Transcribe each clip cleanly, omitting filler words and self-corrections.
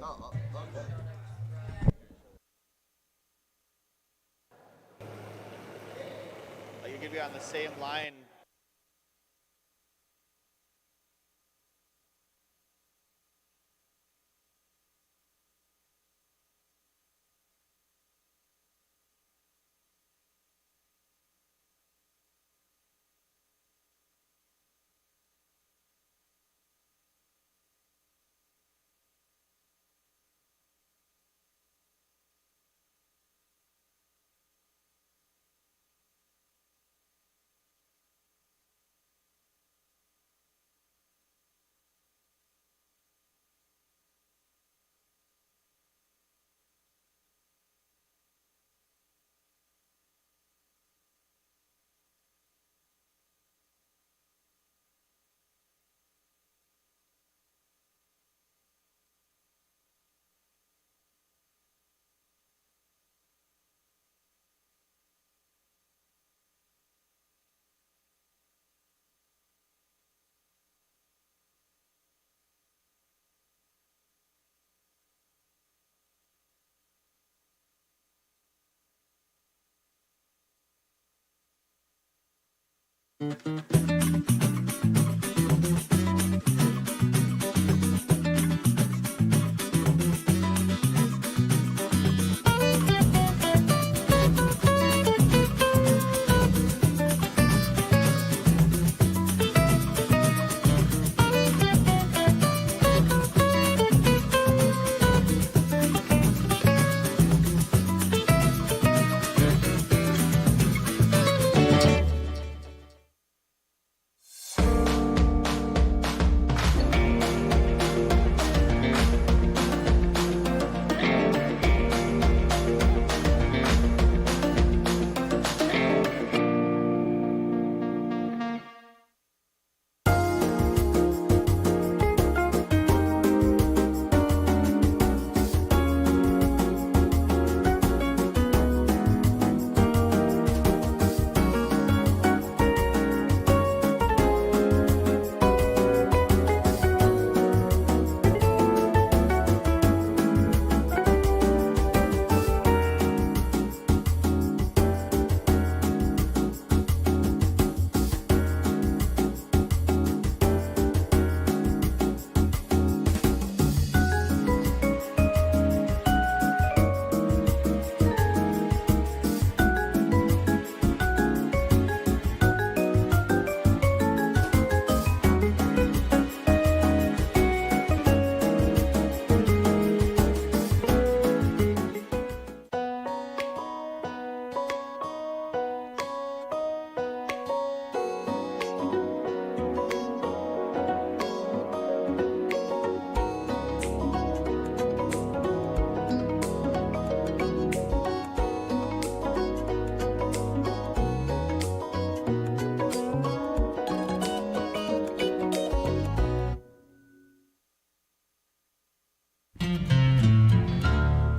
Oh, okay. Like, you could be on the same line.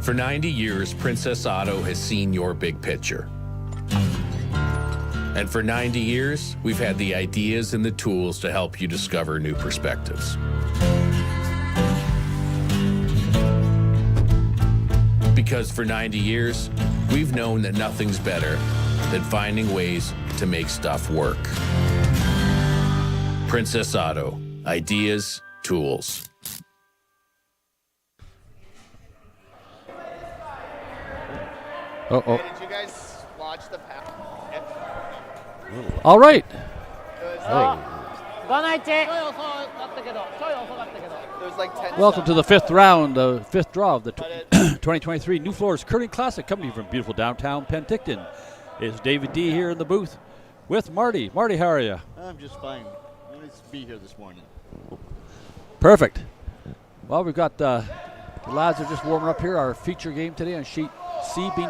For 90 years, Princess Auto has seen your big picture. And for 90 years, we've had the ideas and the tools to help you discover new perspectives. Because for 90 years, we've known that nothing's better than finding ways to make stuff work. Princess Auto, ideas, tools. Uh-oh. Hey, did you guys watch the pass? All right. It was like 10 Welcome to the fifth round, fifth draw of the 2023 New Floors Curling Classic, coming from beautiful downtown Penticton. It's David D here in the booth with Marty. Marty, how are you? I'm just fine. Nice to be here this morning. Perfect. Well, we've got the lads are just warming up here. Our feature game today on Sheet C being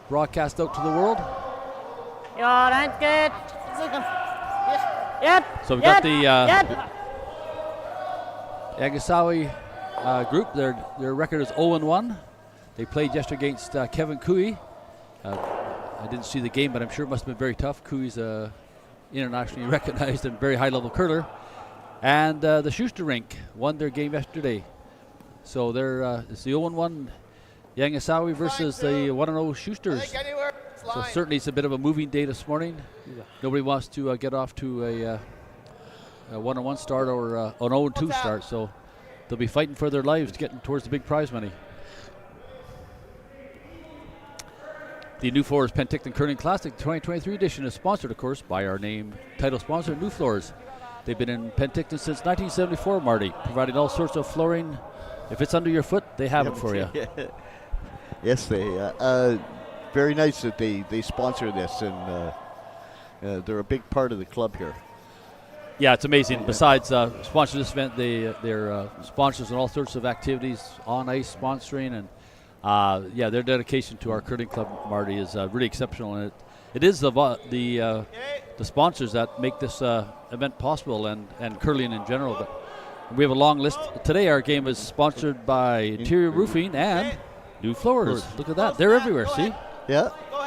broadcast out to the world. That's good. Yep. So we've got the Yanagisawa group. Their record is 0-1. They played yesterday against Kevin Cooey. I didn't see the game, but I'm sure it must have been very tough. Cooey's internationally recognized and very high-level curler. And the Shuster rink won their game yesterday. So it's the 0-1 Yanagisawa versus the 1-0 I Schusters. think anywhere. It's So line. certainly it's a bit of a moving day this morning. Nobody wants to get off to a 1-1 start or an 0-2 start. So they'll be fighting for their lives, getting towards the big prize money. The New Floors Penticton Curling Classic 2023 edition is sponsored, of course, by our name title sponsor, New Floors. They've been in Penticton since 1974, Marty, providing all sorts of flooring. If it's under your foot, they have it for you. Yes, they. Very nice that they sponsor this, and they're a big part of the club here. Yeah, it's amazing. Besides sponsoring this event, they're sponsors in all sorts of activities, on ice sponsoring, and their dedication to our curling club, Marty, is really exceptional. And it is the sponsors that make this event possible, and curling in general. But we have a long list. Today our game is sponsored by Interior Roofing and New Floors. Look at that. They're everywhere, see? Yeah. Go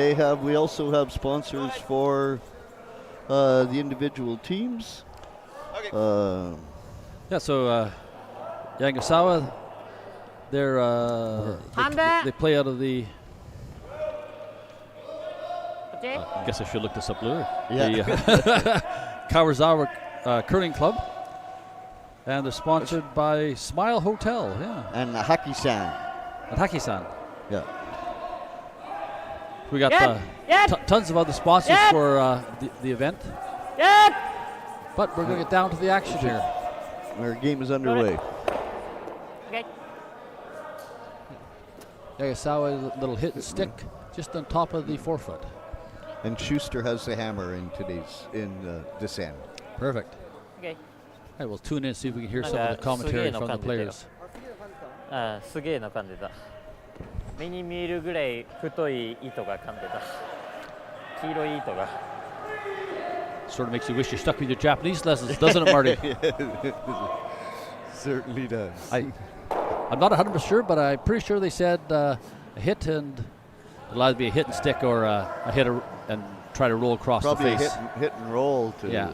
ahead. We also have sponsors for the individual teams. Okay. So Yanagisawa, they play out of the. I guess I should look this up later. Yeah. The Kawazawa Curling Club, and they're sponsored by Smile Hotel. Yeah. And Haki-san. And Haki-san. Yeah. We got tons of other sponsors for the event. But we're going to get down to the action here. Our game is underway. Okay. Yanagisawa, a little hit and stick just on top of the forefoot. And Shuster has the hammer in this end. Perfect. Okay. All right, we'll tune in and see if we can hear some of the commentary from the players. すげえの噛んでた。目に見えるぐらい太い糸が噛んでた。黄色い糸が。 Sort of makes you wish you stuck with your Japanese lessons, doesn't it, Marty? Certainly does. I'm not 100% sure, but I'm pretty sure they said a hit, and it'll either be a hit and stick or a hit and try to roll across Probably the face. a hit and roll. Yeah.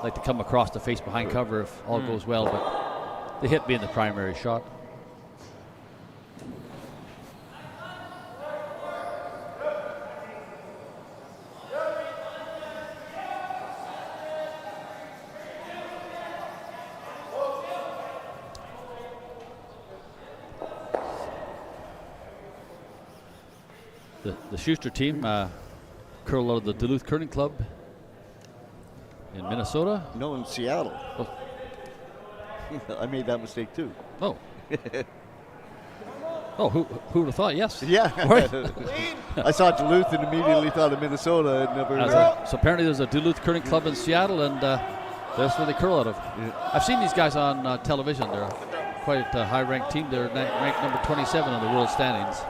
Like to come across the face behind cover if all goes well, but the hit being the primary shot. The Shuster team curl out of the Duluth Curling Club in Minnesota. No, in Seattle. Oh. I made that mistake too. Oh. Who would have thought? Yes. Yeah. Right. I saw Duluth and immediately thought of Minnesota. I'd never. So apparently there's a Duluth Curling Club in Seattle, and that's where they curl out of. Yeah. I've seen these guys on television. They're quite a high-ranked team. They're ranked number 27 on the world standings.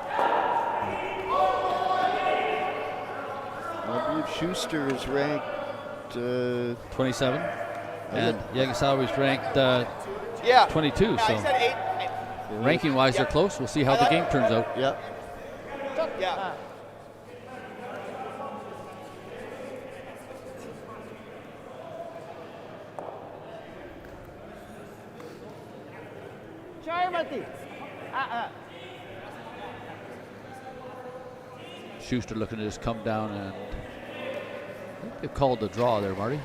I believe Shuster is ranked 27, and Yanagisawa is ranked 22. Yeah, So I said 8. ranking-wise, they're close. We'll see how the game turns out. Yeah. Yeah. Shuster looking to just come down, and I think they've called the draw there, Marty.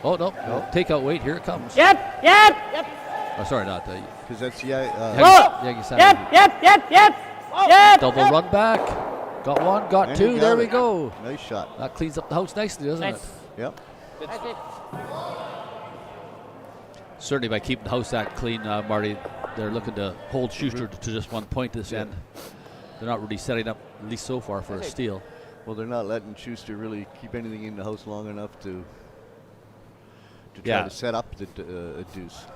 Oh, no. Take out weight. Here it comes. Yep. Oh, sorry, not Because that's Yanagisawa. Yep. Double run back. Got one, got two. There we go. Nice shot. That cleans up the house nicely, doesn't Nice. it? Yep. That's it. Certainly by keeping the house that clean, Marty, they're looking to hold Shuster to just 1 point this end. They're not really setting up, at least so far, for a steal. Well, they're not letting Shuster really keep anything in the house long enough to try to set up the deuce.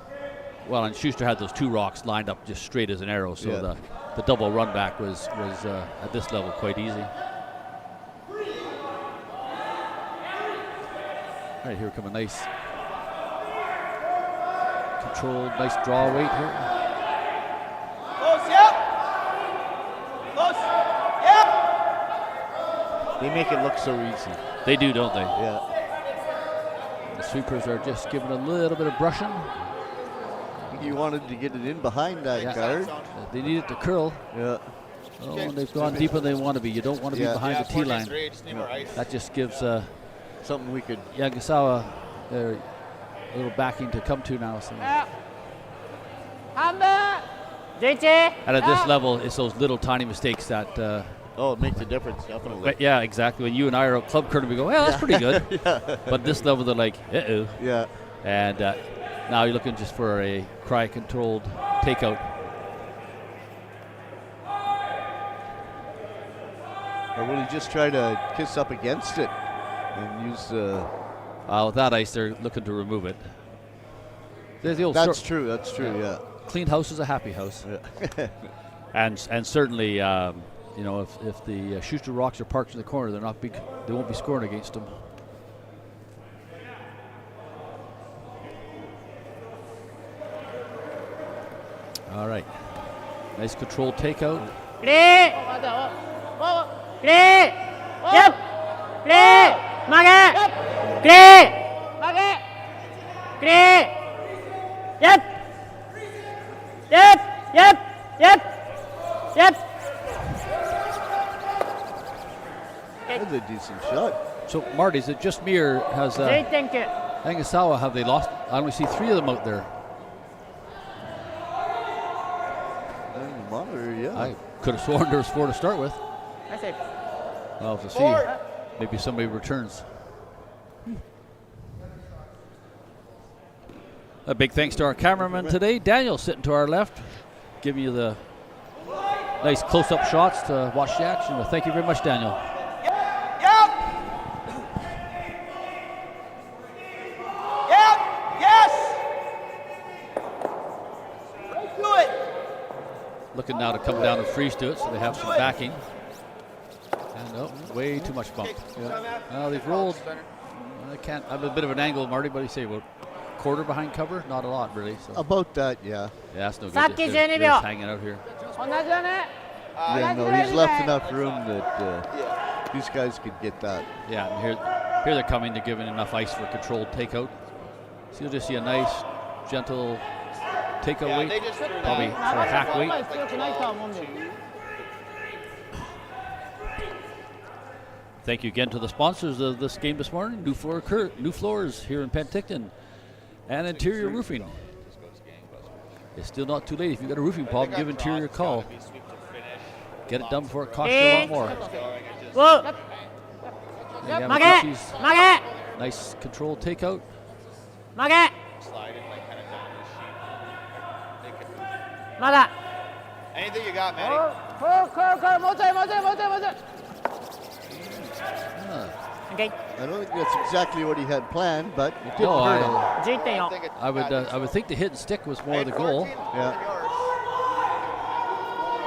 Well, and Shuster had those two rocks lined up just straight as an arrow, so the double run back was at this level quite easy. All right, here come a nice controlled, nice draw weight here. Close, yep. Close, yep. They make it look so easy. They do, don't they? Yeah. The sweepers are just giving a little bit of brushing. think he wanted to get it in behind that Yeah. guard. They need it to curl. Yeah. Oh, and they've gone deeper than they want to be. You don't want to be behind the T line. That just gives Something we could. Yanagisawa a little backing to come to now. So. And at this level, it's those little tiny mistakes that. Oh, it makes a difference, definitely. But yeah, exactly. When you and I are at club curling, we go, well, that's pretty good. Yeah. But at this level, they're like, uh-oh. Yeah. And now you're looking just for a cry-controlled takeout. Or will he just try to kiss up against it and use the... With that ice, they're looking to remove it. There's the old That's true, yeah. Clean house is a happy house. Yeah. And certainly, you know, if the Shuster rocks are parked in the corner, they won't be scoring against them. All right, nice controlled takeout. Clear! Clear! Yep! Clear! Mage! Clear! Mage! Clear! Yep! Yep! Yep! Yep! Yep! That's a decent shot. So, Marty, is it just me or has Thank you. Yanagisawa, have they lost? I only see 3 of them out there. And the monitor, yeah. I could have sworn there was 4 to start with. I said, Well, to see. Maybe somebody returns. A big thanks to our cameraman today, Daniel, sitting to our left, giving you the nice close-up shots to watch the action. Well, thank you very much, Daniel. Yep! Yep! Yes! Do it! Looking now to come down and freeze to it, so they have some backing. And way too much bump. Well, they've rolled. I can't. I'm a bit of an angle, Marty, but you say, well, quarter behind cover? Not a lot, really. So. About that, yeah. Yeah, that's no good. Saki They're Jenny just hanging out here. Yeah, no, he's left enough room that these guys could get that. Yeah, and here they're coming. They're giving enough ice for a controlled takeout. So you'll just see a nice, gentle takeout weight, they just probably for a hack weight. Thank you again to the sponsors of this game this morning. New floors here in Penticton and Interior Roofing. It's still not too late. If you've got a roofing problem, give Interior a call. Get it done before it costs you a lot more. whoa! Yamaguchi's Mage! nice controlled takeout. Mage! Mada! Anything you got, Manny? Okay. I don't think that's exactly what he had planned, but it didn't No, hurt him. 11.4. I would think the hit and stick was more the goal. Yeah.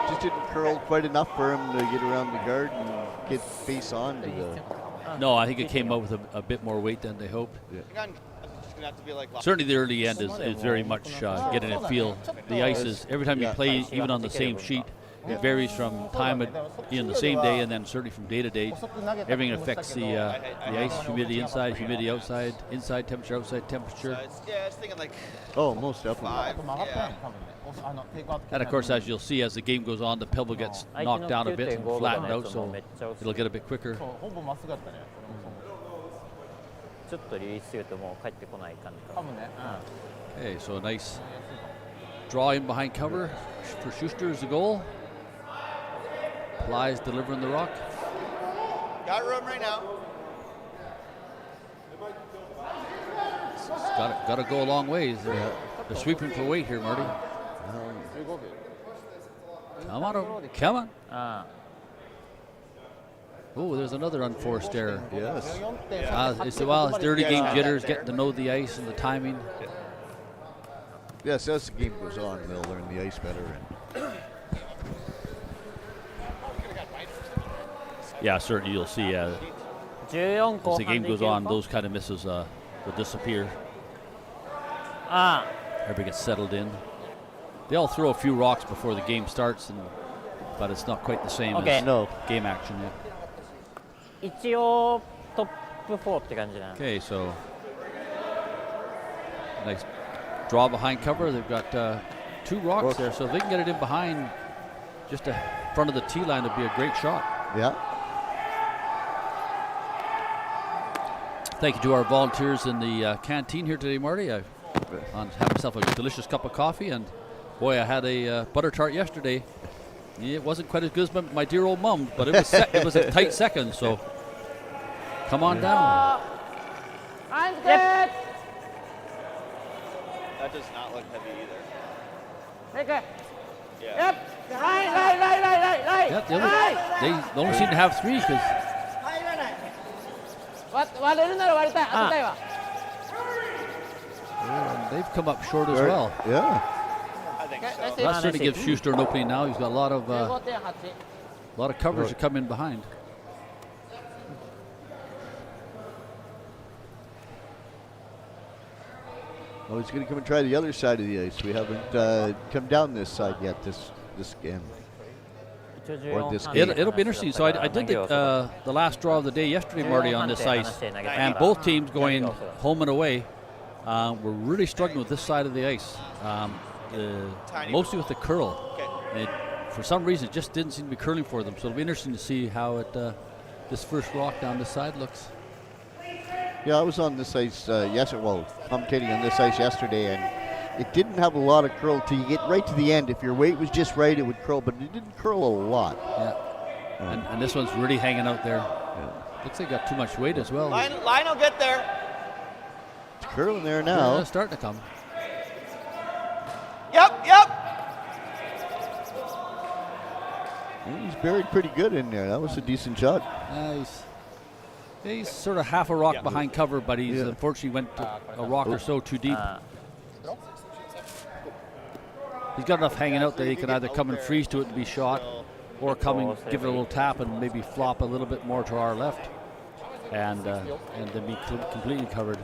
Just didn't curl quite enough for him to get around the guard and get face on to the... No, I think it came up with a bit more weight than they hoped. Hang on. It's gonna have to be like Certainly the early end is very much getting a feel. The ice is, every time you play, even on the same sheet, it varies from time in the same day and then certainly from day to day. Everything affects the ice, humidity inside, humidity outside, inside temperature, outside temperature. it's thinking like Oh, most definitely. 5. Yeah. And of course, as you'll see, as the game goes on, the pebble gets knocked down a bit and flattened out, so it'll get a bit quicker. ちょっとリリースするともう帰ってこない感じかも。 Okay, so a nice draw in behind cover for Shuster is the goal. Plies delivering the rock. Got room right now. Got to go a long ways. They're sweeping for weight here, Marty. Come on, come on. あ Oh, there's another unforced error. Yes. It's dirty game jitters, getting to know the ice and the timing. Yes, as the game goes on, they'll learn the ice better. And Yeah, certainly you'll see as 14後 the 半 game でい goes ける on, か those kind of misses will disappear. あ Everybody gets settled in. They all throw a few rocks before the game starts, but it's not quite the same Okay. as no. game action yet. 一応トップ4って感じな。 Okay, so nice draw behind cover. They've got 2 rocks there, so if they can get it in behind just in front of the tee line, it'd be a great shot. Yeah. Thank you to our volunteers in the canteen here today, Marty. I had myself a delicious cup of coffee, and boy, I had a butter tart yesterday. It wasn't quite as good as my dear old mom, but it was it was a tight second. So come on down. That does not look heavy either. Yeah. Yeah, they only seem to have 3 because they've come up short as well. Yeah. I think so. That certainly gives Shuster an opening now. He's got a lot of coverage to come in behind. Oh, he's going to come and try the other side of the ice. We haven't come down this side yet this game. Or this game. It'll be interesting. So I did the last draw of the day yesterday, Marty, on this ice, and both teams going home and away were really struggling with this side of the ice, mostly with the curl. Okay. For some reason, it just didn't seem to be curling for them. So it'll be interesting to see how this first rock down this side looks. Yeah, I was on this ice commentating on this ice yesterday, and it didn't have a lot of curl till you get right to the end. If your weight was just right, it would curl, but it didn't curl a lot. Yeah. And this one's really hanging out there. Yeah. Looks like it got too much weight as well. Line will get there. It's curling there now. Yeah, it's starting to come. Yep. He's buried pretty good in there. That was a decent shot. He's sort of half a rock behind cover, but he's unfortunately went a rock or so too deep. He's got enough hanging out that he can either come and freeze to it and be shot, or come and give it a little tap and maybe flop a little bit more to our left, and then be completely covered.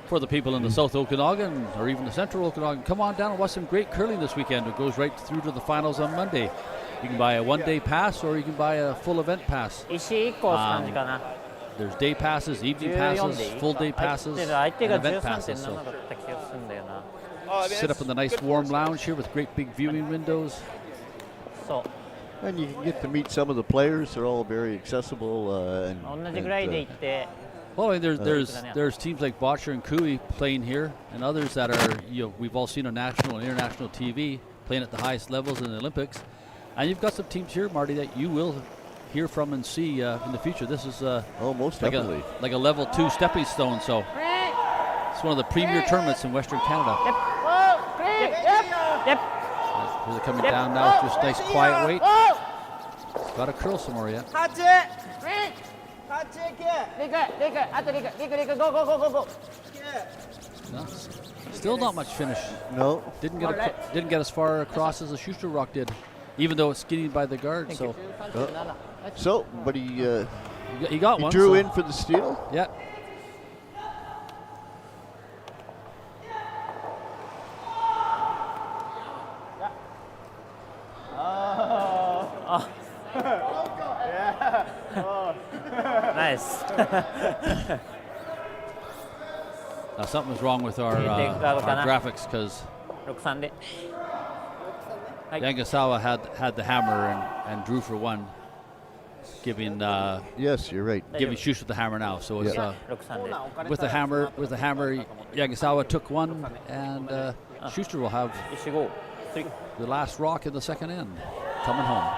For the people in the South Okanagan or even the Central Okanagan, come on down and watch some great curling this weekend. It goes right through to the finals on Monday. You can buy a one-day pass or you can buy a full event pass. There's day passes, evening passes, full day passes, and event passes. So sit up in the nice warm lounge here with great big viewing windows. And you can get to meet some of the players. They're all very accessible. Well, I mean, there's teams like Botcher and Cooey playing here, and others that are we've all seen on national and international TV playing at the highest levels in the Olympics. And you've got some teams here, Marty, that you will hear from and see in the future. This is most like definitely like a level 2 stepping stone. So it's one of the premier tournaments in Western Canada. Yep. Here they're coming down now, just nice quiet weight. Got to curl some more yet. No, still not much finish. No. Didn't get as far across as the Shuster rock did, even though it's skinny by the guard. But he got one. Drew in for the steal. Yeah. Nice. Now something's wrong with our graphics because Yanagisawa had the hammer and drew for one, giving yes, you're right. Giving Shuster the hammer now. So it's with the hammer Yanagisawa took one, and Shuster will have the last rock in the second end coming home.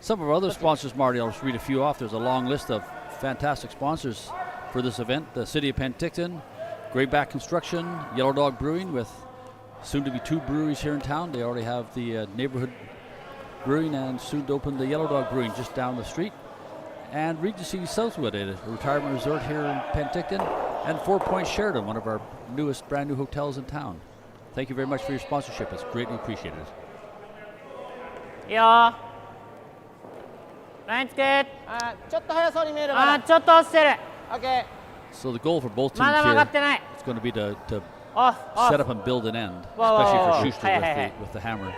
Some of our other sponsors, Marty, I'll just read a few off. There's a long list of fantastic sponsors for this event. The City of Penticton, Greyback Construction, Yellow Dog Brewing, with soon to be 2 breweries here in town. They already have the neighborhood brewing and soon to open the Yellow Dog Brewing just down the street. And Regency Southwood, a retirement resort here in Penticton. And 4 Point Sheridan, one of our newest brand new hotels in town. Thank you very much for your sponsorship. It's greatly appreciated. Yeah. Line skate. So the goal for both teams here is going to be to set up and build an end, especially for Shuster with the hammer.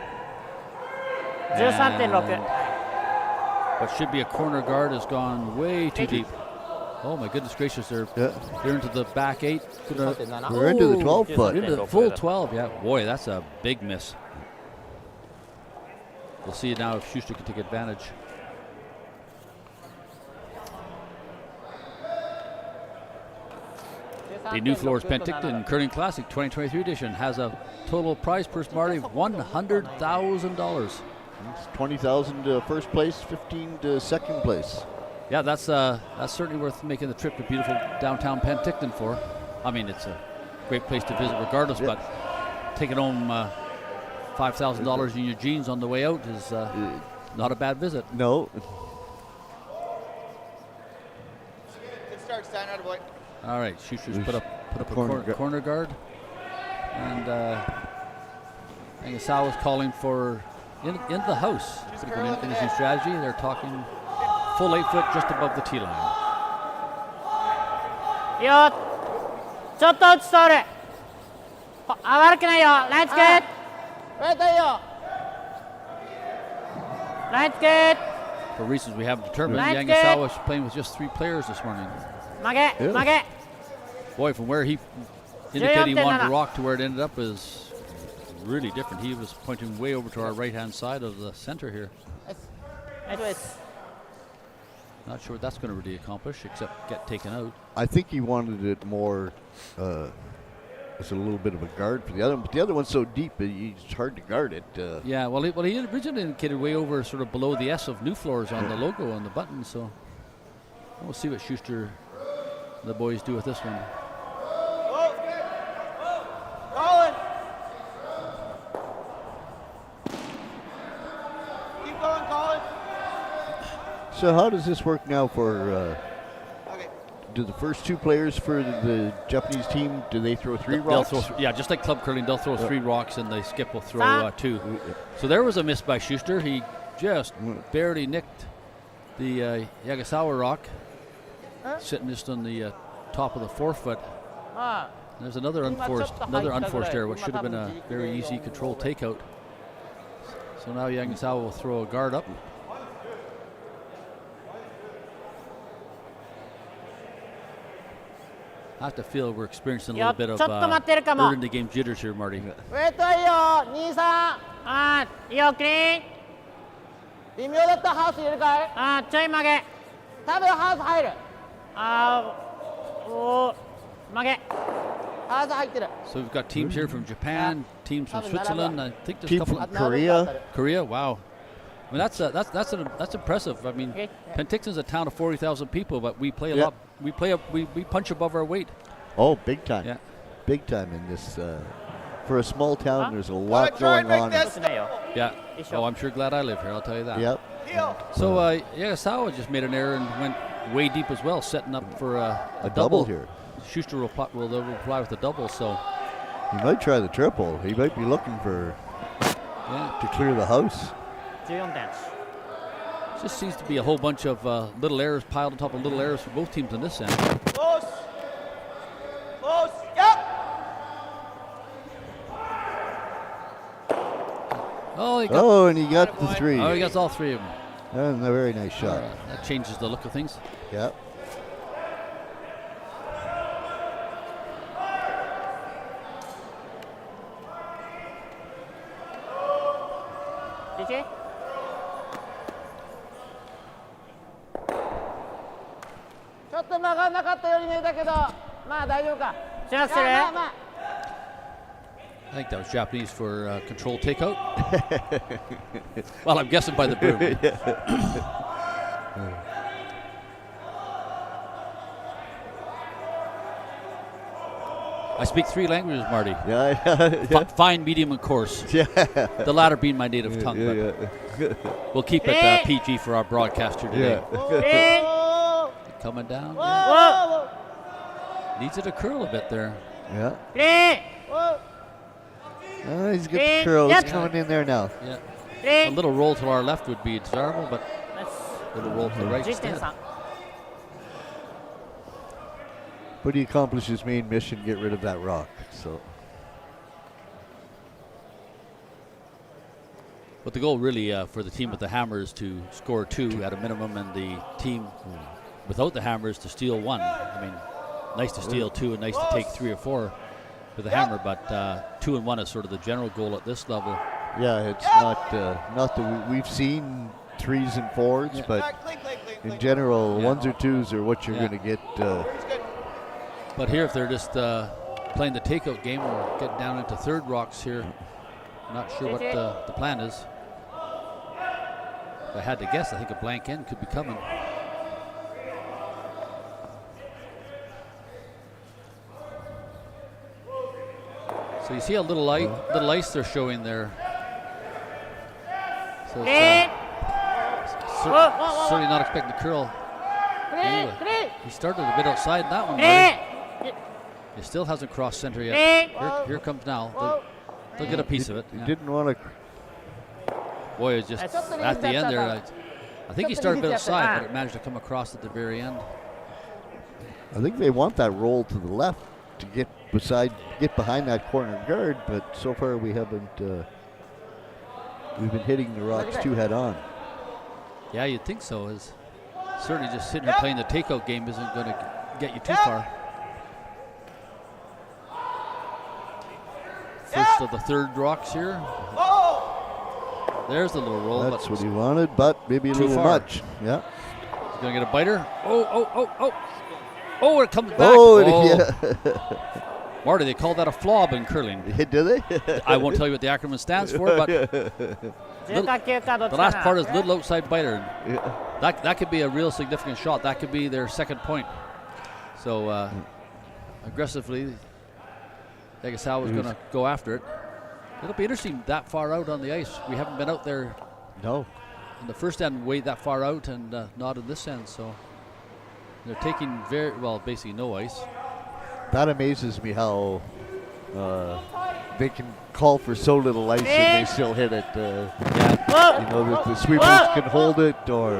13.6 What should be a corner guard has gone way too deep. Oh my goodness gracious, they're into the back 8. We're into the 12 foot. Into the full 12, yeah. Boy, that's a big miss. We'll see now if Shuster can take advantage. The New Floors Penticton Curling Classic 2023 edition has a total prize purse, Marty, of $100,000. It's 20,000 to first place, 15 to second place. Yeah, that's certainly worth making the trip to beautiful downtown Penticton for. I mean, it's a great place to visit regardless, but taking home $5,000 in your jeans on the way out is not a bad visit. No. Good start, Stein. Out of boy. All right, Schuster's put up a corner guard, and Yanagisawa's calling for in the house. Pretty good finishing strategy. They're talking full 8 foot just above the tee line. いいよちょっと打ち取る悪くないよラインつけラインつけ For reasons we haven't determined, Yanagisawa is playing with just 3 players this morning. 曲げ曲げ Boy, from where he indicated he wanted to rock to where it ended up is really different. He was pointing way over to our right-hand side of the center here. Not sure what that's going to really accomplish, except get taken out. I think he wanted it more as a little bit of a guard for the other one, but the other one's so deep, it's hard to guard it. Yeah, well, he originally indicated way over sort of below the S of New Floors on the logo on the button, so we'll see what Shuster and the boys do with this one. Colin. Keep going, Colin. So how does this work now for, Okay. do the first 2 players for the Japanese team, do they throw 3 rocks? Yeah, just like club curling, they'll throw 3 rocks and the skip will throw 2. So there was a miss by Schuster. He just barely nicked the Yanagisawa rock, sitting just on the top of the 4 foot. There's another unforced error, which should have been a very easy control takeout. So now Yanagisawa will throw a guard up. I have to feel we're experiencing a little bit of early game jitters here, Marty. ウェイトいいよ23いいよクリーン微妙だったハウス入れるかいちょい曲げ多分ハウス入る曲げハウス入ってる So we've got teams here from Japan, teams from Switzerland. I think there's a Team couple from Korea. Korea. Wow. I mean that's impressive. I mean, Penticton's a town of 40,000 people, but we play a lot. We punch above our weight. Oh, big time. Yeah. Big time in this. For a small town, there's a lot going on. Yeah. Oh, I'm sure glad I live here. I'll tell you that. Yep. So Yanagisawa just made an error and went way deep as well, setting up for a double here. Schuster will reply with a double. So he might try the triple. He might be looking for to clear the house. 14点 Just seems to be a whole bunch of little errors piled on top of little errors for both teams on this end. Close. Close. Yep. Oh, and he got the 3. Oh, he got all 3 of them. And a very nice shot. That changes the look of things. Yep. DJ ちょっと曲がんなかったように見えたけどまあ大丈夫かシャッスル I think that was Japanese for control takeout. Well, I'm guessing by the broom. I speak 3 languages, Marty. Yeah. Fine, medium, and coarse. Yeah. The latter being my native tongue. Yeah. We'll keep it PG for our broadcaster today. Coming down. Whoa. Needs it to curl a bit there. Yeah. クリーン Oh, he's got the curls coming in there now. Yeah. クリ A ーン little roll to our left would be desirable, but a little roll to the right instead. 10.3 But he accomplished his main mission, get rid of that rock. So But the goal really for the team with the hammer is to score 2 at a minimum, and the team without the hammer is to steal 1. I mean, nice to steal 2 and nice to take 3 or 4 with the hammer, but 2 and 1 is sort of the general goal at this level. Yeah, it's not that we've seen 3s and 4s, but in general, 1s or 2s are what you're going to get. But here, if they're just playing the takeout game or getting down into third rocks here, I'm not sure what the plan is. If I had to guess, I think a blank end could be coming. So you see a little ice they're showing there. So it's, certainly not expecting to curl. Anyway, he started a bit outside that one, Marty. He still hasn't crossed center yet. Here comes now. They'll get a piece of it. He didn't want to. Boy, it's just at the end there. I think he started a bit outside, but it managed to come across at the very end. I think they want that roll to the left to get behind that corner guard, but so far we haven't. We've been hitting the rocks too head on. Yeah, you'd think so. As certainly just sitting here playing the takeout game isn't going to get you too far. First of the third rocks here. There's the little roll. That's what he wanted, but maybe a too little far. much. Yeah. He's going to get a biter. Oh, it comes back. Yeah. Marty, they call that a flob in curling. Do they? I won't tell you what the acronym stands for, but the last part is little outside biter. That could be a real significant shot. That could be their second point. So aggressively, Yanagisawa is going to go after it. It'll be interesting that far out on the ice. We haven't been out there. No. In the first end, way that far out, and not in this end. So they're taking basically no ice. That amazes me how they can call for so little ice and they still hit it. You know, the sweepers can hold it, or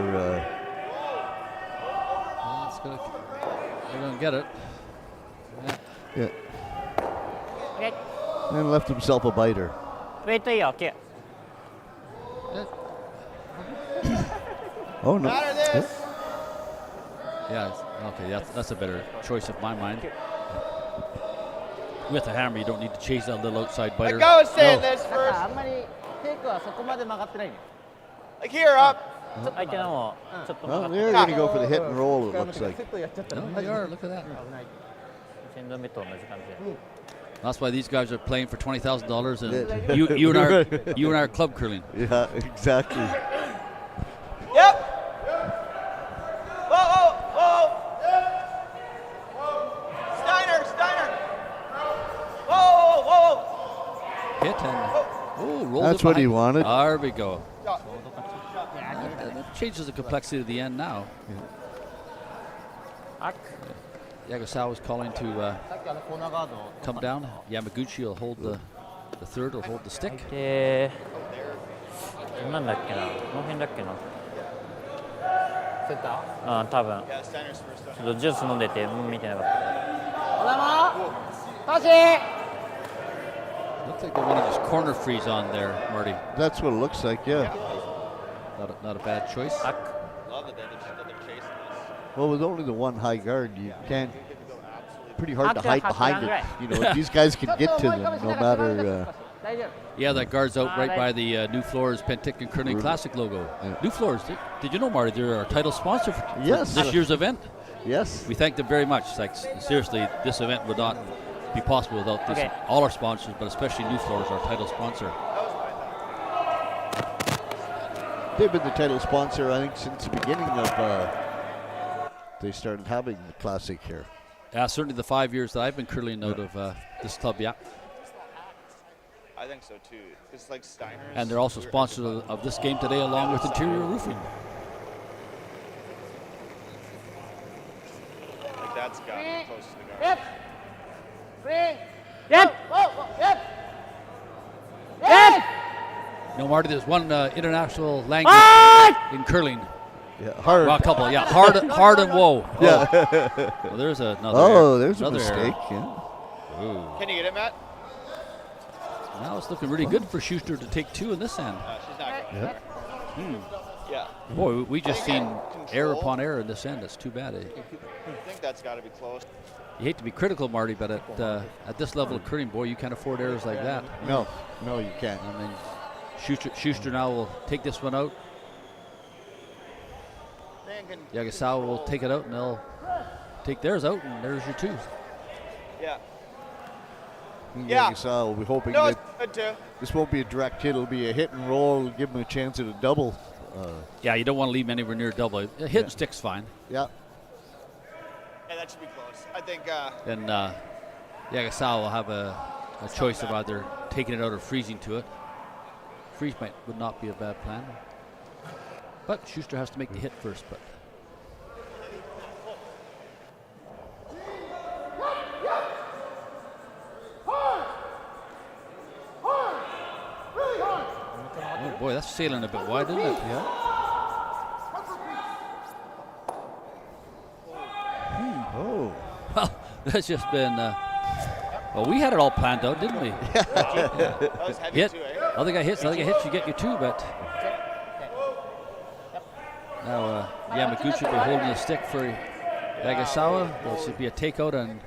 they're going to get it. yeah. And left himself a biter. Oh no. Yeah, okay, that's a better choice of my mind. With the hammer, you don't need to chase that little outside biter. Like I was saying this first. Like here up. Well, they're going to go for the hit and roll, it looks like. No, they are. Look at that. That's why these guys are playing for $20,000, and you and our club curling. Yeah, exactly. Yep. Whoa. Steiner. Whoa. Hit and roll. That's what he wanted. There we go. That changes the complexity of the end now. Yanagisawa is calling to come down. Yamaguchi will hold the third, will hold the stick. なんだっけな、この辺だっけな。センター？多分。 Yeah, Steiner's first ちょっとジュース飲んでて見てなかった。小玉、パシ。 Looks like they want to just corner freeze on there, Marty. That's what it looks like, yeah. Not a bad choice. Love it that they're chasing this. Well, with only the one high guard, you can't. Pretty hard to hide behind it. You know, these guys can get to them no matter. Yeah, that guard's out right by the New Floors Penticton Curling Classic logo. Yeah. New Floors, did you know, Marty, they're our title sponsor for Yes. this year's event? Yes. We thank them very much. Like, seriously, this event would not be possible without this, all our sponsors, but especially New Floors, our title sponsor. They've been the title sponsor, I think, since the beginning of. They started having the classic here. Certainly the 5 years that I've been curling out of this club, yeah. I think so too. It's like Steiner's. And they're also sponsors of this game today, along with Interior Roofing. Like that's got me close to the guard. Yep. No, Marty, there's one international language in curling. Yeah, hard. Well, a couple, yeah. Hard and whoa. Yeah. Well, there's another. Oh, there's a another mistake. error. Yeah. Ooh. Can you get it, Matt? Now it's looking really good for Schuster to take 2 in this end. She's not going Yeah. Yeah. Boy, we just seen Control. error upon error in this end. That's too bad. I think that's got to be close. You hate to be critical, Marty, but at this level of curling, boy, you can't afford errors like that. No, you can't. I mean, Schuster now will take this one out. Yanagisawa will take it out, and they'll take theirs out, and there's your 2. Yeah. Yeah. We'll be hoping No, that it's good too. this won't be a direct hit. It'll be a hit and roll. Give them a chance at a double. Yeah, you don't want to leave him anywhere near double. A hit and stick's fine. Yeah. Yeah, that should be close. I think. Then Yanagisawa will have a choice of either taking it out or freezing to it. Freeze would not be a bad plan. But Schuster has to make the hit first. But oh boy, that's sailing a bit wide, isn't it? Yeah. Oh. Well, that's just been. Well, we had it all planned out, didn't we? That was heavy Hit. too, eh? Other guy hits. Other guy hits. You get your 2, but now Yamaguchi will be holding the stick for Yanagisawa. There'll be a takeout and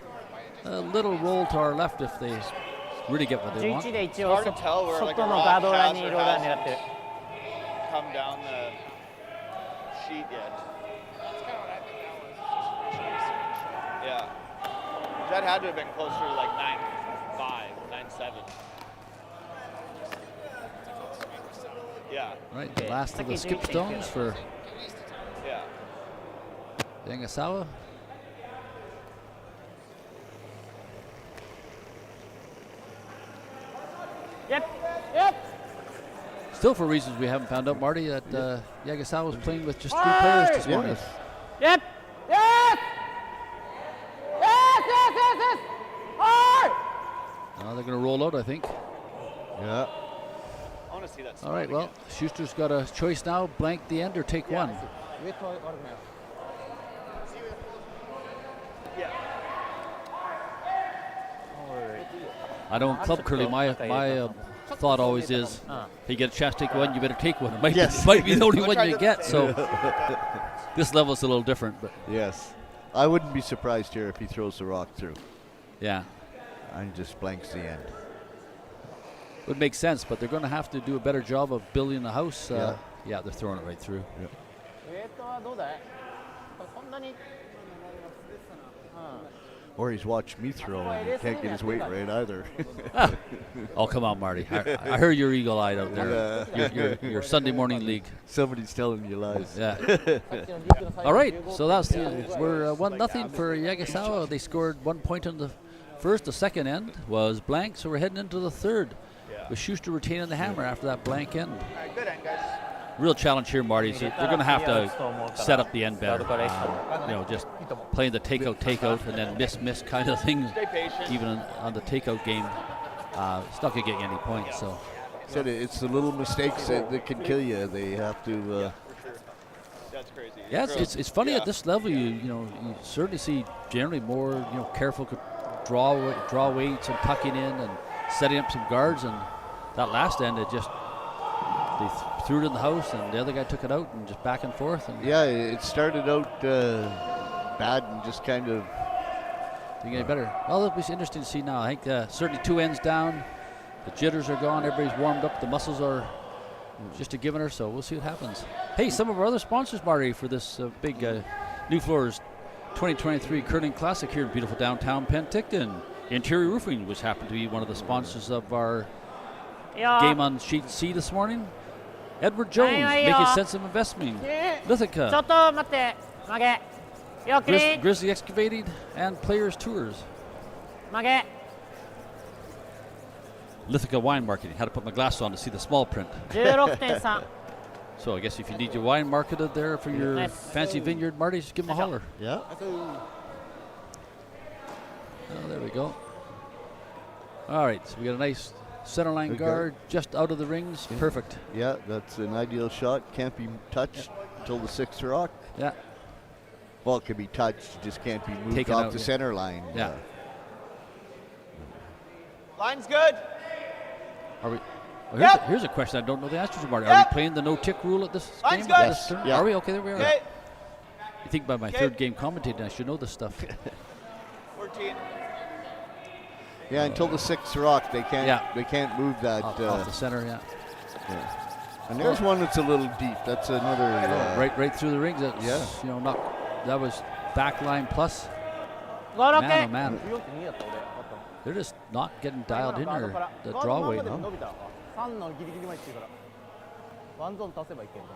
a little roll to our left if they really get what they want. 11で一応 Hard to tell where, like, 外のガード裏にローラー狙ってる。 Come down the sheet yet. Yeah. That had to have been closer to like 9.5, 9.7. Yeah. Right, the last of the skip stones for Yeah. Yanagisawa. Yep. Still, for reasons we haven't found out, Marty, that Yanagisawa was playing with just 3 players this morning. Yep. Yes. Hard. Now they're going to roll out, I think. Yeah. I want to see that. All right, spot well, again. Schuster's got a choice now, blank the end or take 1. Yeah. I know in club curling, my thought always is, if you get a chance to take 1, you better take 1. It might, Yes. might be the only one tried you to- get, so this level's a little different, but Yes. I wouldn't be surprised here if he throws the rock through yeah. and just blanks the end. Would make sense, but they're going to have to do a better job of building the house. Yeah. Yeah, they're throwing it right through. ウェイトはどうだい？そんなに。 Or he's watched me throw and he can't get his weight right either. Oh, come on, Marty. I heard you're eagle-eyed out there. Your Sunday morning league. Somebody's telling you lies. Yeah. All right, so we're 1-0 for Yanagisawa. They scored 1 point on the first. The second end was blank, so we're heading into the third. With Schuster retaining the hammer after that blank end. All right, good end, guys. Real challenge here, Marty. They're going to have to set up the end better. Just playing the takeout, and then miss kind of thing. Stay patient. Even on the takeout game, it's not going to get you any points. So Said it's the little mistakes that can kill you. They have to. For sure. That's crazy. yeah, Girls- it's funny yeah. at this level. You certainly see generally more careful draw weights and tucking in and setting up some guards. And that last end, they threw it in the house, and the other guy took it out, and just back and forth. And Yeah, it started out bad and just kind of. Didn't get any better. Well, it'll be interesting to see now. I think certainly 2 ends down. The jitters are gone. Everybody's warmed up. The muscles are just a givener, so we'll see what happens. Hey, some of our other sponsors, Marty, for this big New Floors 2023 Curling Classic here in beautiful downtown Penticton. Interior Roofing, which happened to be one of the sponsors of our game on Sheet C this morning. Edward Jones, making sense of investment. ちょ Lithica, っと待って曲げよくり Grizzly Excavating, and Players Tours. 曲げ Lithica Wine Marketing. Had to put my glasses on to see the small print. 16.3 So I guess if you need your wine marketed there for your Nice. fancy vineyard, Marty, just give them a holler. Yeah. Oh, there we go. All right, so we got a nice center line Good guard just out of the rings. Perfect. Yeah, that's an ideal shot. Can't be touched until the 6th rock. Yeah. Well, it can be touched, just can't be moved Taken off out, the yeah. center line. Yeah. Line's good. Are we? Well, Yep. here's a question I don't know the answer to, Marty. Are Yep. we playing the no-tick rule at this Line's game? good. This turn? Yeah. Are we? Okay, there we are. Okay. You think by my Okay. third game commentating, I should know this stuff. 14. Yeah, until the 6th rock, they can't. Yeah. They can't move that. off the center, yeah. And there's one that's a little deep. That's another. Right through the rings. That's, Yeah. You know, not that was back line plus. 5、6 Man, oh man, 14.2だった俺。あった they're just not getting dialed in 今の here. ガードから The ガード draw まん weight. まで Huh? 伸びた。3のギリギリまで行ってるから。ワンゾーン足せばいけんの。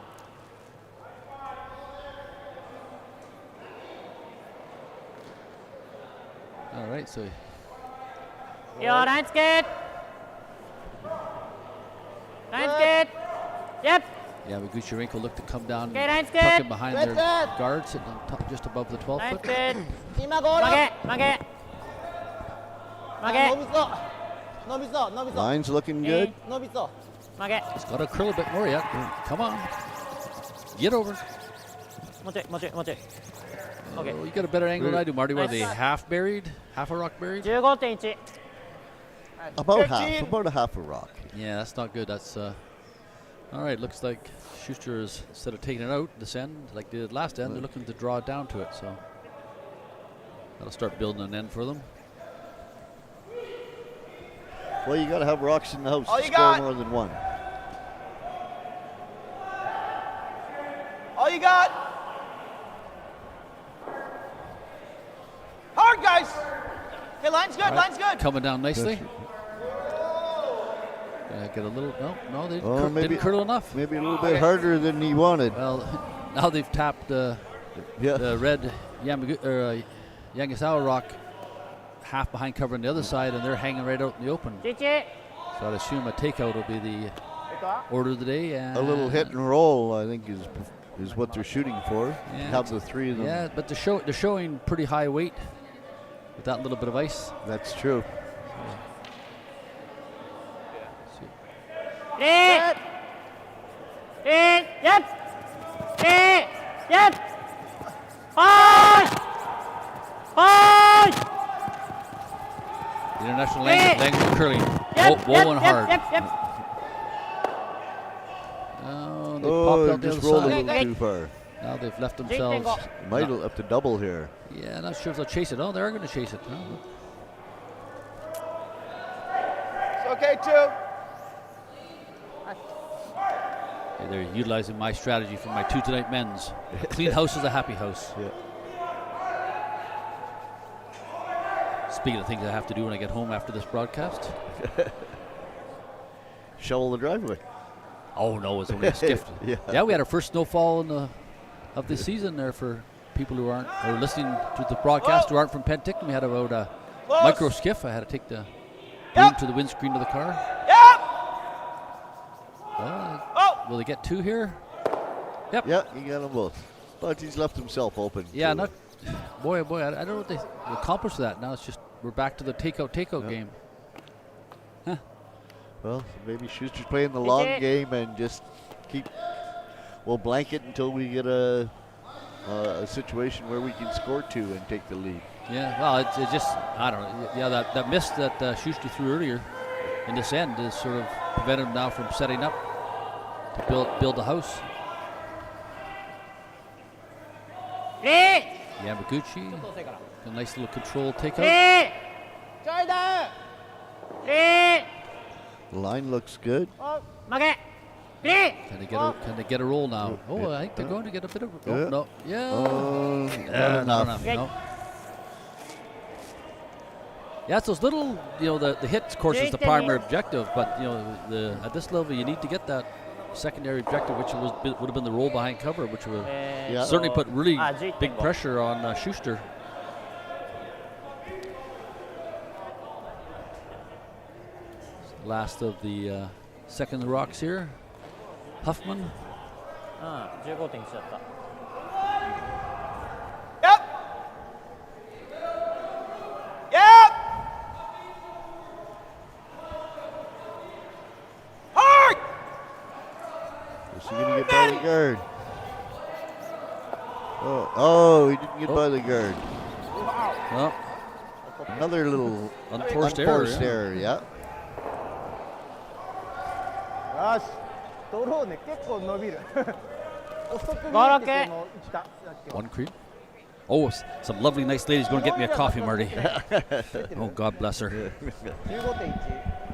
All right, so Your line's good. Line's good. Yep. Yamaguchi looked to come down, Okay, line's tuck good. in behind Good, their good. guard, sitting on top, just above the 12 Line's foot. good. 今ゴール。曲げ曲げ。曲げ。伸びそう。伸びそう伸びそう。 Line's looking good. 伸びそう。曲げ。 It's got to curl a bit more yet. Come on, get over. もうちょいもうちょいもうちょい。 Oh, Okay. you got a better angle than I do, Marty. What are they, Nice. half buried? Half a rock buried? 15.1。 About 15. about a half a rock. Yeah, that's not good. That's all right. Looks like Shuster is, instead of taking it out this end like they did last end, they're looking to draw it down to it. So that'll start building an end for them. Well, you got to have rocks in the house All to you score got. more than one. All you got. Hard, guys. Okay, line's good. All right, Line's good. Coming down nicely. Get a little. No, they Oh, didn't curl enough. Maybe a little bit harder than he wanted. Well, now they've tapped Yeah. the red Yanagisawa rock half behind cover on the other side, and they're hanging right out in the open. 11。 So I'd assume a takeout will be the order of the day. And A little hit and roll, I think, is what they're shooting for. Yeah. Have the three of them. Yeah, but they're showing pretty high weight with that little bit of ice. That's true. 3。Yep. 3. Yep. 5. 5. International Hey! language of curling. Yep. Whoa and hard. Yep. Yep. Oh, they Oh, popped out the just other rolled a side. little too far. Now they've left themselves. Might have to double here. Yeah, not sure if they'll chase it. Oh, they are going to chase it. Oh. It's okay, too. Hey, they're utilizing my strategy for my Tuesday night men's. A clean house is a happy house. Yeah. Speaking of things I have to do when I get home after this broadcast. Shovel the driveway. Oh no, it's only a skiff. Yeah. We had our first snowfall of the season there for people who aren't or listening to the broadcast who aren't from Penticton. We had about a Close. micro skiff. I had to take the boom to the windscreen of the car. Yep. Oh. Will they get two here? Yep. Yeah, you got them both. But he's left himself open. Yeah, to- not. Boy, I don't know what they accomplished with that. Now it's just we're back to the takeout game. Well, maybe Schuster's playing the long it. game and just we'll blanket until we get a situation where we can score two and take the lead. Yeah, well, it just, I don't know. Yeah, that miss that Schuster threw earlier in this end is sort of prevented him now from setting up to build the house. 3. Yamaguchi, a nice little control takeout. 3. ちょいだ。3. The line looks good. 曲げ。3. Can they get a roll now? Oh, I think they're going to get a bit of. Oh, Yeah. no, yeah. Oh, Not not enough. Okay. No. Yeah, it's those little, the hit, of course, is the primary objective, but at this level, you need to get that secondary objective, which would have been the roll behind cover, which would Yeah. certainly put really 11.5 big pressure on Schuster. Last of the second rocks here. Huffman. 15.1だった。 Yep. Yep. Hard. Is he going to get by the guard? Oh, he didn't get by the guard. Well, Another little unforced unforced error. error, yeah. よしドローね結構伸びる遅く見ゴロケえてても来た One cream. Oh, some lovely, nice lady's going to get me a coffee, Marty. Oh, God bless her. 15.1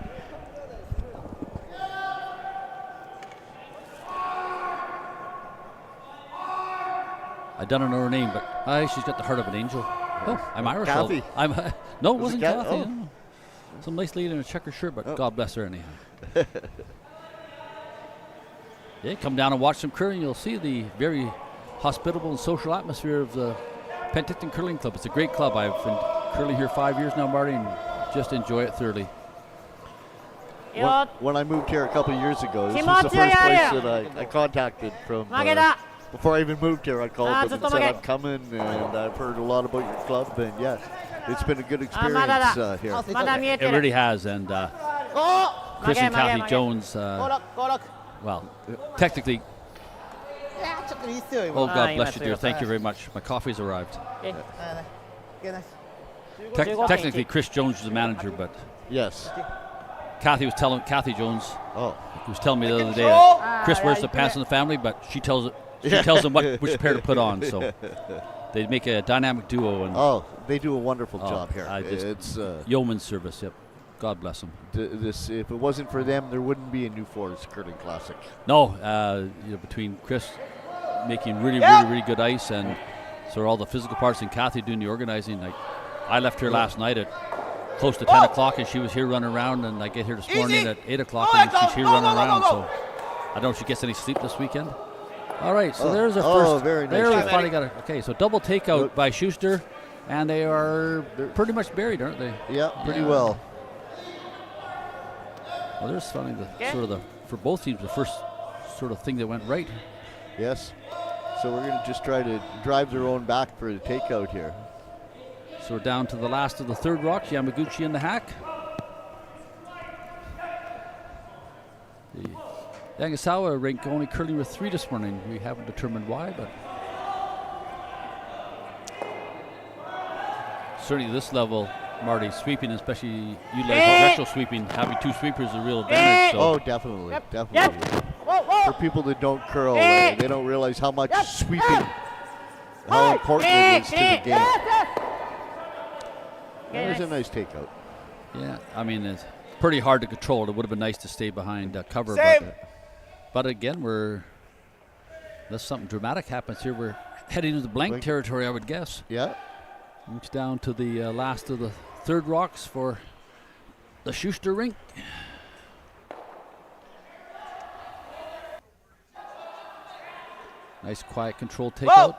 I don't know her name, but she's got the heart of an angel. Oh, I'm Irish. Kathy. I'm no, it wasn't Kat- Kathy. oh. No. Some nice lady in a checker shirt, but God bless her anyhow. Yeah, come down and watch some curling. You'll see the very hospitable and social atmosphere of the Penticton Curling Club. It's a great club. I've been curling here 5 years now, Marty, and just enjoy it thoroughly. When I moved here a couple of years ago, this was the first place that I contacted from. Before I even moved here, I called them and said I'm coming, and I've heard a lot about your club, and yes, it's been a good experience here. It really has, and Chris and Kathy Jones, well, technically, いやちょっといいっすよ oh 今 God bless you, dear. Thank you very much. My coffee's arrived. いけない Technically, Chris Jones is the manager, but Yes. Kathy Jones Oh. was telling me the other day that Chris wears the pants in the family, but she tells him which pair to put on. So they make a dynamic duo, and Oh, they do a wonderful job here. It's yeoman's service. Yep. God bless them. this. If it wasn't for them, there wouldn't be a New Forest Curling Classic. No, between Chris making really good ice, and so all the physical parts, and Kathy doing the organizing. Like, I left here last night at close to 10 o'clock, and she was here running around, and I get here this morning at 8 o'clock, and she's here running around. So I don't know if she gets any sleep this weekend. All right, so there's our first. Very nice. There we shot. finally got it. Okay, so double takeout by Shuster, and they're pretty much buried, aren't they? Yeah, pretty well. Well, there's finally for both teams, the first sort of thing that went right. Yes. So we're going to just try to drive their own back for the takeout here. So we're down to the last of the third rock, Yamaguchi in the hack. The Yanagisawa rink only curling with 3 this morning. We haven't determined why, but certainly this level, Marty, sweeping, especially you like retro sweeping, having 2 sweepers is a real advantage. So Oh, definitely. Definitely. For people that don't curl, they don't realize how much sweeping, how important it is to the game. There's a nice takeout. yeah, I mean, it's pretty hard to control. It would have been nice to stay behind cover, but again, unless something dramatic happens here, we're heading into the blank territory, I would guess. Yeah. It's down to the last of the third rocks for the Shuster rink. Nice quiet controlled takeout.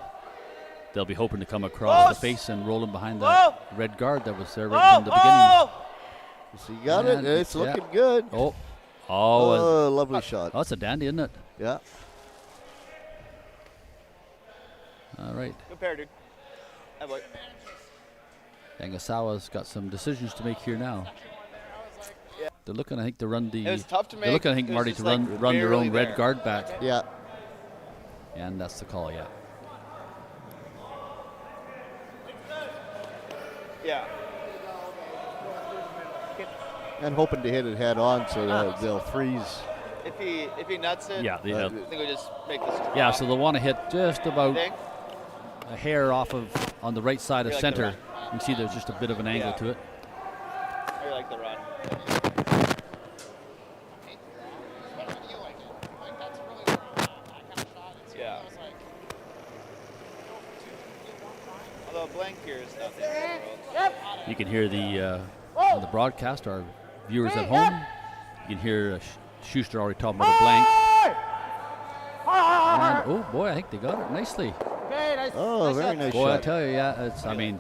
They'll be hoping to come across the face and roll him behind that red guard that was there right from the beginning. So you got And it. It's looking good. Oh, Lovely shot. that's a dandy, isn't it? Yeah. All right. Good pair, dude. Hey, boy. Yanagisawa's got some decisions to make here now. Yeah. They're looking, I think, to run the. It was tough to make. They're looking, I think, It was Marty, just, to run their barely own red there. guard back, Yeah. and that's the call. Yeah. Yeah. And hoping to hit it head on so that they'll freeze. If he nuts it, Yeah, they I have. think we just make this. Yeah, so they'll want to hit just about Thing. a hair off of on the right side of Really like the center. run. You can see there's just a bit of an angle Yeah. to it. I like the run. Yeah. Although blank here is not the end of the world. You can hear the on the broadcast, our viewers at home. You can hear Shuster already talking about a blank. And, oh boy, I think they got it nicely. Oh, very nice Boy, I shot. tell you, yeah, it's. I mean,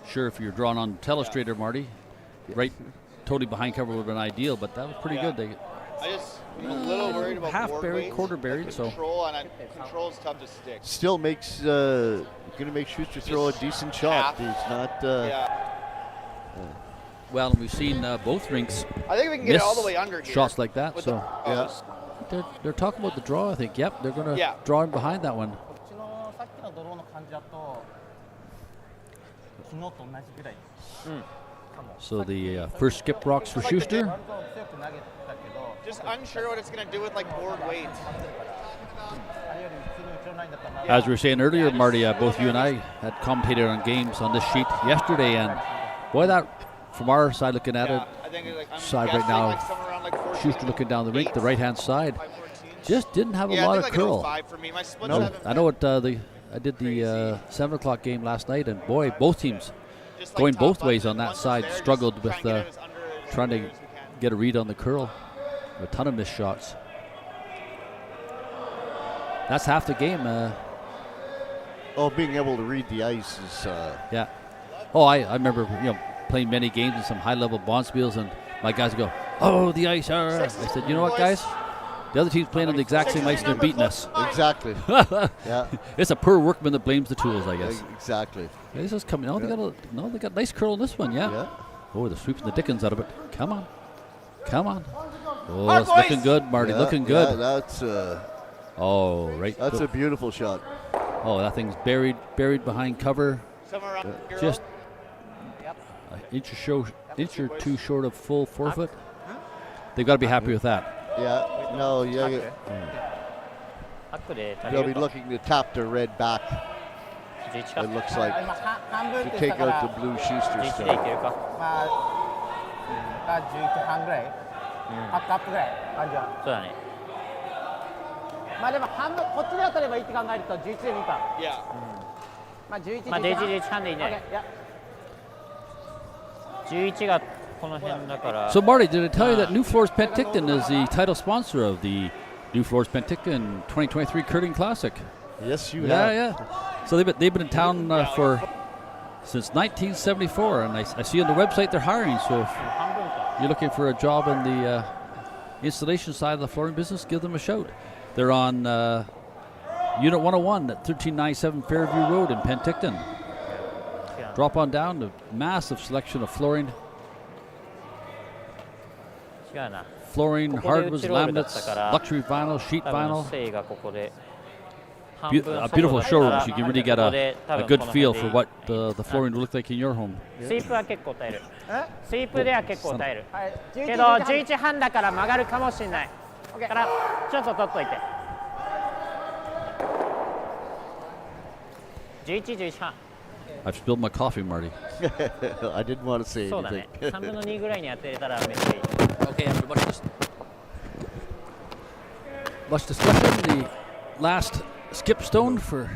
sure, if you're drawn on telestrator, Marty, right, totally behind cover would have been ideal, but that was pretty good. They I'm a little worried about half board buried, weight. quarter buried, so. Control is tough to stick. Still makes going to make Shuster throw a decent shot. half. He's not. Yeah. Well, we've seen both rinks I think we can get miss it all the way under here. shots like that. with So the, Yeah. they're talking about the draw. I think. Yep, they're going to Yeah. draw him behind that one. こっちのさっきのドローの感じだと昨日と同じぐらい So the first skip rocks for Shuster. 割と強く投げてたけど Just unsure what it's going to do with like board weight. As we were saying earlier, Marty, both you and I had commentated on games on this sheet yesterday, and boy, that from our side looking at it, I think I'm side right guessing, now, like somewhere around, like 14, Schuster looking down the rink, the right-hand side, 5-14. just didn't have a Yeah, lot I of think like curl. 5 for me. My splits No, haven't I know what been I did the 7 o'clock game last night, and boy, both teams just, like, going top both button, ways on and that once it's side there, just struggled try with and get it as under as trying to clear as we can. get a read on the curl. A ton of missed shots. That's half the game. Being able to read the ice is. Yeah. Oh, I remember playing many games in some high-level bonspiels, and my guys would go, "Oh, the ice!" I said, "You know what, guys? The other team's playing on the exact same ice and they're beating us." Exactly. Yeah. It's a poor workman that blames the tools, I guess. Exactly. This is coming. Oh, they got nice curl in this one, yeah. Oh, they're sweeping the dickens out of it. Come on. Oh, it's looking good, Marty. Looking good. Yeah, that's. Right. That's a beautiful shot. Oh, that thing's buried behind cover. Somewhere around here. Just an inch or two short of full forfeit. They've got to be happy with that. Yeah. No. Yeah. They'll be looking to tap their red back. It looks like to take out the blue Schuster stuff. 11半ぐらい、8カップぐらい感じは。そうだね。まあでも半分こっちで当たればいいって考えると11でいいか。 Yeah. まあ11で。まあ11半でいいね。11がこの辺だから。So Marty, did I tell you that New Floors Penticton is the title sponsor of the New Floors Penticton 2023 Curling Classic? Yes, you have. Yeah. So they've been in town since 1974, and I see on the website they're hiring. So if you're looking for a job in the installation side of the flooring business, give them a shout. They're on Unit 101 at 1397 Fairview Road in Penticton. Drop on down, a massive selection of flooring. 違うな。 Flooring, ここで hardwoods, 内ロールだったから laminates, luxury vinyl, sheet 多分 vinyl. セイがここで。 Beautiful showrooms. You can really get a good feel for what the flooring will look like in your home. スイープは結構耐える。スイープでは結構耐える。はい。けど11半だから曲がるかもしれない。だからちょっと取っといて。11、11半。I've spilled my coffee, Marty. I didn't want to say そうだね。 anything. 3分の2ぐらいに当てれたらめっちゃいい。 Okay, after much discussion, the last skip stone for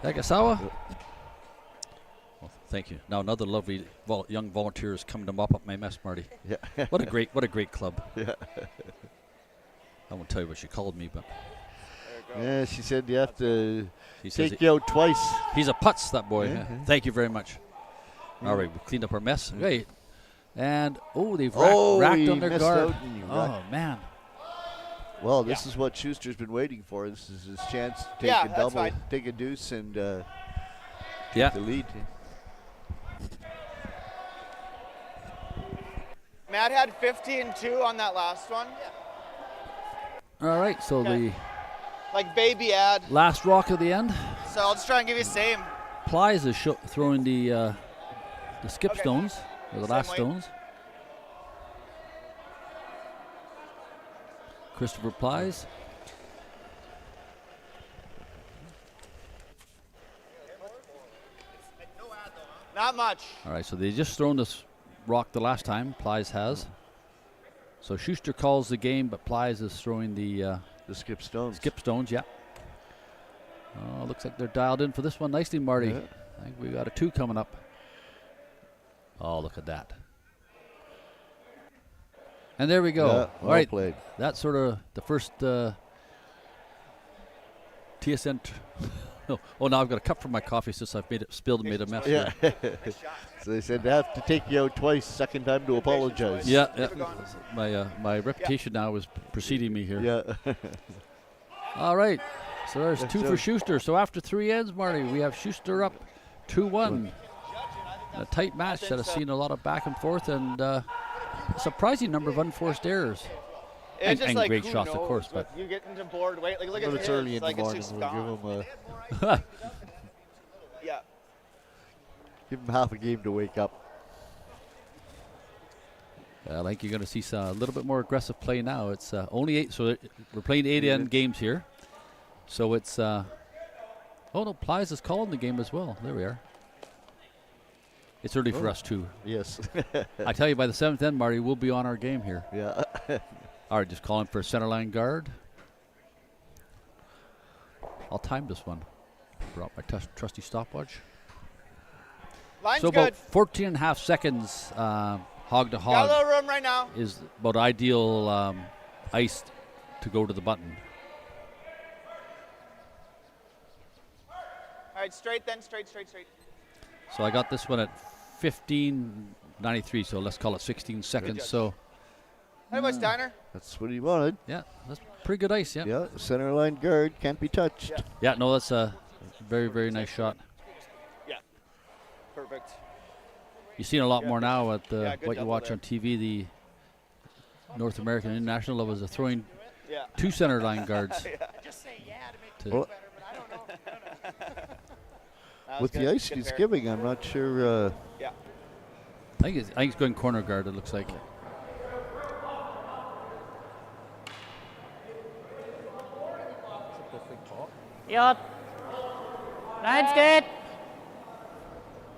Yanagisawa. Well, thank you. Now another lovely young volunteer is coming to mop up my mess, Marty. Yeah. What a great club. Yeah. I won't tell you what she called me, but Yeah, she said you have to he says take you out twice. he's a putz, that boy. Yeah. Thank you very much. All right, we cleaned up our mess. Okay. And they've Oh, racked he on their missed guard. out and he Oh racked. man. Well, this is what Schuster's been waiting for. This is his chance to take Yeah, a that's double, fine. take a deuce, and Yeah. take the lead. Matt had 15-2 on that last one. All right, so Okay. the Like baby ad. last rock of the end. So I'll just try and give you the same. Plies is throwing the skip Okay. stones, or the Same last weight. stones. Christopher Plies. Not much. All right, so they just thrown this rock the last time. Plies has. So Schuster calls the game, but Plies is throwing the The skip stones. skip stones. Yeah. Oh, looks like they're dialed in for this one nicely, Marty. Yeah. I think we got a 2 coming up. Oh, look at that. And there we go. Yeah, All well right. played. That's sort of the first TSN. Oh, now I've got a cup for my coffee since I've spilled and made a mess. Yeah. here. So they said they have to take you out twice. Second time to apologize. Yeah. My reputation now is preceding me here. Yeah. All right. So there's That's 2 for it. Schuster. So after 3 ends, Marty, we have Schuster up 2-1. A tight match that has seen a lot of back and forth and a surprising number of unforced errors. It's just and like great who shots, of knows, course, but you get into board weight. Like look But at it's his, early in like the it's morning. just We'll gone. Yeah. give him half a game to wake up. I think you're going to see a little bit more aggressive play now. It's only 8, so we're playing 8 end games here. So it's, oh no, Plies is calling the game as well. There we are. It's early for us too. Yes. I tell you, by the 7th end, Marty, we'll be on our game here. Yeah. All right, just calling for a center line guard. I'll time this one. Brought my trusty stopwatch. Line's So good. about 14 and a half seconds hog to Got a hog little room right now. is about ideal ice to go to the button. All right, straight then, straight. So I got this one at 15:93, so let's call it 16 seconds. So Hey, boy, Steiner. That's what he wanted. yeah, that's pretty good ice. Yeah. Yeah, center line guard can't be touched. Yeah. Yeah, no, that's a very, very nice shot. Yeah. Perfect. You're seeing a lot more now at Yeah, good what you double watch there. on TV. The North American International levels are throwing Yeah. 2 center line guards. Just say yeah to make to- Well, better, but I don't know. That was with good. the ice Good he's pair. giving, I'm not sure. Yeah. I think it's going corner guard, it looks like. Yo. Line's good.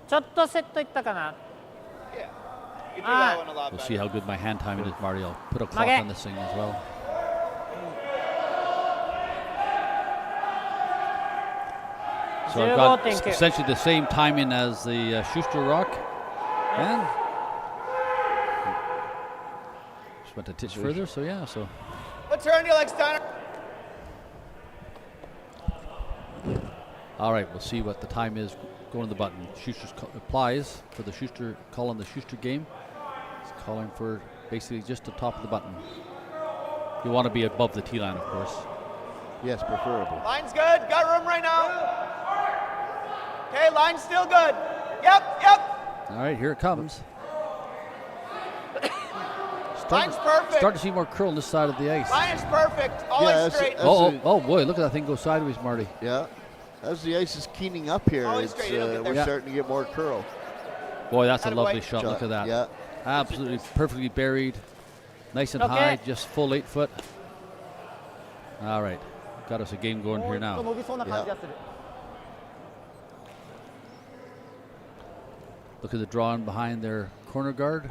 ちょっとセットいったかな。 Yeah. You do Ah. that one a lot We'll better. see how good my hand timing is, Marty. I'll put a clock Okay. on this thing as well. So I've got 15.9. essentially the same timing as the Shuster rock. And just went a titch further, so yeah. So What turn do you like, Steiner? all right, we'll see what the time is going to the button. Schuster's applies for the Shuster, calling the Schuster game. He's calling for basically just the top of the button. You want to be above the T line, of course. Yes, preferably. Line's good. Got room right now. Okay, line's still good. Yep. All right, here it comes. Line's perfect. Start to see more curl on this side of the ice. Line is perfect. Always Yeah, straight. Oh boy, look at that thing go sideways, Marty. Yeah. As the ice is keening up here, Always it's, straight, it'll get there. we're Yeah. starting to get more curl. Boy, that's a Attaboy. lovely shot. Look at that. Yeah. Absolutely perfectly buried. Nice and Okay. high, just full 8 foot. All right, got us a game going here ちょっと now. 伸びそうな感じがする。 Look at the drawing behind their corner guard.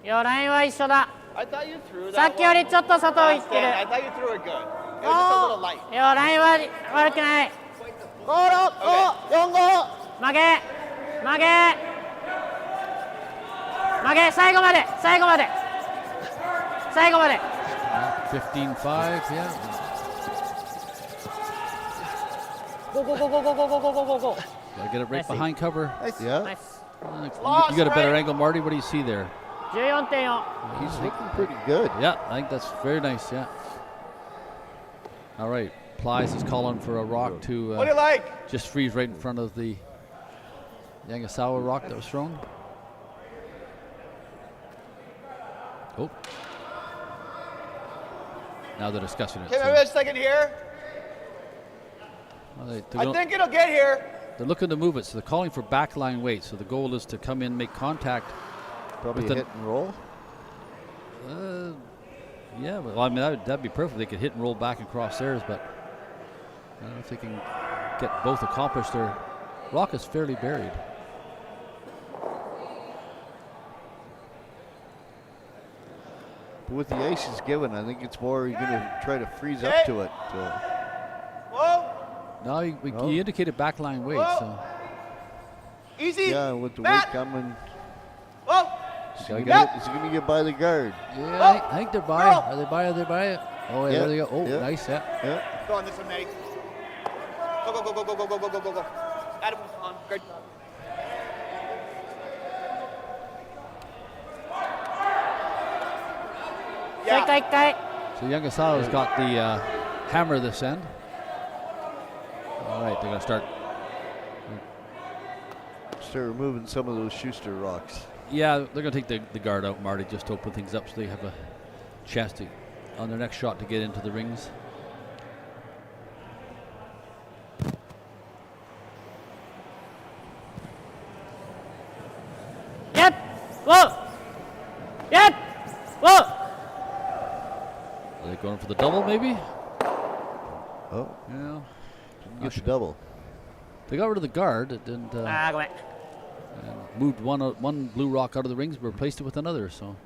よ、ラインは一緒だ。 I thought you threw that さっきよりちょっと外を行 one. ってる。 I thought you threw it good. It was just a little light. よ、ラインは悪くない。5、6、5、4、5。曲げ。曲げ。曲げ、最後まで。最後まで。最後まで。 15-5, yeah. Go, go, go, go, go, go, go, go, go, go. Gotta get it right I see. behind cover. Yeah. Nice. You got a better angle, Marty. What do you see there? 14.4。 He's looking pretty good. Yeah, I think that's very nice, yeah. All right, Plies is calling for a rock to What do you like? just freeze right in front of the Yanagisawa rock that was thrown. Oh. Now they're discussing it. Okay, so- maybe a second here. well, they're I gonna- think it'll get here. they're looking to move it, so they're calling for backline weight. So the goal is to come in, make contact. Probably With the- hit and roll. Yeah, well, I mean, that'd be perfect. They could hit and roll back and cross theirs, but I don't know if they can get both accomplished. Their rock is fairly buried. But with the ice he's given, I think it's more you're going to try to freeze up Okay. to it. Whoa. No, you Oh. indicated backline weight, Whoa. so Easy. Yeah, with the Matt. weight coming, Whoa. is he Gotta gonna get- is he going to get by the guard? yeah, I think they're by. Go. Are they by? Are they by? Oh, yeah, Yeah, there they go. Oh, yeah. nice, yeah. Yeah. Go on this one, Matty. Go, go, go, go, go, go, go, go, go, go, go. Adam, on. Great.正解1回。 So Yanagisawa's got the hammer this end. All right, they're going to start. Start removing some of those Schuster rocks. Yeah, they're going to take the guard out, Marty, just to open things up so they have a chance to, on their next shot, to get into the rings. Yep. Whoa! Yep! Whoa! Are they going for the double, maybe? Oh, Yeah. didn't get the double. They got rid of the guard. It didn't. ごめん。 And moved one blue rock out of the rings, but replaced it with another. So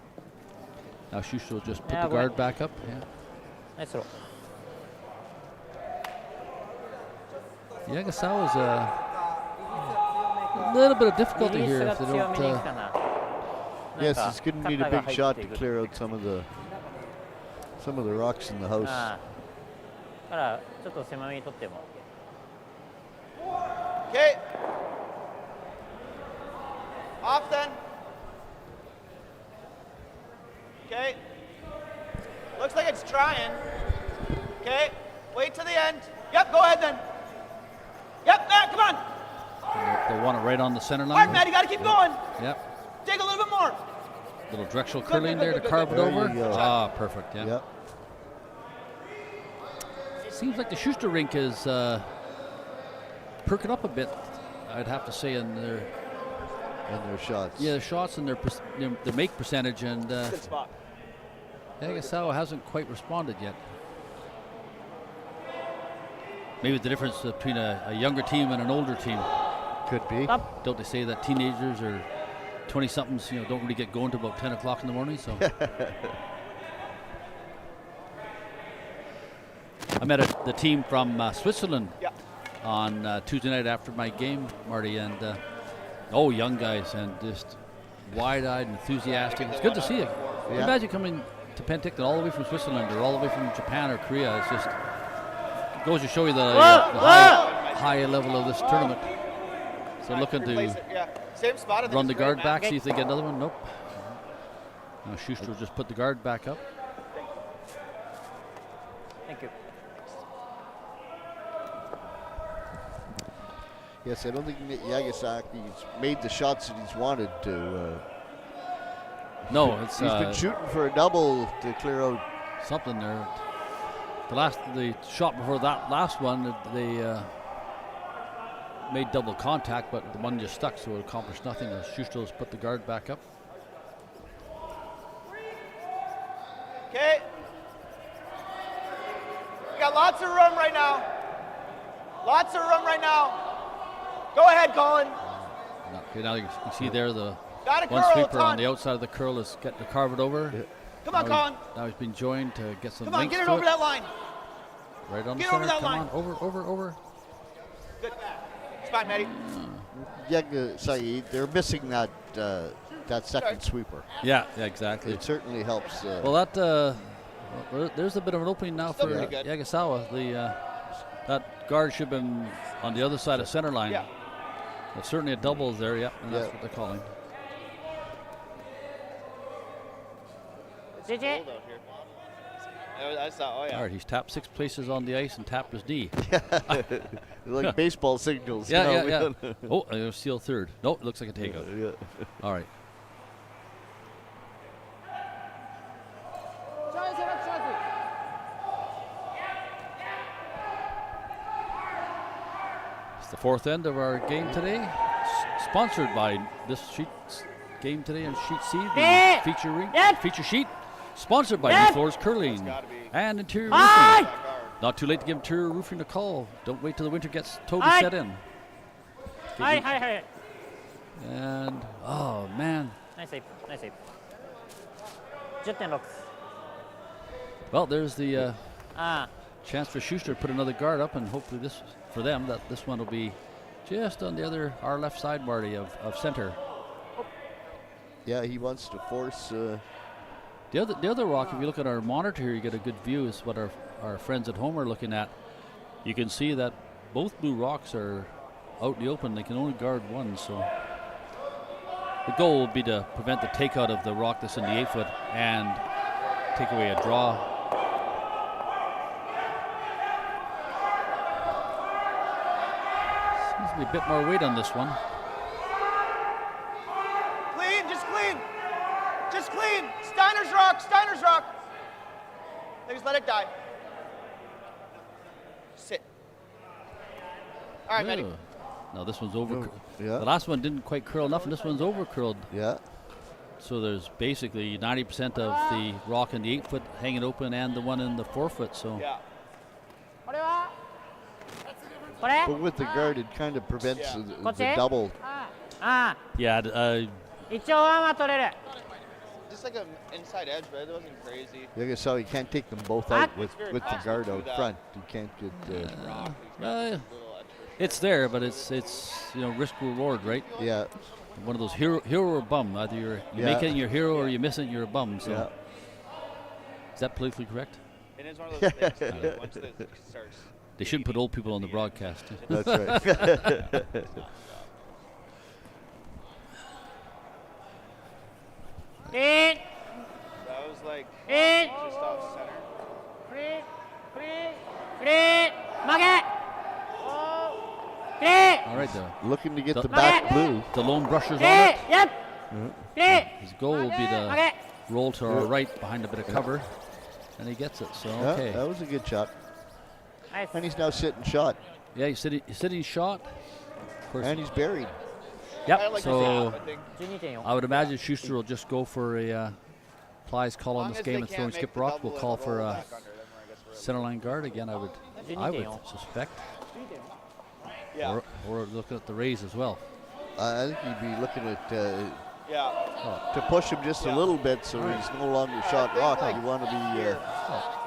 now Shuster will just put Yeah, the guard back up. Yeah. ナイスロー。 Yanagisawa's a little bit of difficulty リリー here スが if they 強め don't. にいくかな。 Yes, なんか it's going to need a 肩が big 入 shot って to いく clear out some of the rocks in the house. ああだからちょっと狭めにとっても。 Okay. Off then. Okay. Looks like it's trying. Okay. Wait till the end. Yep, go ahead then. Yep, Matt, come on. They want it right on the center Hard, line. Matt, you got to keep going. Yep. Dig a little bit more. Little directional curling there to carve it There you over. go. Ah, perfect. Yeah. Yep. Seems like the Shuster rink is perking up a bit, I'd have to say, in their shots. their shots and their make percentage, and Good spot. Yanagisawa hasn't quite responded yet. Maybe the difference between a younger team and an older team. Could be. Don't they say that teenagers or 20-somethings, don't really get going to about 10 o'clock in the morning? So I met the team from Switzerland on Tuesday night after my game, Marty, and young guys and just wide-eyed and enthusiastic. It's good to see it. Yeah. Imagine coming to Penticton all the way from Switzerland or all the way from Japan or Korea. It's just goes to show you the high level of this tournament. So looking to Same spot. I think run the it's great, guard Matt. back, see if they get another one. Nope. Now Shuster will just put the guard back up. Thank you. Yes, I don't think Yanagisawa's made the shots that he's wanted to. No, it's he's been shooting for a double to clear out. something there. The shot before that last one, they made double contact, but the one just stuck, so it accomplished nothing. As Shuster has put the guard back up. Okay. We got lots of room right now. Lots of room right now. Go ahead, Colin. Okay, now you can see there the Got a one curl, sweeper on ton. the outside of the curl is getting to carve it over. Come on, Colin. Now he's been joined to get some Come on, length get it to over that line. Right on Get the over center. that Come line. on, over. Good. Spot, Matty. Yanagisawa, they're missing that second sweeper. Yeah, exactly. It certainly helps. Well, there's a bit of an opening now Still for pretty good. Yanagisawa. That guard should have been on the other side of center line. Yeah. There's certainly a double there, and that's what they're calling. JJ? I saw. Oh yeah. All right, he's tapped 6 places on the ice and tapped his knee. Like baseball signals. Yeah. Oh, there's seal third. Nope, it looks like a takeout. Yeah. All right. It's the fourth end of our game today. Sponsored by this game today on Sheet C, the feature sheet. Sponsored by New Floors Curling and Interior Roofing. Not too late to give Interior Roofing a call. Don't wait till the winter gets totally set in. Hi. And, oh, man. Nice save. 10.6. Well, there's the Ah. chance for Shuster to put another guard up, and hopefully this one will be just on our left side, Marty, of center. Yeah, he wants to force. The other rock, if you look at our monitor here, you get a good view, is what our friends at home are looking at. You can see that both blue rocks are out in the open. They can only guard one, so the goal will be to prevent the takeout of the rock that's in the 8-foot and take away a draw. Seems to be a bit more weight on this one. Just clean. Steiner's rock. Just let it die. Sit. All right, Matty. Now this one's over. Yeah. The last one didn't quite curl enough, and this one's over curled. Yeah. So there's basically 90% of the rock in the 8-foot hanging open and the one in the 4-foot. So. Yeah. But with the guard, it kind of prevents the double. Yeah. Just like an inside edge, but it wasn't crazy. Yanagisawa, you can't take them both out with the guard out front. You can't get. It's there, but it's risk reward, right? Yeah. One of those hero or bum. Either you make it, you're a hero, or you miss it, you're a bum. So. Yeah. Is that politically correct? It is one of those things. Once it starts. They shouldn't put old people on the broadcast. That's right. That was like just off center. All right, looking to get the back blue. The lone brushers on it. His goal will be to roll to our right behind a bit of cover, and he gets it. So okay, that was a good shot. And he's now sitting shot. Yeah, he's sitting shot. And he's buried. Yep. Like So I would imagine Shuster will just go for a plies call on this game and throwing skip rock. We'll call for a centerline guard again. I would suspect. Yeah. Or looking at the raise as well. I think he'd be looking at to push him just a little bit so he's no longer shot rock. You want to be.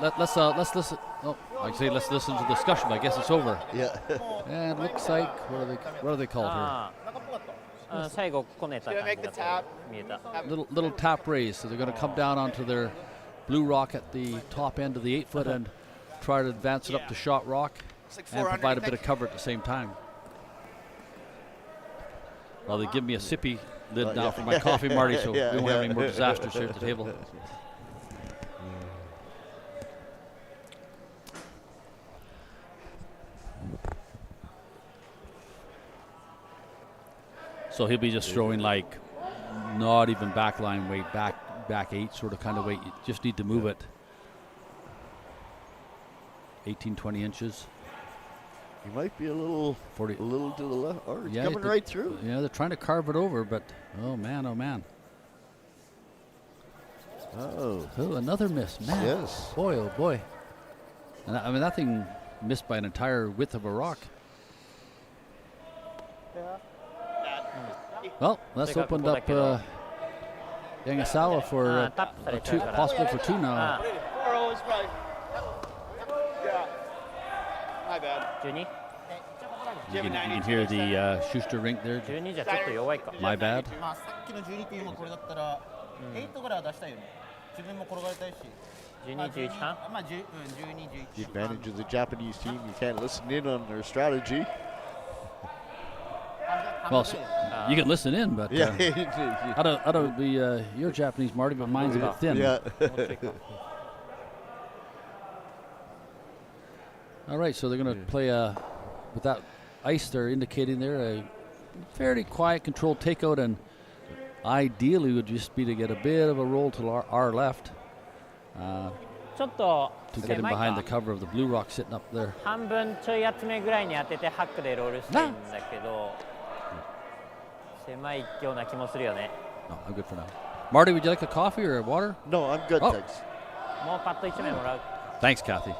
Let's listen. Oh, I'd say let's listen to the discussion. But I guess it's over. Yeah. And it looks like what are they called here? Make the tap. Little tap raise. So they're going to come down onto their blue rock at the top end of the 8-foot and try to advance it up to shot rock and provide a bit of cover at the same time. Well, they give me a sippy lid now for my coffee, Marty, so we won't have any more disasters here at the table. So he'll be just throwing like not even backline weight, back 8 sort of kind of weight. You just need to move it 18, 20 inches. He might be a little to the left, or it's coming right through. Yeah, they're trying to carve it over, but oh man. Oh, another miss, man. Yes. Boy, oh boy. And I mean, that thing missed by an entire width of a rock. Well, that's opened up Yanagisawa for possible for 2 now. My bad. You can hear the Shuster rink there. My bad. The advantage of the Japanese team, you can't listen in on their strategy. Well, so you can listen in, but I don't be you're Japanese, Marty, but mine's a bit thin. Yeah. All right, so they're going to play with that ice they're indicating there, a fairly quiet, controlled takeout, and ideally would just be to get a bit of a roll to our left to get him behind the cover of the blue rock sitting up there. No, I'm good for now. Marty, would you like a coffee or a water? No, I'm good, thanks. Thanks, Kathy.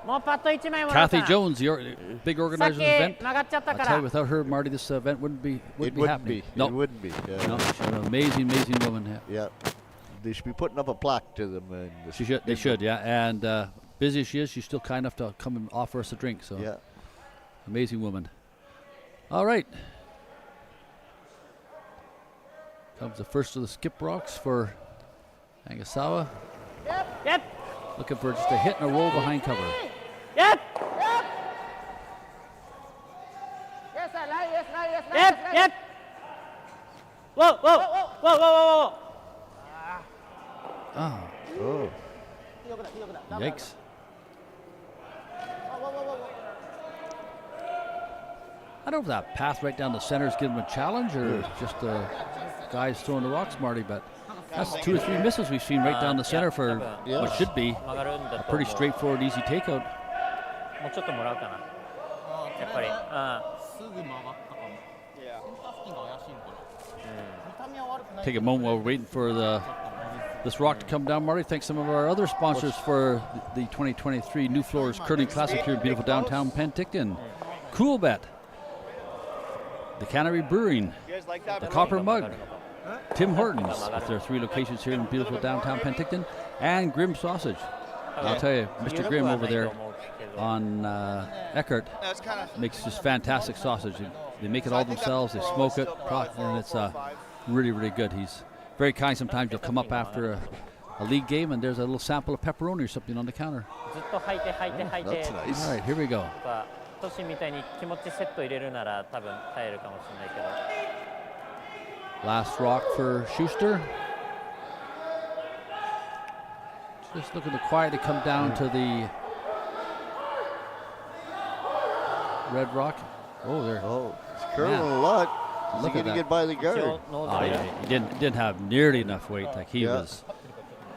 Kathy Jones, your big organizer of the event. I'll tell you, without her, Marty, this event wouldn't be happening. No, it wouldn't be. No, she's an amazing woman. Yeah, they should be putting up a plaque to them. They should, yeah. And busy as she is, she's still kind enough to come and offer us a drink. So, yeah, amazing woman. All right. Comes the first of the skip rocks for Yanagisawa. Yep. Looking for just a hit and a roll behind cover. Yep. Yep. Whoa. Oh. Yikes. I don't know if that path right down the center is giving him a challenge or just guys throwing the rocks, Marty, but that's 2 or 3 misses we've seen right down the center for what should be a pretty straightforward, easy takeout. take a moment while we're waiting for this rock to come down, Marty. Thanks some of our other sponsors for the 2023 New Floors Curling Classic here in beautiful downtown Penticton. Cool Bet, the Cannery Brewing, the Copper Mug, Tim Hortons with their 3 locations here in beautiful downtown Penticton, and Grimm Sausage. I'll tell you, Mr. Grimm over there on Eckert makes just fantastic sausage. They make it all themselves, they smoke it, and it's really, really good. He's very kind. Sometimes he'll come up after a league game and there's a little sample of pepperoni or something on the counter. That's nice. All right, here we go. Last rock for Shuster. Just looking to quietly come down to the red rock. Oh, there. Oh, it's curling a lot. Is he going to get by the guard? Oh, yeah, he didn't have nearly enough weight. Like he was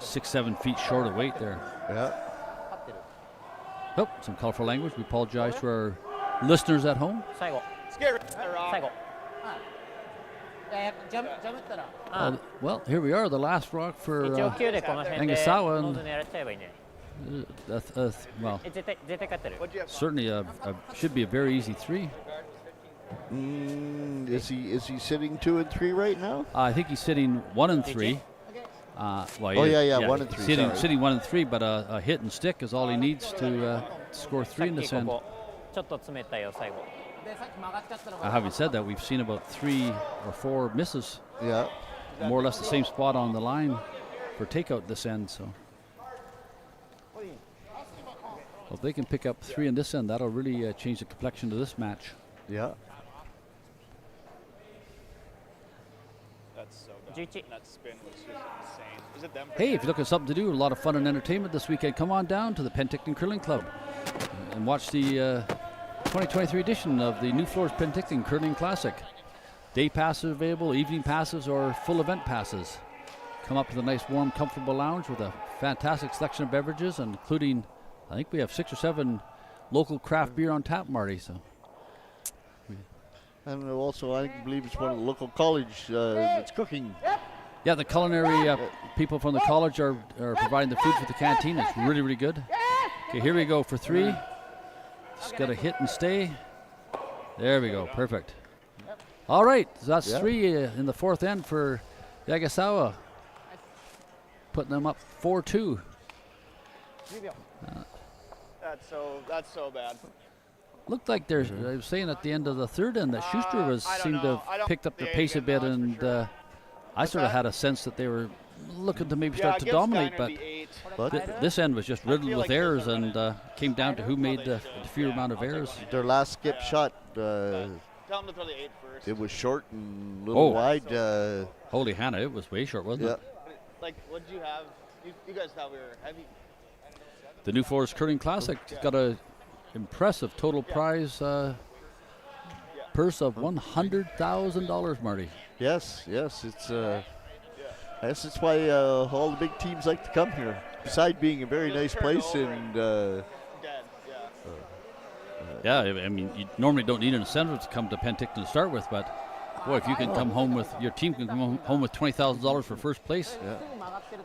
6-7 feet short of weight there. Yeah. Oh, some colorful language. We apologize to our listeners at home. Well, here we are, the last rock for Yanagisawa. Well, certainly should be a very easy 3. Is he sitting 2 and 3 right now? I think he's sitting 1 and 3. Well, 1 and 3. Sitting 1 and 3, but a hit and stick is all he needs to score 3 in this end. Having said that, we've seen about 3 or 4 misses. Yeah. More or less the same spot on the line for takeout this end. So, well, if they can pick up 3 in this end, that'll really change the complexion of this match. Yeah. That's so bad. That spin was just insane. Is it them? Hey, if you're looking for something to do, a lot of fun and entertainment this weekend, come on down to the Penticton Curling Club and watch the 2023 edition of the New Floors Penticton Curling Classic. Day passes available, evening passes, or full event passes. Come up to the nice, warm, comfortable lounge with a fantastic selection of beverages, including, I think we have 6 or 7 local craft beer on tap, Marty. So. And also, I believe it's one of the local college that's cooking. Yeah, the culinary people from the college are providing the food for the canteen. It's really, really good. Okay, here we go for 3. Just got to hit and stay. There we go. Perfect. All right, so that's 3 in the 4th end for Yanagisawa. Putting them up 4-2. That's so bad. Looked like I was saying at the end of the 3rd end that Schuster seemed to have picked up the pace a bit, and I sort of had a sense that they were looking to maybe start to dominate, but this end was just riddled with errors, and came down to who made the fewer amount of errors. Their last skip shot, it was short and a little wide. Holy Hannah, it was way short, wasn't it? Like, what did you have? You guys thought we were heavy. The New Floors Curling Classic got a impressive total prize purse of $100,000, Marty. Yes, it's that's why all the big teams like to come here. Besides being a very nice place and. Yeah, I mean, you normally don't need an incentive to come to Penticton to start with, but boy, if you can come home with your team can come home with $20,000 for first place. Yeah.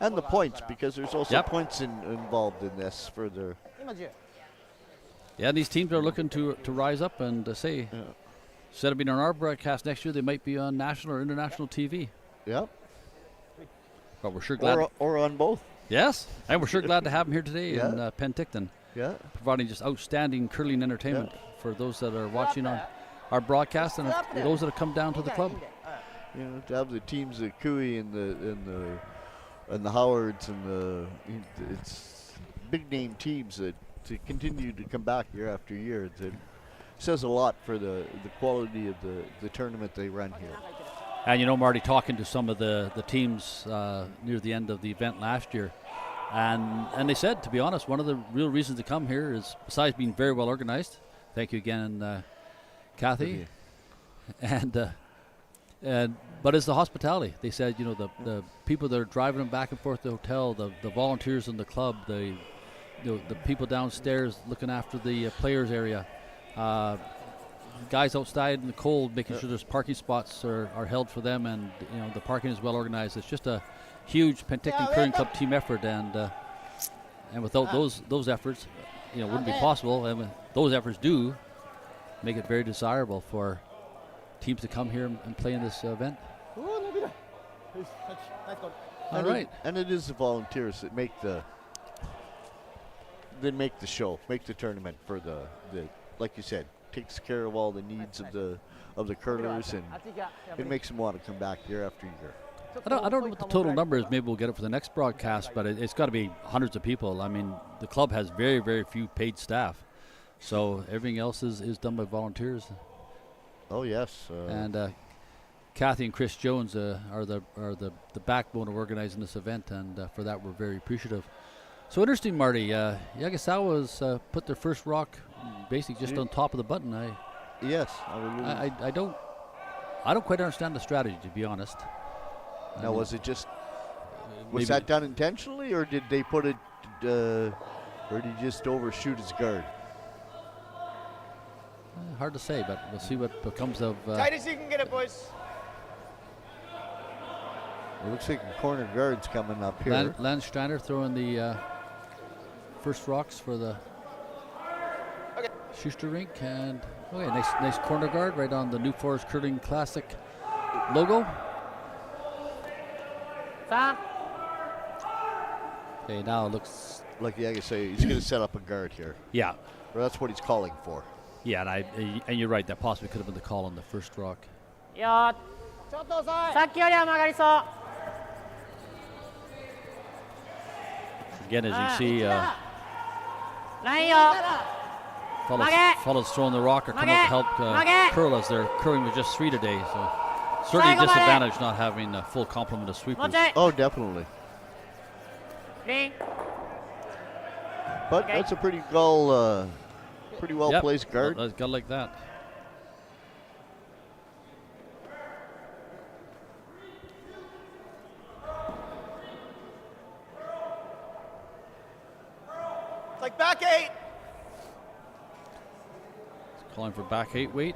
And the points, because there's also points involved in this further. Yeah, these teams are looking to rise up and say, instead of being on our broadcast next year, they might be on national or international TV. Yeah. But we're sure glad. Or on both. Yes, and we're sure glad to have them here today in Penticton. Yeah. Providing just outstanding curling entertainment for those that are watching on our broadcast and those that have come down to the club. You know, to have the teams, the Cooey and the Howards and it's big name teams that to continue to come back year after year. It says a lot for the quality of the tournament they run here. And you know, Marty, talking to some of the teams near the end of the event last year, and they said, to be honest, one of the real reasons to come here is, besides being very well organized, thank you again, Kathy, but it's the hospitality. They said, you know, the people that are driving them back and forth to the hotel, the volunteers in the club, the people downstairs looking after the players area, guys outside in the cold, making sure there's parking spots are held for them, and the parking is well organized. It's just a huge Penticton Curling Club team effort, and without those efforts, it wouldn't be possible. And those efforts do make it very desirable for teams to come here and play in this event. All right. And it is the volunteers that make the show, make the tournament for the like you said, takes care of all the needs of the curlers, and it makes them want to come back year after year. I don't know what the total number is. Maybe we'll get it for the next broadcast, but it's got to be hundreds of people. I mean, the club has very, very few paid staff, so everything else is done by volunteers. Oh yes. And Kathy and Chris Jones are the backbone of organizing this event, and for that we're very appreciative. So interesting, Marty. Yanagisawa's put their first rock basically just on top of the button. Yes. I don't quite understand the strategy, to be honest. Now, was that done intentionally, or did they put it, or did he just overshoot his guard? Hard to say, but we'll see what becomes of. Tight as you can get it, boys. It looks like a corner guard's coming up here. Lance Steiner throwing the first rocks for the Shuster rink, and nice corner guard right on the New Forest Curling Classic logo. Okay, now it looks like he's going to set up a guard here. Yeah. Well, that's what he's calling for. Yeah, and you're right. That possibly could have been the call on the first rock. Again, as you can see, fellas throwing the rock are coming up to help curl as they're curling with just 3 today. So certainly a disadvantage not having a full complement of sweepers. Oh, definitely. But that's a pretty well placed guard. It's got like that. Like back 8. It's calling for back 8 weight.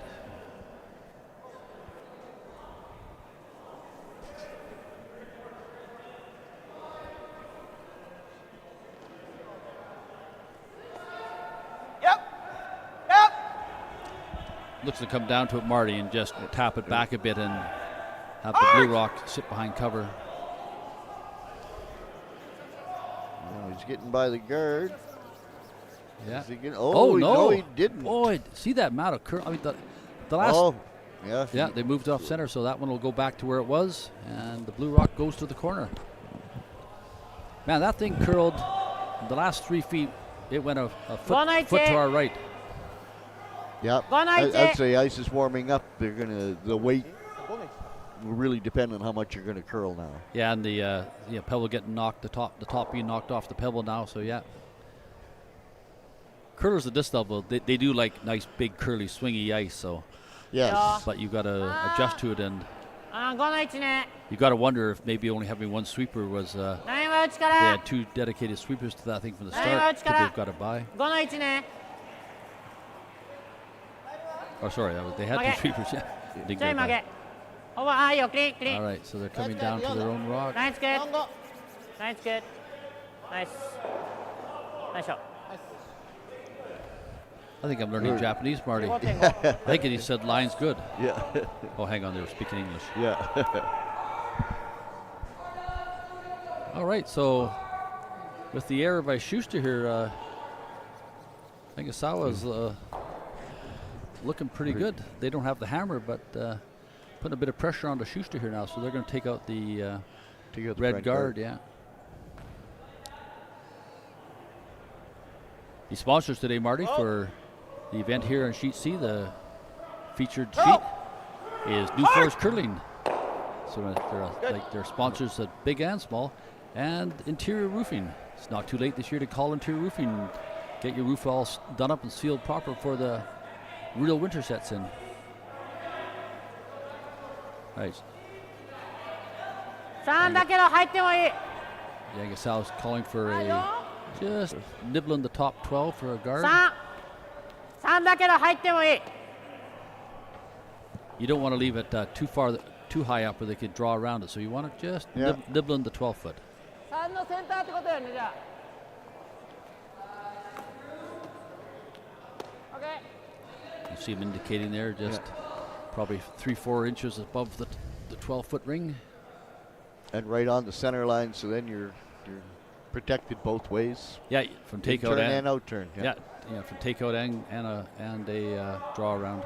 Looks to come down to it, Marty, and just tap it back a bit and have the blue rock sit behind cover. Oh, he's getting by the guard. Yeah. No, he didn't. Boy, see that amount of curl. I mean, the last. Oh, yeah. Yeah, they moved off center, so that one will go back to where it was, and the blue rock goes to the corner. Man, that thing curled the last 3 feet. It went a foot to our right. Yeah, I'd say ice is warming up. The weight will really depend on how much you're gonna curl now. Yeah, and the pebble getting knocked, the top being knocked off the pebble now. So yeah, curlers at this level, they do like nice big curly swingy ice. So yes, but you got to adjust to it, and you got to wonder if maybe only having one sweeper was. They had 2 dedicated sweepers to that thing from the start. Could they've got to buy. Oh, sorry, they had 2 sweepers. Yeah. Didn't get it. All right, so they're coming down to their own rock. Nice, good. Nice, good. Nice. Nice shot. I think I'm learning Japanese, Marty. I think he said line's good. Yeah. Oh, hang on, they were speaking English. Yeah. All right, so with the error by Shuster here, Yanagisawa's looking pretty good. They don't have the hammer, but putting a bit of pressure on the Shuster here now, so they're going to take out the red guard. Yeah. The sponsors today, Marty, for the event here on Sheet C, the featured sheet, is New Forest Curling. So they're sponsors at big and small, and Interior Roofing. It's not too late this year to call Interior Roofing. Get your roof all done up and sealed proper for the real winter sets in. Right. Yanagisawa's calling for just nibbling the top 12 for a guard. you don't want to leave it too high up where they could draw around it. So you want to just nibble in the 12 foot. 3のセンターってことよねじゃあ。You see him indicating there, just probably 3-4 inches above the 12-foot ring. And right on the center line, so then you're protected both ways. Yeah, from takeout turn and out turn. Yeah, from takeout and a draw around.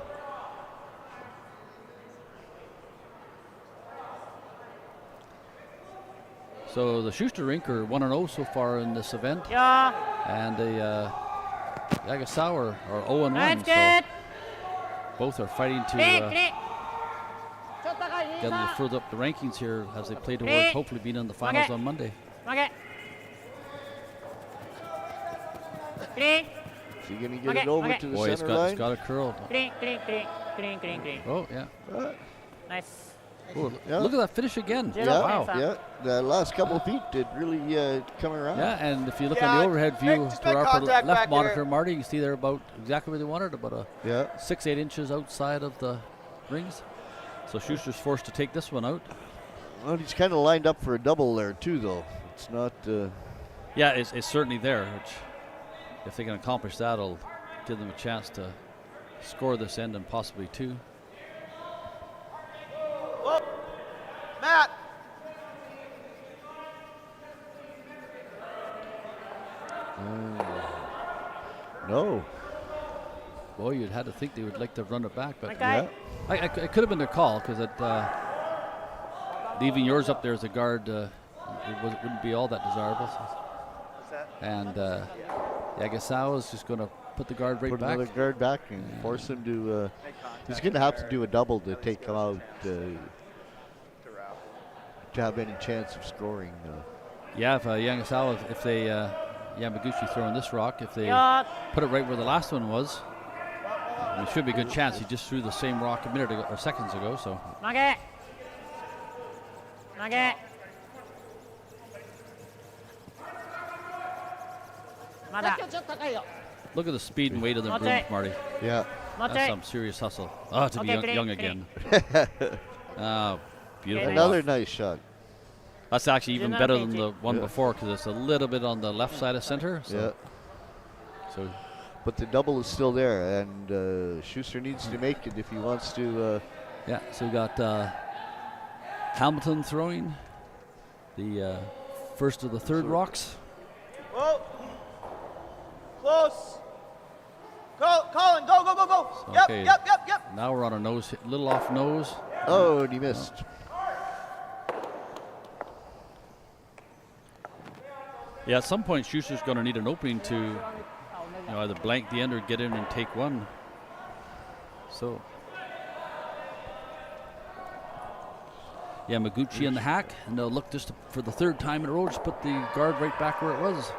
So the Shuster rink are 1-0 so far in this event. Yeah. And the Yanagisawa are 0-1. So both are fighting to get a little further up the rankings here as they play towards hopefully being in the finals on Monday. Is he going to get it over to the center line? It's got a curl. Oh, yeah. Nice. Oh, look at that finish again. Yeah, wow. Yeah, the last couple of feet did really come around. Yeah, and if you look on the overhead view for our left monitor, Marty, you can see they're about exactly where they wanted, about 6-8 inches outside of the rings. So Schuster's forced to take this one out. Well, he's kind of lined up for a double there too, though. It's not. Yeah, it's certainly there. Which, if they can accomplish that, it'll give them a chance to score this end and possibly two. Whoa. Matt. No. Boy, you'd had to think they would like to run it back, but it could have been their call because leaving yours up there as a guard wouldn't be all that desirable. And Yanagisawa is just going to put the guard right back. Put another guard back and force him to. He's going to have to do a double to take him out to have any chance of scoring. Yeah, if Yanagisawa, if they Yamaguchi throwing this rock, if they put it right where the last one was, it should be a good chance. He just threw the same rock a minute ago or seconds ago. So. Look at the speed and weight of the rooms, Marty. Yeah. That's some serious hustle. Oh, to be young again. Oh, beautiful. Another nice shot. That's actually even better than the one before because it's a little bit on the left side of center. So. So. But the double is still there, and Schuster needs to make it if he wants to. Yeah, so we got Hamilton throwing the first of the third rocks. Whoa. Close. Colin, go. So, Yep. Now we're on a nose, little off nose. Oh, and he missed. Yeah, at some point Schuster's going to need an opening to either blank the end or get in and take one. So Yamaguchi and the hack, and they'll look just for the third time in a row, just put the guard right back where it was.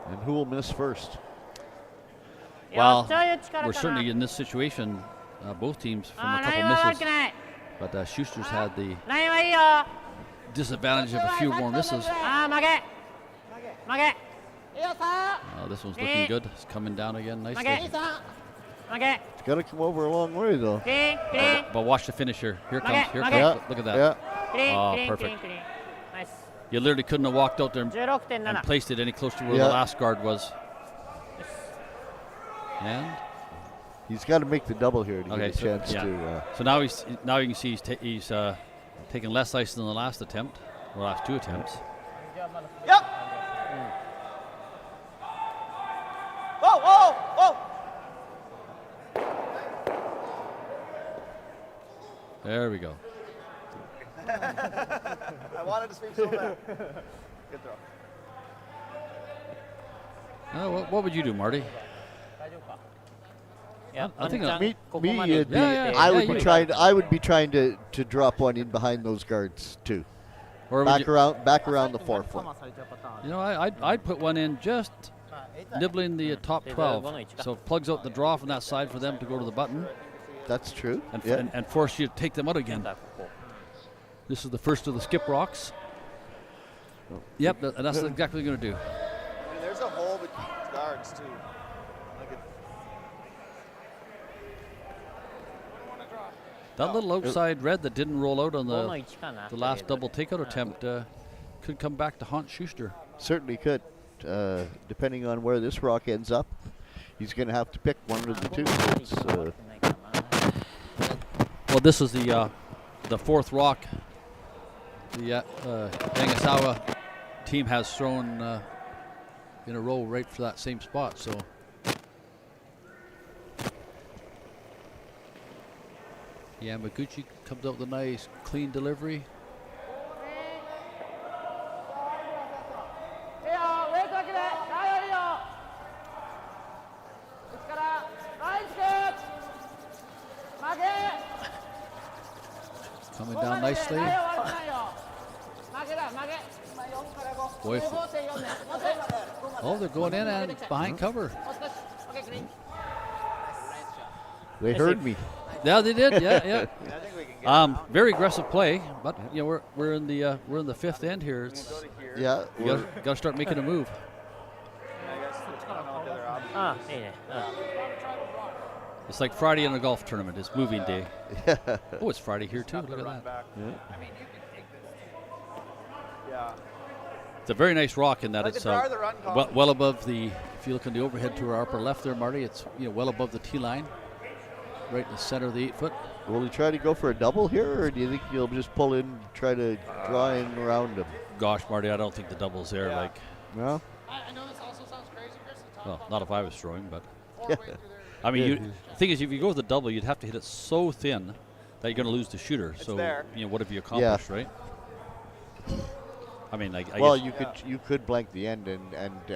And who will miss first? Well, we're certainly in this situation, both teams from a couple misses. But Schuster's had the disadvantage of a few more misses. This one's looking good. It's coming down again nicely. It's got to come over a long way, though. But watch the finish here. Here comes. Look at that. Yeah. Oh, perfect. You literally couldn't have walked out there and placed it any closer to where the last guard was. And he's got to make the double here to get a chance to. So now you can see he's taking less ice than the last attempt, or last two attempts. Yep. Whoa. There we go. I wanted to speak so bad. Good throw. What would you do, Marty? I think I would be trying to drop one in behind those guards too. Or back around the 4 foot. I'd put one in just nibbling the top 12, so it plugs out the draw from that side for them to go to the button. That's true. And force you to take them out again. This is the first of the skip rocks. Yep, and that's exactly what you're going to do. There's a hole between guards too. That little outside red that didn't roll out on 5の1かな。the last double takeout attempt could come back to haunt Schuster. Certainly could. Depending on where this rock ends up, he's going to have to pick one of the two. Well, this is the fourth rock the Yanagisawa team has thrown in a row right for that same spot. So Yamaguchi comes out with a nice clean delivery. Coming down nicely. Boy, oh, they're going in and behind cover. They heard me. Yeah, they did. Yeah, yeah. I think we can get Very aggressive play, but you know we're in the fifth end here. It's, Yeah. you got to start making a move. I guess I don't know what the other option あ、いいね。It's like Friday in a golf tournament. It's moving day. Yeah. Oh, it's Friday here too. Look at that. back. Yeah. Yeah. It's a very nice rock in that Like it's the draw or the run call? well above the. If you look on the overhead to our upper left there, Marty, it's well above the tee line, right in the center of the 8 foot. Will he try to go for a double here, or do you think he'll just pull in, try to draw in around him? Gosh, Marty, I don't think the double's there. Yeah. Like, No. I know this also sounds crazy, Chris. well, not if I was throwing, but Forward way through there. I mean, Yeah. the thing is, if you go with the double, you'd have to hit it so thin that you're going to lose the shooter. It's so there. what have you accomplished, right? I mean, I Well, guess, you could blank the end and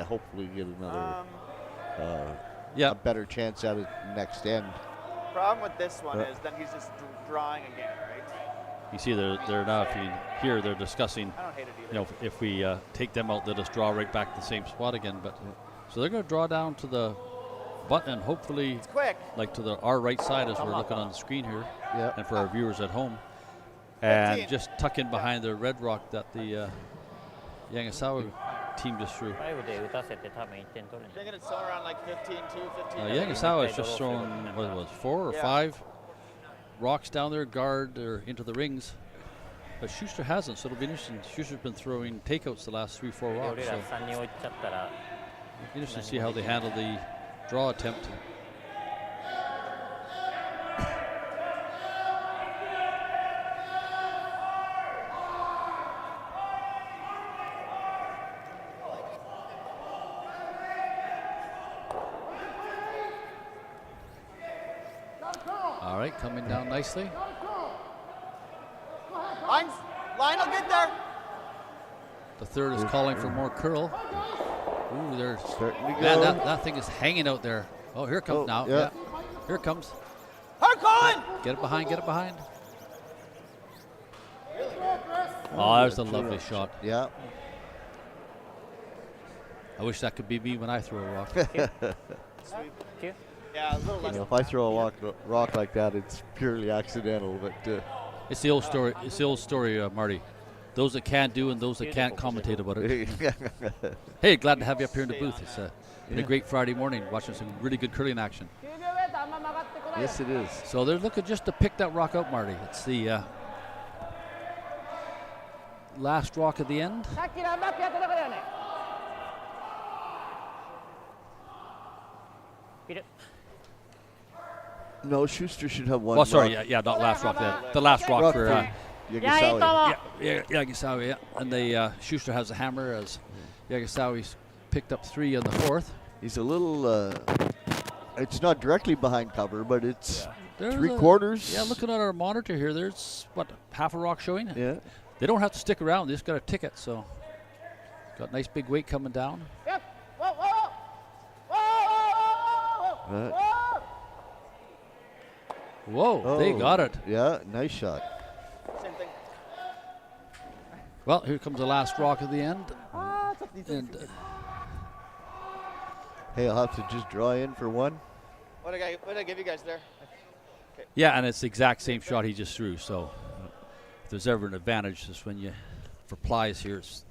hopefully get another yeah. a better chance at it next end. Problem with this one Yeah. is then he's just drawing again, right? You see, they're now. If you hear, they're discussing. I don't hate it either. If we take them out, they'll just draw right back to the same spot again. But so they're going to draw down to the button, and hopefully, It's quick. like to our right side as we're looking on the screen here, Yeah. and for our viewers at home, and 15. just tuck in behind the red rock that the Yanagisawa team just threw. 5で打たせて多分1点取るんじゃない Thinking it's somewhere around like 15-2, 15. Yanagisawa has just thrown what it was 4 or Yeah. 5 rocks down there, guard or into the rings. But Schuster hasn't, so it'll be interesting. Schuster's been throwing takeouts the last 3-4 rocks. 俺 So ら3人置いちゃったら interesting to see how they handle the draw attempt. All right, coming down nicely. Line will get there. The third is calling for more curl. Ooh, they're Starting to man, go. that thing is hanging out there. Oh, here it comes Oh, now. yeah. Here it comes. Hard calling. Get it behind, get it behind. Oh, there's a lovely shot. Yeah. I wish that could be me when I throw a rock. Q? Yeah, a little You less. know, if I throw a rock like that, it's purely accidental. But It's the old story. It's the old story, Marty. Those that can do and those that can't commentate about it. Hey, glad to have you up here in the booth. It's been a great Friday morning watching some really good curling action. 90秒メーターあんま曲がってこない。 yes, it is. So they're looking just to pick that rock out, Marty. It's the last rock at the end. さっきランバックやったとこだよね。いる No, Schuster should have one. Oh, sorry, rock. yeah, not last rock. The last rock Rock for for いや、いいと Yanagisawa. 思う。 Yanagisawa, yeah. And the Schuster has a hammer as Yanagisawa's picked up 3 on the 4th. He's a little. It's not directly behind cover, but it's There's 3/4. Yeah, looking at our monitor here, there's what, half a rock showing? Yeah. They don't have to stick around, they just got a ticket, so got nice big weight coming down. いや、わわわわわわわわわ。 Whoa, they Oh, got it. Yeah, nice shot. Same thing. Well, here comes the last rock at the end. And Hey, I'll have to just draw in for one. What did I give you guys there? yeah, and it's the exact same shot he just threw, so if there's ever an advantage, is when you, for plies here, it's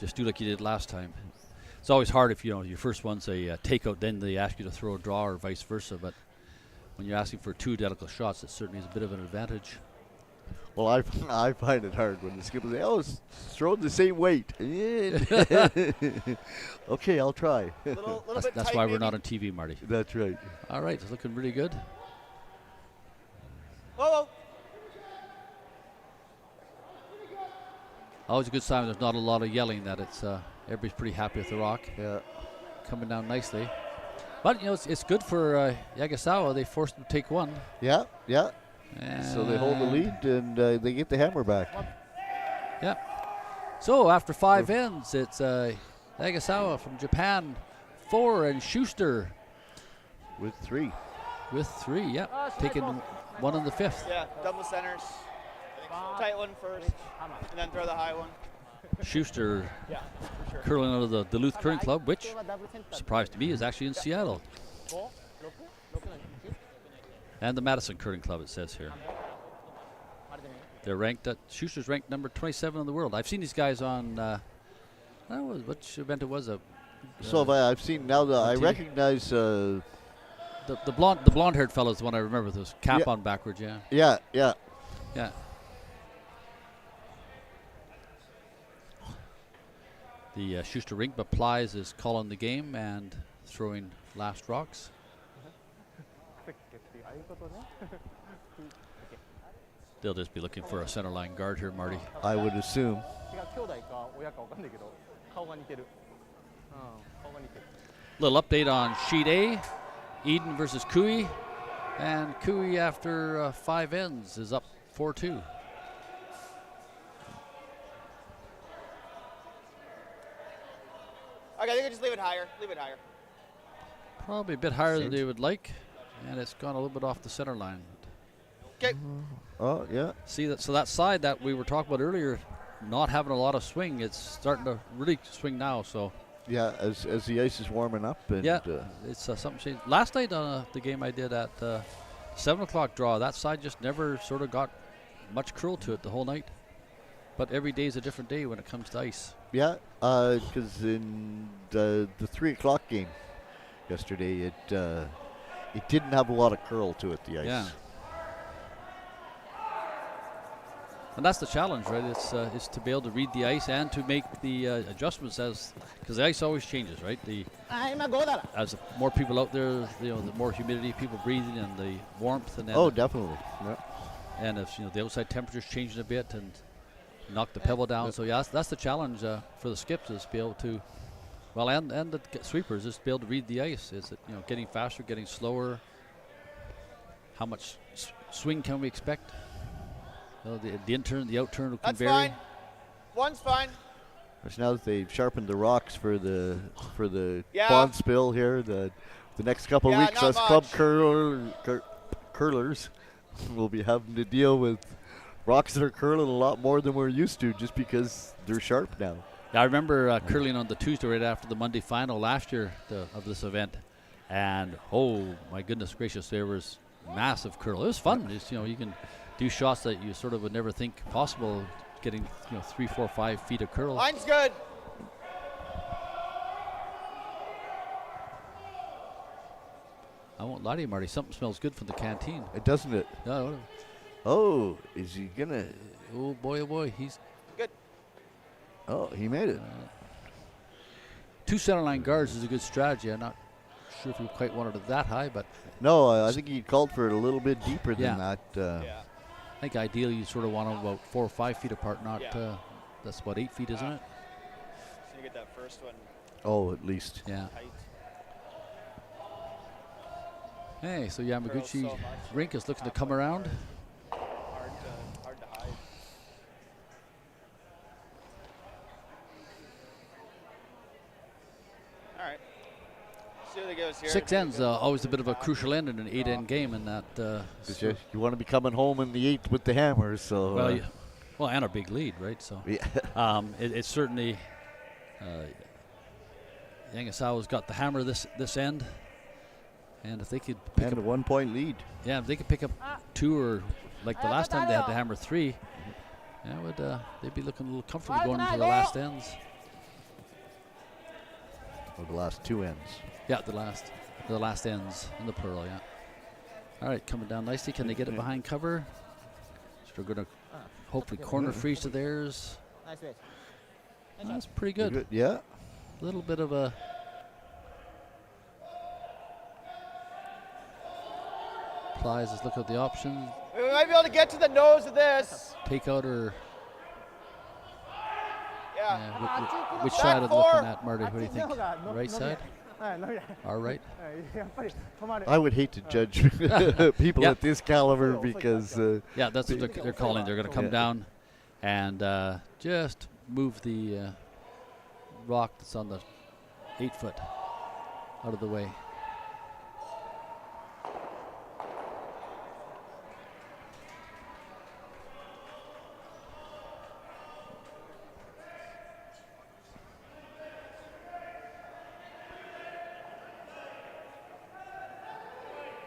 just do like you did last time. It's always hard if, your first one's a takeout, then they ask you to throw a draw or vice versa, but when you're asking for 2 identical shots, it certainly is a bit of an advantage. Well, I find it hard when the skippers say, "Oh, throw the same weight." Okay, I'll try. Little That's, bit that's tight, why we're maybe. not on TV, Marty. That's right. All right, it's looking really good. Whoa, whoa. Always a good sign when there's not a lot of yelling, that it's everybody's pretty happy with the rock. Yeah. Coming down nicely. But, it's good for Yanagisawa. They forced him to take one. Yeah. Yeah. So they hold the And- lead and they get the hammer back. Yeah. So after 5 ends, it's Yanagisawa from Japan, 4, and Shuster With 3. with 3. Yeah, taking one in the 5th. Yeah, double centers. Tight one first, and then throw the high one. Schuster curling out of the Duluth Curling Club, which, surprised to me, is actually in Seattle. And the Madison Curling Club, it says here. They're ranked at, Schuster's ranked number 27 in the world. I've seen these guys on, I don't know which event it was. So I've seen now that I TV. recognize. The blonde-haired fellow is the one I remember with his cap Yeah. on backwards, yeah. Yeah. Yeah. The Schuster rink, but Plies is calling the game and throwing last rocks. They'll just be looking for a center line guard here, Marty. I would assume. Little update on sheet A, Eden versus Kui, and Kui after 5 ends is up 4-2. Okay, I think I just leave it higher. Leave it higher. Probably a bit higher than they would like, and it's gone a little bit off the center line. Okay. Oh, yeah. See that? So that side that we were talking about earlier, not having a lot of swing, it's starting to really swing now. So Yeah, as the ice is warming up. And yeah, it's something changed. Last night on the game I did at 7 o'clock draw, that side just never sort of got much curl to it the whole night. But every day is a different day when it comes to ice. Yeah, because in the 3 o'clock game yesterday, it didn't have a lot of curl to it, the ice. Yeah. And that's the challenge, right? It's is to be able to read the ice and to make the adjustments because the ice always changes, right? As more people out there, the more humidity, people breathing, and the warmth, and then Oh, definitely. Yeah. and if the outside temperature's changing a bit and knock the pebble down. So yeah, that's the challenge for the skips, is to be able to, well, and the sweepers, is to be able to read the ice. Is it getting faster, getting slower? How much swing can we expect? The in-turn, the out-turn can That's vary. fine. One's fine. Because now that they've sharpened the rocks for the Yeah. bond spill here, the next couple of Yeah, weeks, not us club much. curlers will be having to deal with rocks that are curling a lot more than we're used to, just because they're sharp now. Yeah, I remember curling on the Tuesday right after the Monday final last year of this event, and oh my goodness gracious, there was massive curl. It was fun. Just, you can do shots that you sort of would never think possible, getting 3, 4, 5 feet of curl. Line's good. I won't lie to you, Marty. Something smells good from the canteen. Doesn't it? No, Oh, is he gonna? oh boy, he's Good. Oh, he made it. 2 centerline guards is a good strategy. I'm not sure if we quite wanted it that high, but No, I think he called for it a little bit deeper than Yeah. that. Yeah. I think ideally you sort of want them about 4 or 5 feet apart. Not Yeah. that's about 8 feet, isn't it? So you get that first one Oh, at least. Yeah. tight. Hey, so Curls Yamaguchi so much. rink is looking to come around. Hard to hide. All right. See what it goes here. 6 ends, always a bit of a crucial end in an 8-end game, and that. 'Cause you want to be coming home in the 8th with the hammer, so. Well, and a big lead, right? So, Yeah. it's certainly. Yanagisawa's got the hammer this end, and if they could pick And up, a 1-point lead. if they could pick up 2, or like the last time they had the hammer 3, they'd be looking a little comfortable going into the last ends. Or the last 2 ends. Yeah, the last ends in the Pearl, yeah. All right, coming down nicely. Can they get it behind cover? So they're going to hopefully corner freeze to theirs. Nice race. That's pretty good. Yeah. A little bit of a Plies is looking at the options. We might be able to get to the nose of this. Take out or Yeah. which Back side of four. looking at, Marty? What do you think? Right side? Our right? I would hate to judge people at this caliber because. Yeah, that's what they're calling. They're going to come down and just move the rock that's on the 8-foot out of the way.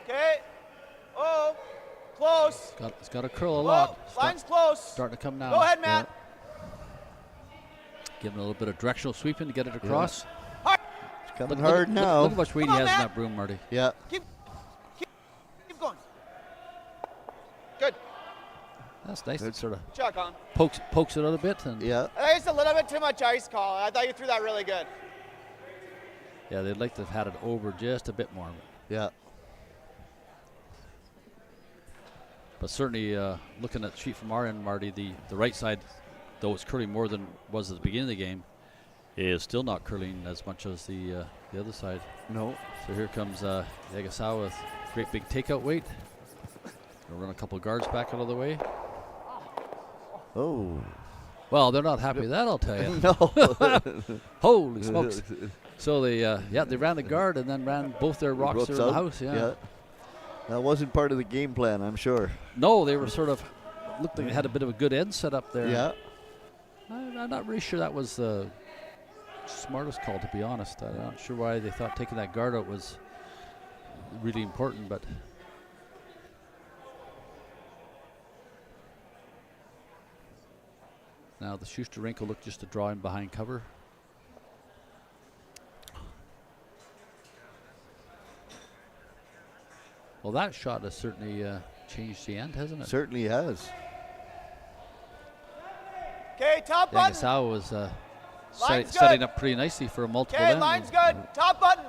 Okay. Oh, close. It's got to curl a Oh, lot. line's close. Starting to come down. Go ahead, Matt. Give him a little bit of directional sweeping to get it across. It's coming hard now. Look how much weight Come he on, has in Matt. that broom, Marty. Yeah. Keep going. Good. That's nice. It sort of Chuck on. pokes it out a bit. And Yeah. I think it's a little bit too much ice call. I thought you threw that really good. yeah, they'd like to have had it over just a bit more. Yeah. But certainly, looking at the sheet from our end, Marty, the right side, though it's curling more than was at the beginning of the game, is still not curling as much as the other side. No. So here comes Yanagisawa with great big takeout weight. Gonna run a couple of guards back out of the way. Oh. Well, they're not happy with that, I'll tell you. No. Holy smokes. So they ran the guard and then ran both their rocks there in the out. house. Yeah. That wasn't part of the game plan, I'm sure. No, they were sort of looked like they had a bit of a good end set up there. Yeah. I'm not really sure that was the smartest call, to be honest. I'm not sure why they thought taking that guard out was really important, but now the Shuster wrinkle looked just to draw in behind cover. Well, that shot has certainly changed the end, hasn't it? Certainly has. Okay, top button. Yanagisawa was Line's setting good. up pretty nicely for a multiple Okay, end. line's good. Top button.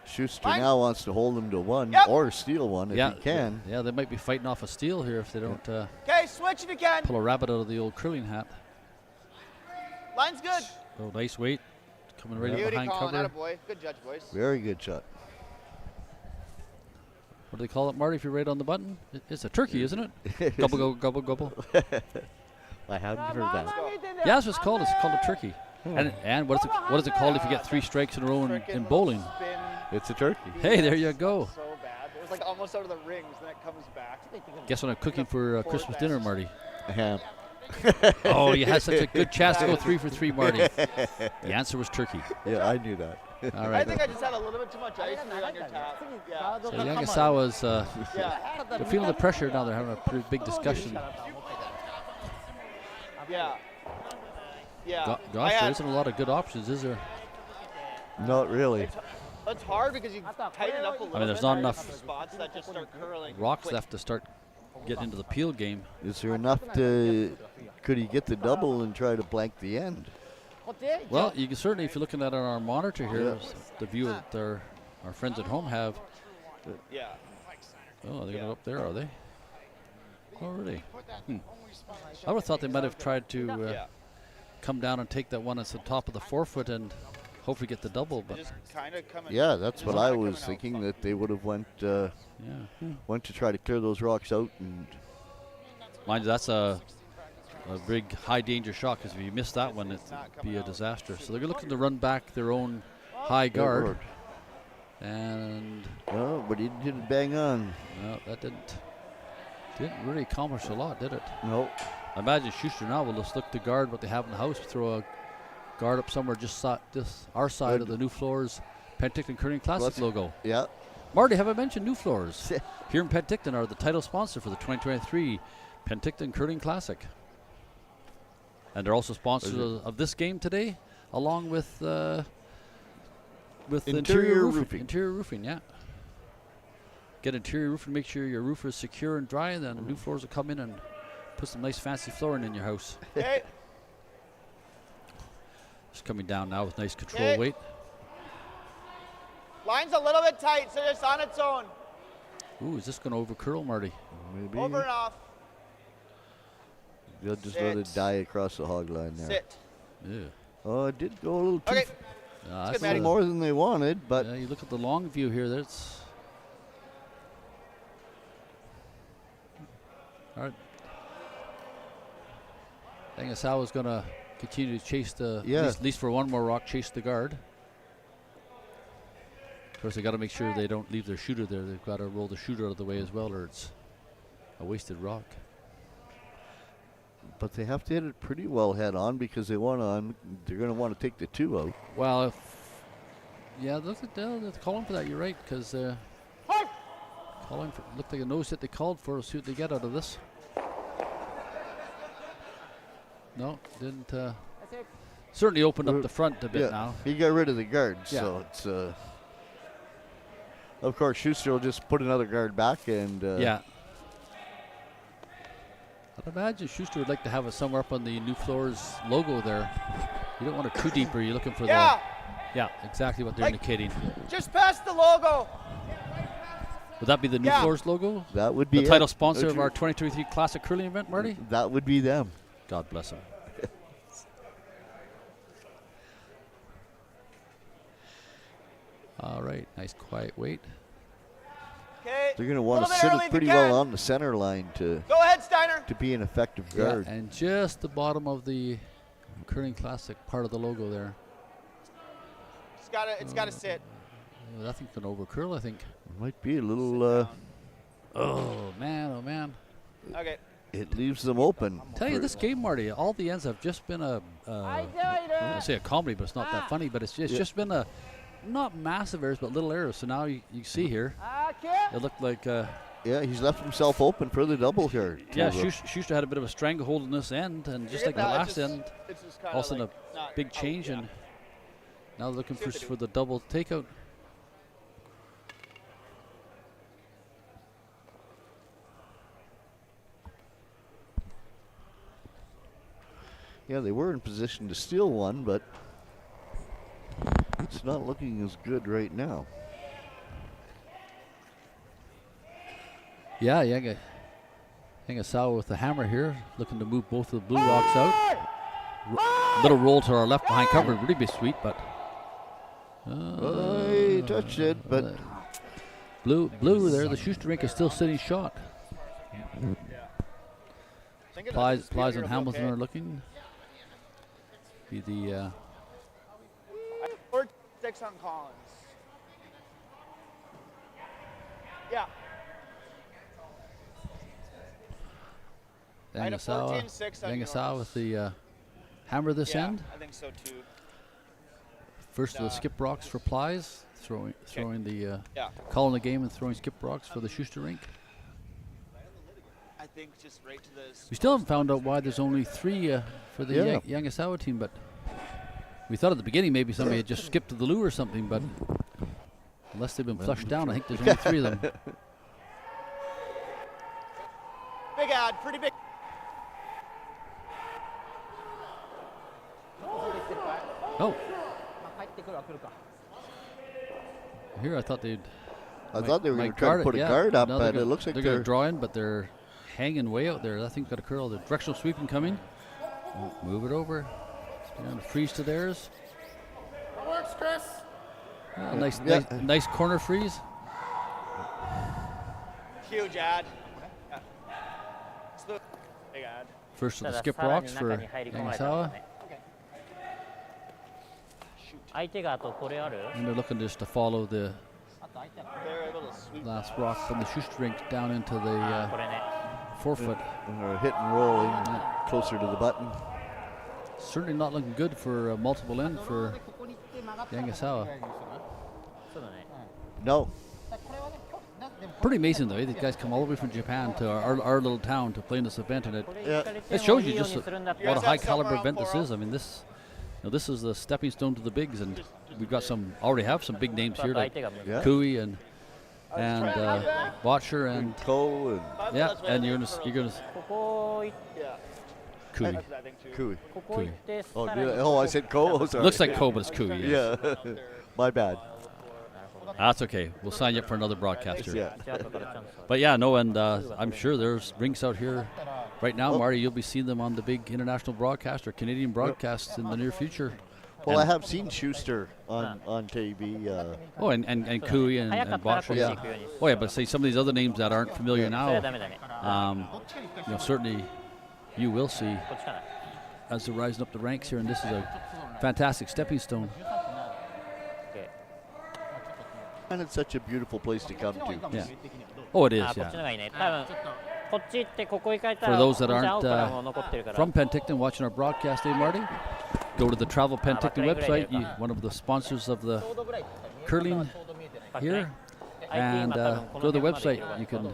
Schuster Line. now wants to hold him to one Yep. or steal one if he can. Yeah, they might be fighting off a steal here if they don't Okay, switch if you can. pull a rabbit out of the old curling hat. Line's good. Oh, nice weight. Coming right up Beauty behind calling. cover. Attaboy. Good judge, boys. Very good shot. What do they call it, Marty, if you're right on the button? It's a turkey, isn't it? Gobble, gobble, gobble, gobble. I haven't heard that. Yeah, that's what it's called. It's called a turkey. And what is it called if you get 3 strikes in a row in bowling? Spin It's a turkey. Hey, there you go. so bad. It was like almost out of the rings, then it comes back. Guess what I'm cooking for Christmas dinner, Marty? Ham. Oh, you had such a good chance to go 3 for 3, Marty. The answer was turkey. Yeah, I knew that. All I right. think I just had a little bit too much ice for you on your tap. Yeah. So Yanagisawa's Yeah. they're feeling the pressure now. They're having a pretty big discussion. Yeah. Yeah. Gosh, there isn't a lot of good options, is there? Not really. It's hard because you tighten it up a little bit. there's not There's enough some spots that just start curling. Rocks quick. left to start getting into the peel game. Is there enough to? Could he get the double and try to blank the end? Well, you can certainly, if you're looking at it on our monitor here, the view that our friends at home have. Yeah. Oh, they're going up there, are they? Oh, really? I would have thought they might have tried to come down and take that one that's the top of the 4-foot and hopefully get the double. But Just kind of coming. Yeah, that's what I was thinking, that they would have went to try to clear those rocks out. And mind you, that's a big high danger shot, because if you miss that one, it'd be a disaster. So they're looking to run back their own high guard. And oh, but he didn't bang on. no, that didn't really accomplish a lot, did it? No. I imagine Schuster now will just look to guard what they have in the house, throw a guard up somewhere just our side of the New Floors Penticton Curling Classic logo. Yeah. Marty, have I mentioned New Floors? Here in Penticton are the title sponsor for the 2023 Penticton Curling Classic. And they're also sponsors of this game today, along with Interior roofing. Interior roofing, yeah. get interior roofing, make sure your roof is secure and dry, and then new floors will come in and put some nice fancy flooring in your house. Okay. Just coming down now with nice control weight. Line's a little bit tight, so it's on its own. Ooh, is this going to over curl, Marty? Maybe. Over and off. They'll just let it die across the hog line there. Sit. Yeah. Oh, it did go a little too Okay. That's Matty. more than they wanted, but yeah, you look at the long view here. That's all right. Yanagisawa's going to continue to chase the at least for one more rock, chase the guard. Of course, they got to make sure they don't leave their shooter there. They've got to roll the shooter out of the way as well, or it's a wasted rock. But they have to hit it pretty well head on because they're going to want to take the 2 out. Well, look at they're calling for that. You're right, because calling for looked like a nose hit they called for. See what they get out of this. No, didn't. Certainly opened up the front a bit now. He got rid of the guard, so it's. Of course, Shuster will just put another guard back and. Yeah. I'd imagine Shuster would like to have it somewhere up on the New Floors logo there. You don't want it too deep, or you're looking for the. Yeah, exactly what they're indicating. Just past the logo. Would that be the New Floors logo? That would be the title sponsor of our 2023 Classic Curling event, Marty? That would be them. God bless them. All right, nice quiet weight. Okay. They're going to want to sit it pretty well on the center line to. Go ahead, Steiner. To be an effective guard. Yeah, and just the bottom of the Curling Classic part of the logo there. It's got to sit. That thing's going to over curl, I think. Might be a little. Oh man. Okay. It leaves them open. Tell you, this game, Marty, all the ends have just been I don't say a comedy, but it's not that funny. But it's just been a not massive errors, but little errors. So now you see here, it looked like. He's left himself open for the double here. Yeah, Shuster had a bit of a stranglehold in this end, and just like the last end, all of a sudden a big change, and now they're looking for the double takeout. Yeah, they were in position to steal one, but it's not looking as good right now. Yeah, Yanagisawa with the hammer here, looking to move both of the blue rocks out. Little roll to our left behind cover would really be sweet, but he touched it, but blue there. The Shuster rink is still sitting shot. Plies and Hamilton are looking. Be the. 6 on Collins. Yeah. Yanagisawa with the hammer this end. I think so too. First the skip rocks for Plies, throwing the calling the game and throwing skip rocks for the Shuster rink. I think just right to the. We still haven't found out why there's only 3 for the Yanagisawa team, but we thought at the beginning maybe somebody had just skipped to the loo or something, but unless they've been flushed down, I think there's only 3 of them. Big ad, pretty big. Oh. Here I thought they'd. I thought they were going to try to put a guard up, but it looks like they're going to draw in, but they're hanging way out there. That thing's got a curl. The directional sweeping coming. Move it over. Down to freeze to theirs. That works, Chris. Nice corner freeze. Huge ad. Big ad. First of the skip rocks for Yanagisawa. And they're looking just to follow the last rock from the Shuster rink down into the forefoot. Or hit and roll closer to the button. Certainly not looking good for multiple end for Yanagisawa. No. Pretty amazing though. These guys come all the way from Japan to our little town to play in this event, and it shows you just what a high caliber event this is. I mean, this is the stepping stone to the bigs, and we've got already have some big names here like Kui and and Botcher and Ko and yeah, and you're gonna ここ行っ Yeah. Kui. I think too. Kui. ここ行って Oh, さらに oh, I said Ko. Oh, sorry. Looks like Ko, but it's Kui. Yes. Yeah. My bad. That's okay. We'll sign you up for another broadcaster. Yeah. じゃあ後からチャンスを But yeah, no, and I'm sure there's rinks out here right now, Marty. You'll be seeing them on the big international broadcast or Canadian broadcasts in the near future. Well, And- I have seen Shuster on TV. Oh, and Kui and 早かったら Botcher. こっち Yeah. 行くように Oh yeah, but say some of these other names that aren't familiar それ now. はダメだね Certainly you will see こっちかな as they're rising up the ranks here, and this is a fantastic stepping stone. OK And it's such a beautiful place to come to. Yeah. Oh, it is. あこっちの Yeah. 方がいいね多分こっち行ってここ行かれた For ら those that 本当に aren't 青からも残ってるから from Penticton watching our broadcast, Marty, go to the Travel Penticton website. One of the sponsors of the curling here, and go to the website. You can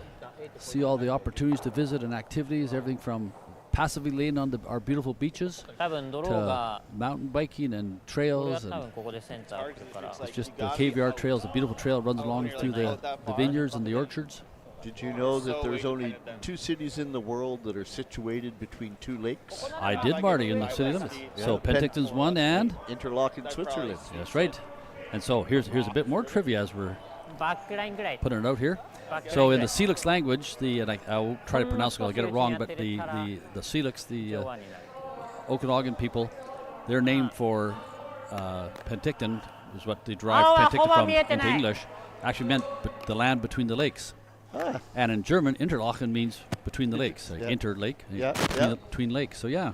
see all the opportunities to visit and activities, everything from passively laying on our beautiful beaches 多分ドロー to が mountain biking and これは trails, 多 and 分ここでセンター来るから it's just the KVR trail is a beautiful trail. It runs along through the vineyards and the orchards. Did you know that there's only 2 cities in the world that are situated between 2 lakes? I did, Marty, in the city limits. So Penticton's one, and Interlaken, Switzerland. that's right. And so here's a bit more trivia as we're バックラインぐらい putting it out here. バックライン So ぐ in ら the い Celix language, and I'll try to pronounce it, I'll get it wrong, but the Celix, the 今日はになる Okanagan people, their name for Penticton is what they derived Oh, Penticton from 見えて into ない English, actually meant the land between the lakes. Ah. And in German, Interlaken means between the lakes, like Yeah. interlake, Yeah, between, yeah. between lakes. So yeah,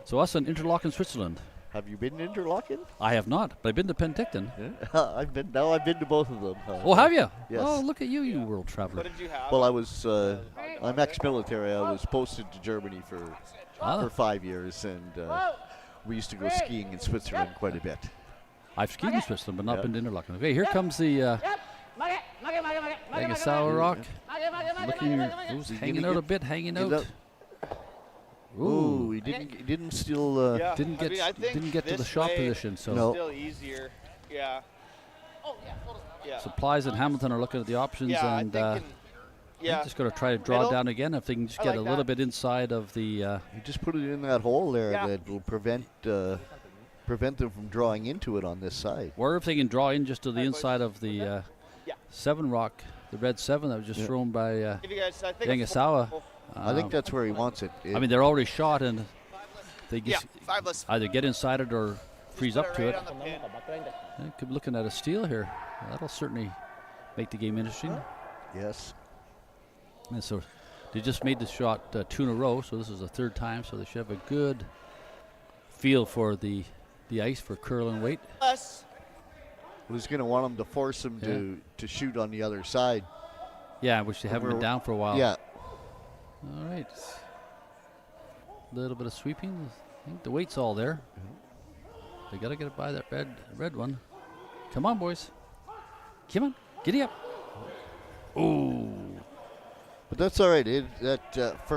so us in Interlaken, Switzerland. Have you been to Interlaken? I have not, but I've been to Penticton. I've been to both of them. Oh, have you? Yes. Oh, look at you, you world traveler. What did you have? Well, I was I'm ex-military. I was posted to Germany for Ah. 5 years, and we used to go skiing in Switzerland quite a bit. I've skied in Switzerland, but not Yeah. been to Interlaken. Okay, here comes the 曲げ曲げ曲げ曲げ曲げ曲げ Yanagisawa rock. 曲げ曲げ曲げ Looking, 曲げ曲げ ooh, Did hanging he out a get- bit, hanging Get out. up. Ooh, he didn't still. Yeah, Didn't I get mean, I think didn't get to the this shot way position. So No. Still easier. Yeah. Yeah. Supplies and Hamilton are looking at the options, Yeah, I and think. I'm just going to try to draw Middle. down again. If they can just I get like a little that. bit inside of the. You just put it in that hole there Yeah. that will prevent them from drawing into it on this side. Or if they can draw in just to the inside of the Yeah. 7 rock, the red 7 that was just Yeah. thrown by If you guys, I think Yanagisawa. I think that's where he wants it. I mean, they're already shot, and they Yeah, just 5 less. either get inside it or freeze up to it. Right on the pin. Yeah, could be looking at a steal here. That'll certainly make the game interesting. Yes. And so they just made the shot 2 in a row, so this is the 3rd time, so they should have a good feel for the ice for curl and weight. Less. Well, he's going to want him to force him to shoot on the other side. Yeah, which they haven't been We're- down for a while. Yeah. All right. A little bit of sweeping. I think the weight's all there. They got to get it by that red one. Come on, boys. Come on. Giddy up. Ooh. But that's all right. Yeah.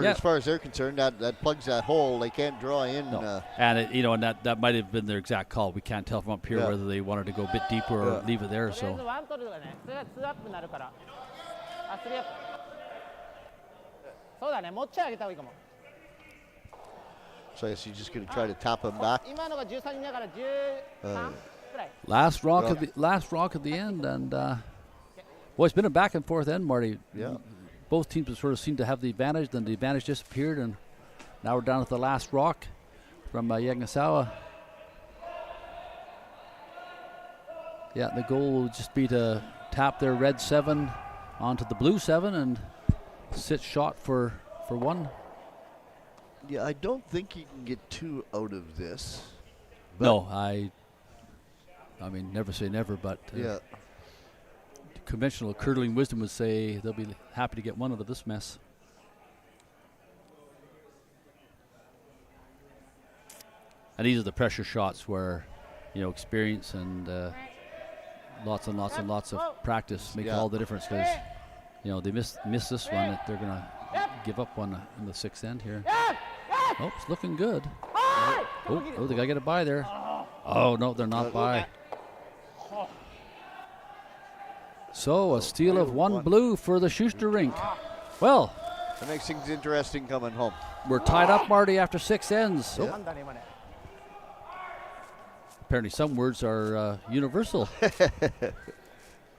As far as they're concerned, that plugs that hole. They can't draw in. No. And and that might have been their exact call. We can't tell from up here Yeah. whether they wanted to go a bit deeper or leave it there. とりあえず So ワン取るとかねそれが2アップになるからあ3アップそうだね持ち上げた方がいいかも So I guess you're just going to try to tap him back. 今のが13人だから13くらい last rock at the end, and well, it's been a back and forth end, Marty. Yeah. Both teams have sort of seemed to have the advantage. Then the advantage disappeared, and now we're down at the last rock from Yanagisawa. Yeah, the goal will just be to tap their red 7 onto the blue 7 and sit shot for 1. Yeah, I don't think you can get 2 out of this. No, I mean, never say never, but Yeah. conventional curling wisdom would say they'll be happy to get 1 out of this mess. And these are the pressure shots where, experience and lots and lots and lots of practice make Yeah. all the difference. Because, they miss this one, that they're gonna give up one in the 6th end here. Oh, it's looking good. Oh, they gotta get it by there. Oh no, they're not by. So a steal of one blue for the Shuster rink. Well, that makes things interesting coming home. We're tied up, Marty, after 6 ends. Yeah. Apparently some words are universal,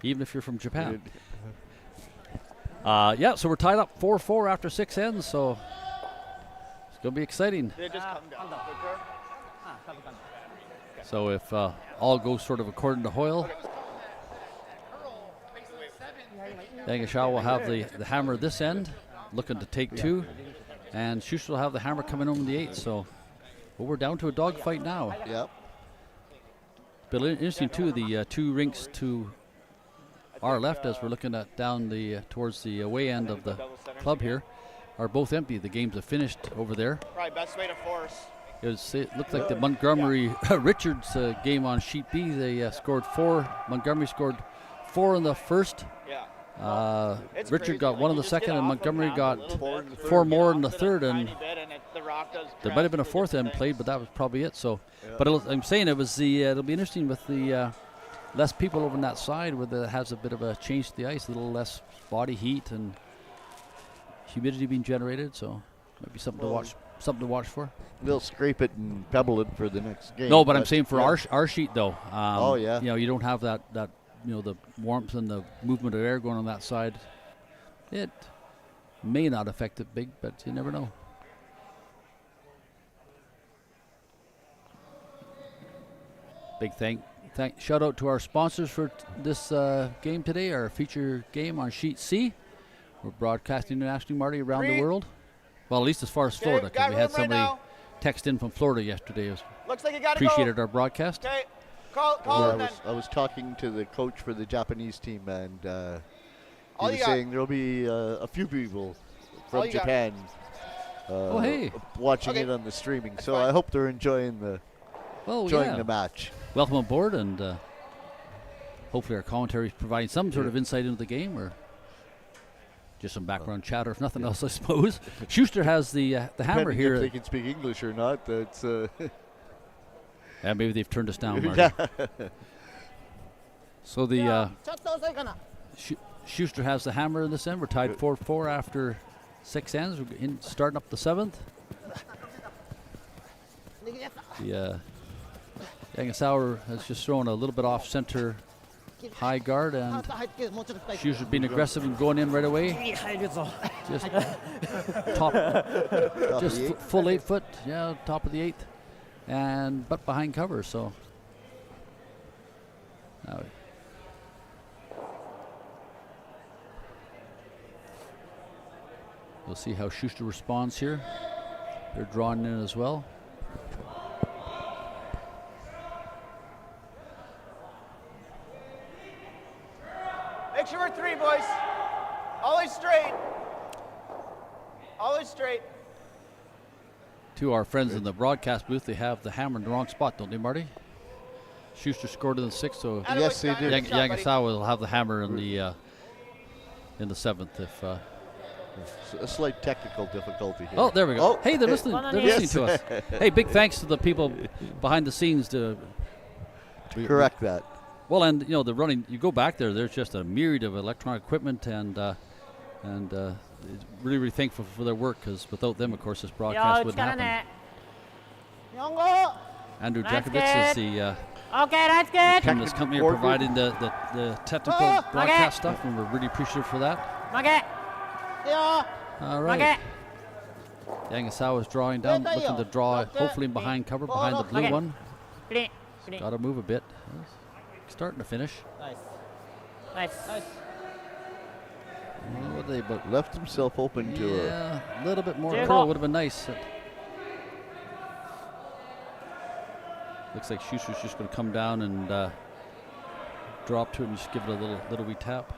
even if you're from Japan. Yeah, so we're tied up 4-4 after 6 ends, so it's going to be exciting. Did it just come down quicker? So if all goes sort of according to Hoyle, Yanagisawa will have the hammer this end, looking to take 2, and Shuster will have the hammer coming home in the 8th. So we're down to a dogfight now. Yep. But interesting too, the 2 rinks to our left, as we're looking at down the towards the away end of the club here, are both empty. The games have finished over there. Probably best way to force. It looked like the Montgomery Richards game on sheet B. They scored 4. Montgomery scored 4 in the first. Yeah. Richard got 1 in the second, and Montgomery got 4 more in the third. And there might have been a 4th end played, but that was probably it. So, but I'm saying it was it'll be interesting with the less people over on that side, where it has a bit of a change to the ice, a little less body heat and humidity being generated. So, might be something to watch. Something to watch for. They'll scrape it and pebble it for the next game. No, but I'm saying for our sheet though. Yeah. You know, you don't have that the warmth and the movement of air going on that side. It may not affect it big, but you never know. Big shout out to our sponsors for this game today. Our feature game on sheet C. We're broadcasting internationally, Marty, around the world. Well, at least as far as Florida, because we had somebody text in from Florida yesterday. Looks like you got appreciated our broadcast. Okay, call him then. I was talking to the coach for the Japanese team, and he was saying there'll be a few people from Japan watching it on the streaming. That's so fine. I hope they're enjoying the the match. Welcome aboard, and hopefully our commentary is providing some sort of insight into the game, or just some background chatter, if nothing else, I suppose. Shuster has the hammer here. If they can speak English or not, that's. Yeah, maybe they've turned us down, Marty. So the Shuster has the hammer in this end. We're tied 4-4 after 6 ends. We're starting up the 7th. The Yanagisawa has just thrown a little bit off center high guard, and Shuster being aggressive and going in right away. Just full 8 foot, top of the 8th, and but behind cover. So now we'll see how Shuster responds here. They're drawing in as well. Make sure we're 3, boys. Always straight. Always straight. To our friends in the broadcast booth, they have the hammer in the wrong spot, don't they, Marty? Shuster scored in the 6th, so yes, they did. Yanagisawa will have the hammer in the 7th. If a slight technical difficulty here. Oh, there we go. Hey, they're listening. They're listening to us. Hey, big thanks to the people behind the scenes to correct that. Well, and the running. You go back there. There's just a myriad of electronic equipment, and really, really thankful for their work, because without them, of course, this broadcast wouldn't happen. Andrew Jakovitz is the from this company are providing the technical broadcast stuff, and we're really appreciative for that. All right. Yanagisawa is drawing down, looking to draw, hopefully behind cover, behind the blue one. Got to move a bit. Starting to finish. Nice. They but left himself open to a little bit more curl would have been nice. Looks like Schuster's just going to come down and drop to it and just give it a little wee tap.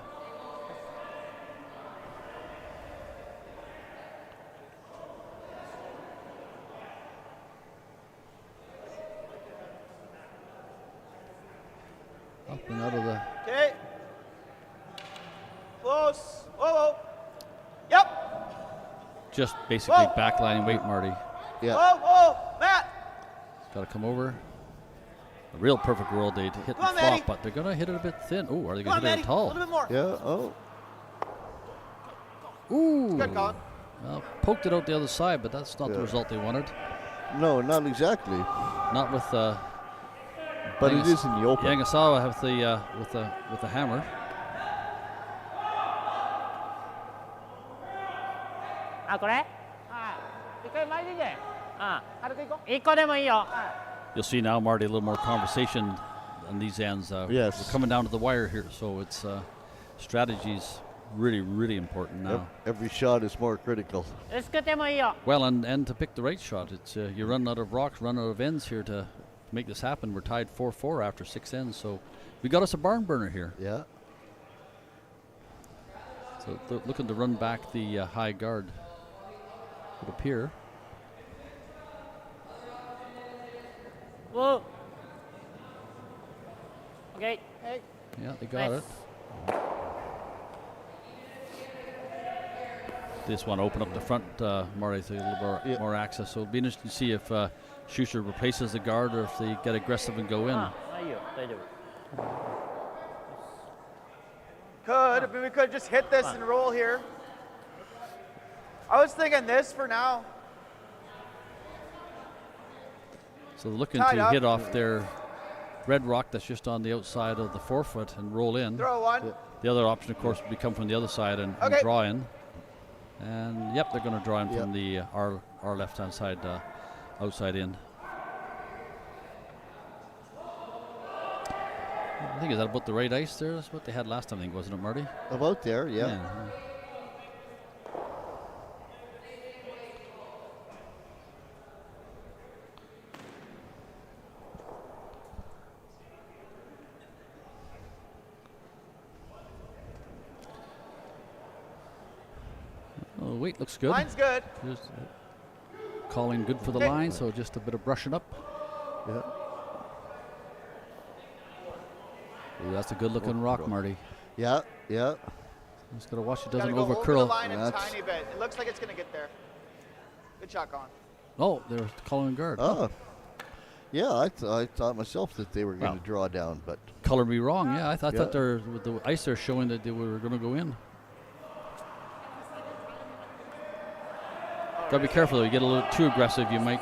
Up and out of the. Okay. Close. Whoa. Yep. Just basically backlining weight, Marty. Yeah. Whoa, Matt. Got to come over. A real perfect roll day to hit Come on, the flop, Maddie. but they're going to hit it a bit thin. Oh, are they Come going on, to hit Maddie. it A tall? little bit more. Yeah. Oh. Ooh. Good, Colin. Well, poked it out the other side, but that's not the result they wanted. No, not exactly. Not with. But it is in the open. Yanagisawa have the with the hammer. You'll see now, Marty, a little more conversation on these ends. Yes. We're coming down to the wire here, so it's strategy's really, really important now. Every shot is more critical. Well, and to pick the right shot, it's you're running out of rocks, running out of ends here to make this happen. We're tied 4-4 after 6 ends, so we got us a barn burner here. Yeah. So looking to run back the high guard, would appear. Whoa. Okay. Yeah, they got it. They just want to open up the front, Marty, so a little more access. So it'll be interesting to see if Shuster replaces the guard or if they get aggressive and go in. Could. I mean, we could just hit this and roll here. I was thinking this for now. So they're looking Tied to up. hit off their red rock that's just on the outside of the forefoot and roll in. Throw one. The other option, of course, would be come from the other side and Okay. draw in. And yep, they're going to draw in from the our left-hand side, outside in. I think is that about the right ice there? That's what they had last time, I think, wasn't it, Marty? About there, yeah. Oh, weight looks good. Line's good. Just, calling good for the Okay. line, so just a bit of brushing up. Yeah. Ooh, that's a good-looking rock, Marty. Yeah, yeah. Just got to watch it Gotta doesn't go over over-curl. the line a That's- tiny bit. It looks like it's going to get there. Good shot, Colin. Oh, they're calling guard. Oh. Yeah, I thought myself that they were going to Well. draw down, but Color me wrong. Yeah, I thought Yeah. they're with the ice they're showing that they were going to go in. Got to be careful though. You get a little too aggressive, you might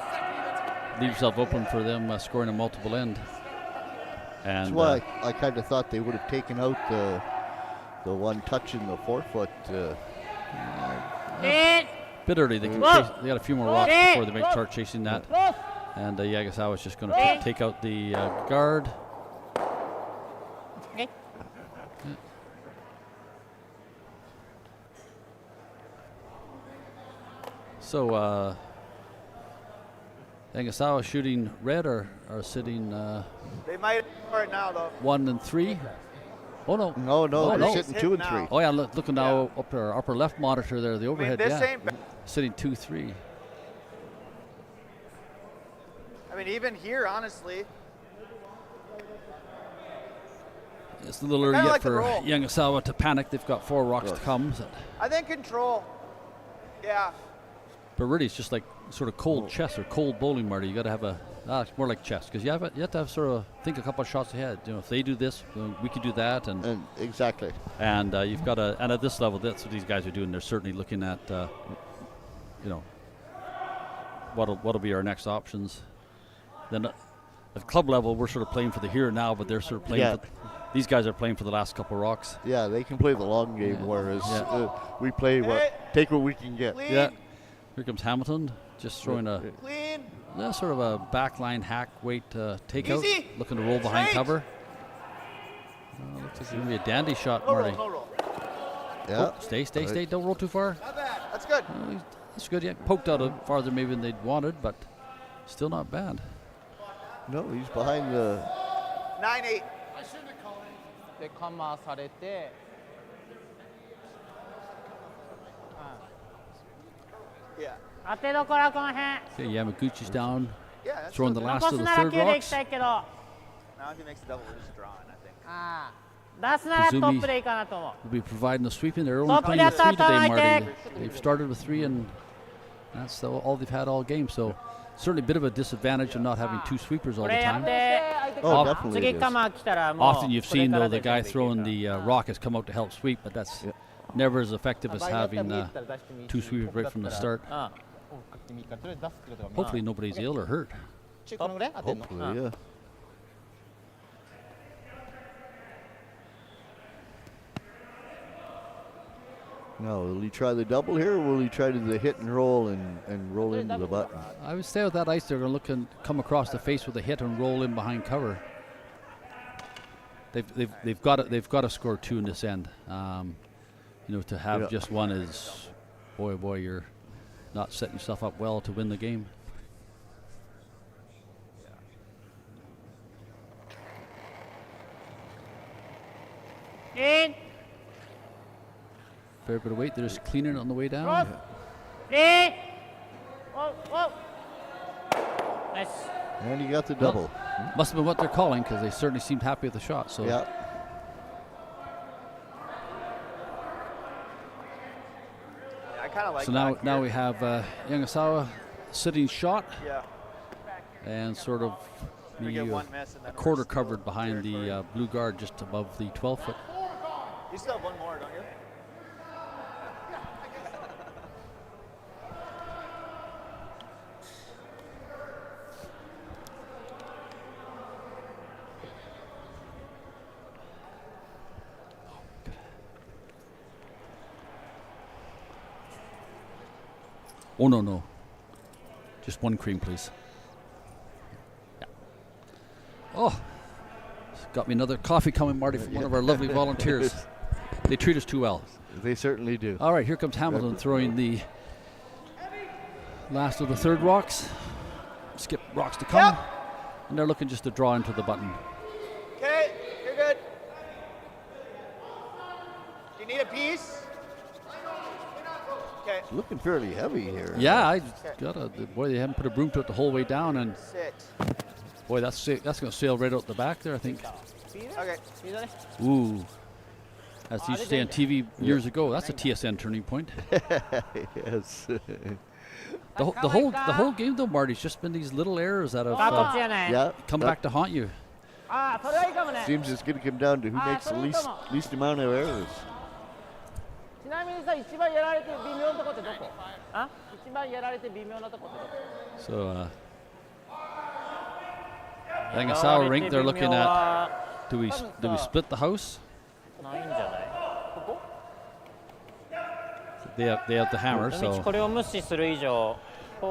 leave yourself open for them scoring a multiple end. that's And why I kind of thought they would have taken out the one touching the forefoot. bit early. They can chase, they got a few more rocks before they may start chasing that. And Yanagisawa is just going to take out the guard. Okay. So Yanagisawa shooting red or sitting They might for it now, though. 1 and 3. Oh no! No, Oh, they're no. sitting 2 and Now. 3. Oh yeah, looking now up our upper left monitor there, the I mean, overhead. this Yeah, ain't. sitting 2-3. I mean, even here, honestly. It's a little early kinda yet like the for roll. Yanagisawa to panic. They've got 4 rocks to come. I think control. Yeah. But really, it's just like sort of cold chess or cold bowling, Marty. You got to have it's more like chess because you have to have sort of think a couple of shots ahead. You know, if they do this, we could do that, and Exactly. you've got to. And at this level, that's what these guys are doing. They're certainly looking at, what'll be our next options. Then at club level, we're sort of playing for the here and now, but they're sort of playing. Yeah. These guys are playing for the last couple of rocks. Yeah, they can play the long game, Yeah. whereas Yeah. we play take what we can get. Clean. Yeah. Here comes Hamilton, just throwing a Clean. sort of a backline hack weight takeout, Easy. looking to roll behind Straight. cover. Looks like it's gonna be a dandy shot, No roll, Marty. no roll. Yeah. Stay. Don't roll too far. Not bad. That's good. That's good. Yeah, poked out farther maybe than they'd wanted, but still not bad. No, he's behind the. 9-8. でカマされて Yeah. 当てどころはこの辺 Okay, Yamaguchi's down, Yeah. That's throwing the good. last 残 of す the なら third 9でいき rocks. たいけど Now if he makes the double, we're just drawing, I think. ああ出すならトップでいいかなと思う We'll be providing the sweeping. They're only Top playing with left 3 today, outside, Marty. Mike. They've started with 3 and That's all they've had all game. So certainly a bit of a disadvantage of not having two sweepers all the time. Oh, definitely it is. Often you've seen, though, the guy throwing the rock has come out to help sweep, but that's never as effective as having two sweepers right from the start. Hopefully nobody's ill or hurt. Hopefully, yeah. Now, will he try the double here, or will he try to the hit and roll and roll into the button? I would say with that ice, they're going to look and come across the face with a hit and roll in behind cover. They've got to score two in this end. To have just one is, boy, you're not setting yourself up well to win the game. In. Fair bit of weight. They're just cleaning it on the way down. In. Whoa. Nice. And he got the double. Must have been what they're calling, because they certainly seemed happy with the shot. So yeah. I kind of like. So now we have Yanagisawa sitting shot. Yeah. And sort of a quarter covered behind the blue guard, just above the 12-foot. You still have one more, don't you? Oh, no. Just one cream, please. Yeah. Oh, got me another coffee coming, Marty, from one of our lovely volunteers. They treat us too well. They certainly do. All right, here comes Hamilton throwing the last of the third rocks. Skip rocks to come. Yep. And they're looking just to draw into the button. Okay, you're good. Do you need a piece? Okay. It's looking fairly heavy here. Yeah, boy, they haven't put a broom to it the whole way down, and Sit. boy, that's going to sail right out the back there, I think. Okay. Ooh, as they used to say on TV years ago, that's a TSN turning point. Yes. The whole game, though, Marty's just been these little errors that have come back to haunt you. Seems it's going to come down to who makes the least amount of errors. So, Yanagisawa rink, they're looking at, do we split the house? They have the hammer, so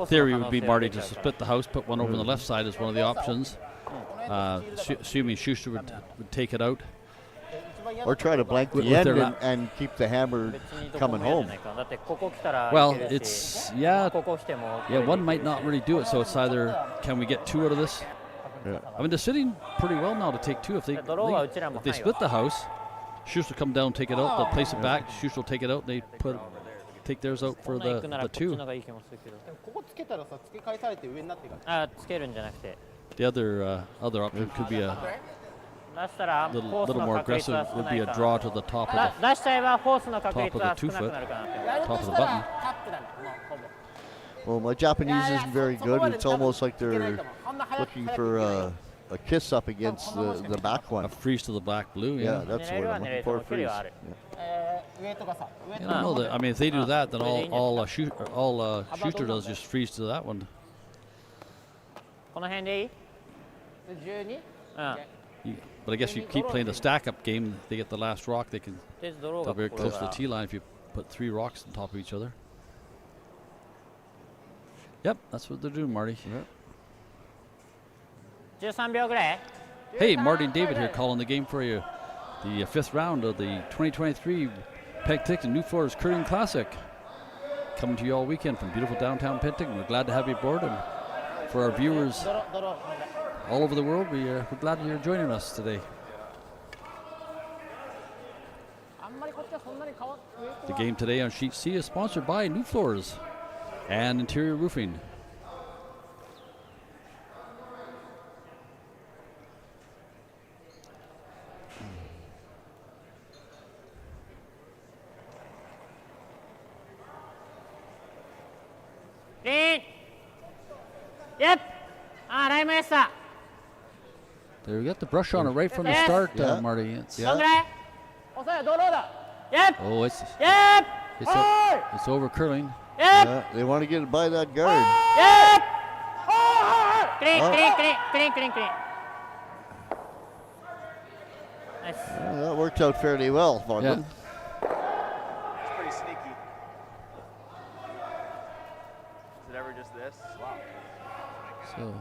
theory would be, Marty, to split the house, put one over on the left side as one of the options. Assuming Shuster would take it out. Or try to blank the end and keep the hammer coming home. Well, it's, one might not really do it, so it's either, can we get two out of this? Yeah. I mean, they're sitting pretty well now to take two. If they split the house, Shuster will come down, take it out, they'll place it back, Shuster will take it out, and they take theirs out for the two. The other option could be a little more aggressive, would be a draw to the top of the 2-foot, top of the button. Well, my Japanese isn't very good. It's almost like they're looking for a kiss up against the back one. A freeze to the black blue, yeah. That's what I'm looking for, freeze. Yeah. I mean, if they do that, then all Shuster does is just freeze to that one. But I guess you keep playing the stack-up game, they get the last rock, they'll be very close to the tee line if you put three rocks on top of each other. Yep, that's what they're doing, Marty. Yeah. Hey, Marty and David here calling the game for you. The fifth round of the 2023 Penticton New Floors Curling Classic. Coming to you all weekend from beautiful downtown Penticton. We're glad to have you aboard, and for our viewers all over the world, we're glad you're joining us today. The game today on Sheet C is sponsored by New Floors and Interior Roofing. Yep. Right Mesa. There, we got the brush on it right from the start, Marty. It's, Yep. oh, it's Yep. it's over curling. Yep. Yeah, they want to get it by that guard. Yep. Clean, clean, clean. Nice. Yeah, that worked out fairly well for them. It's pretty sneaky. Is it ever just this? Wow. So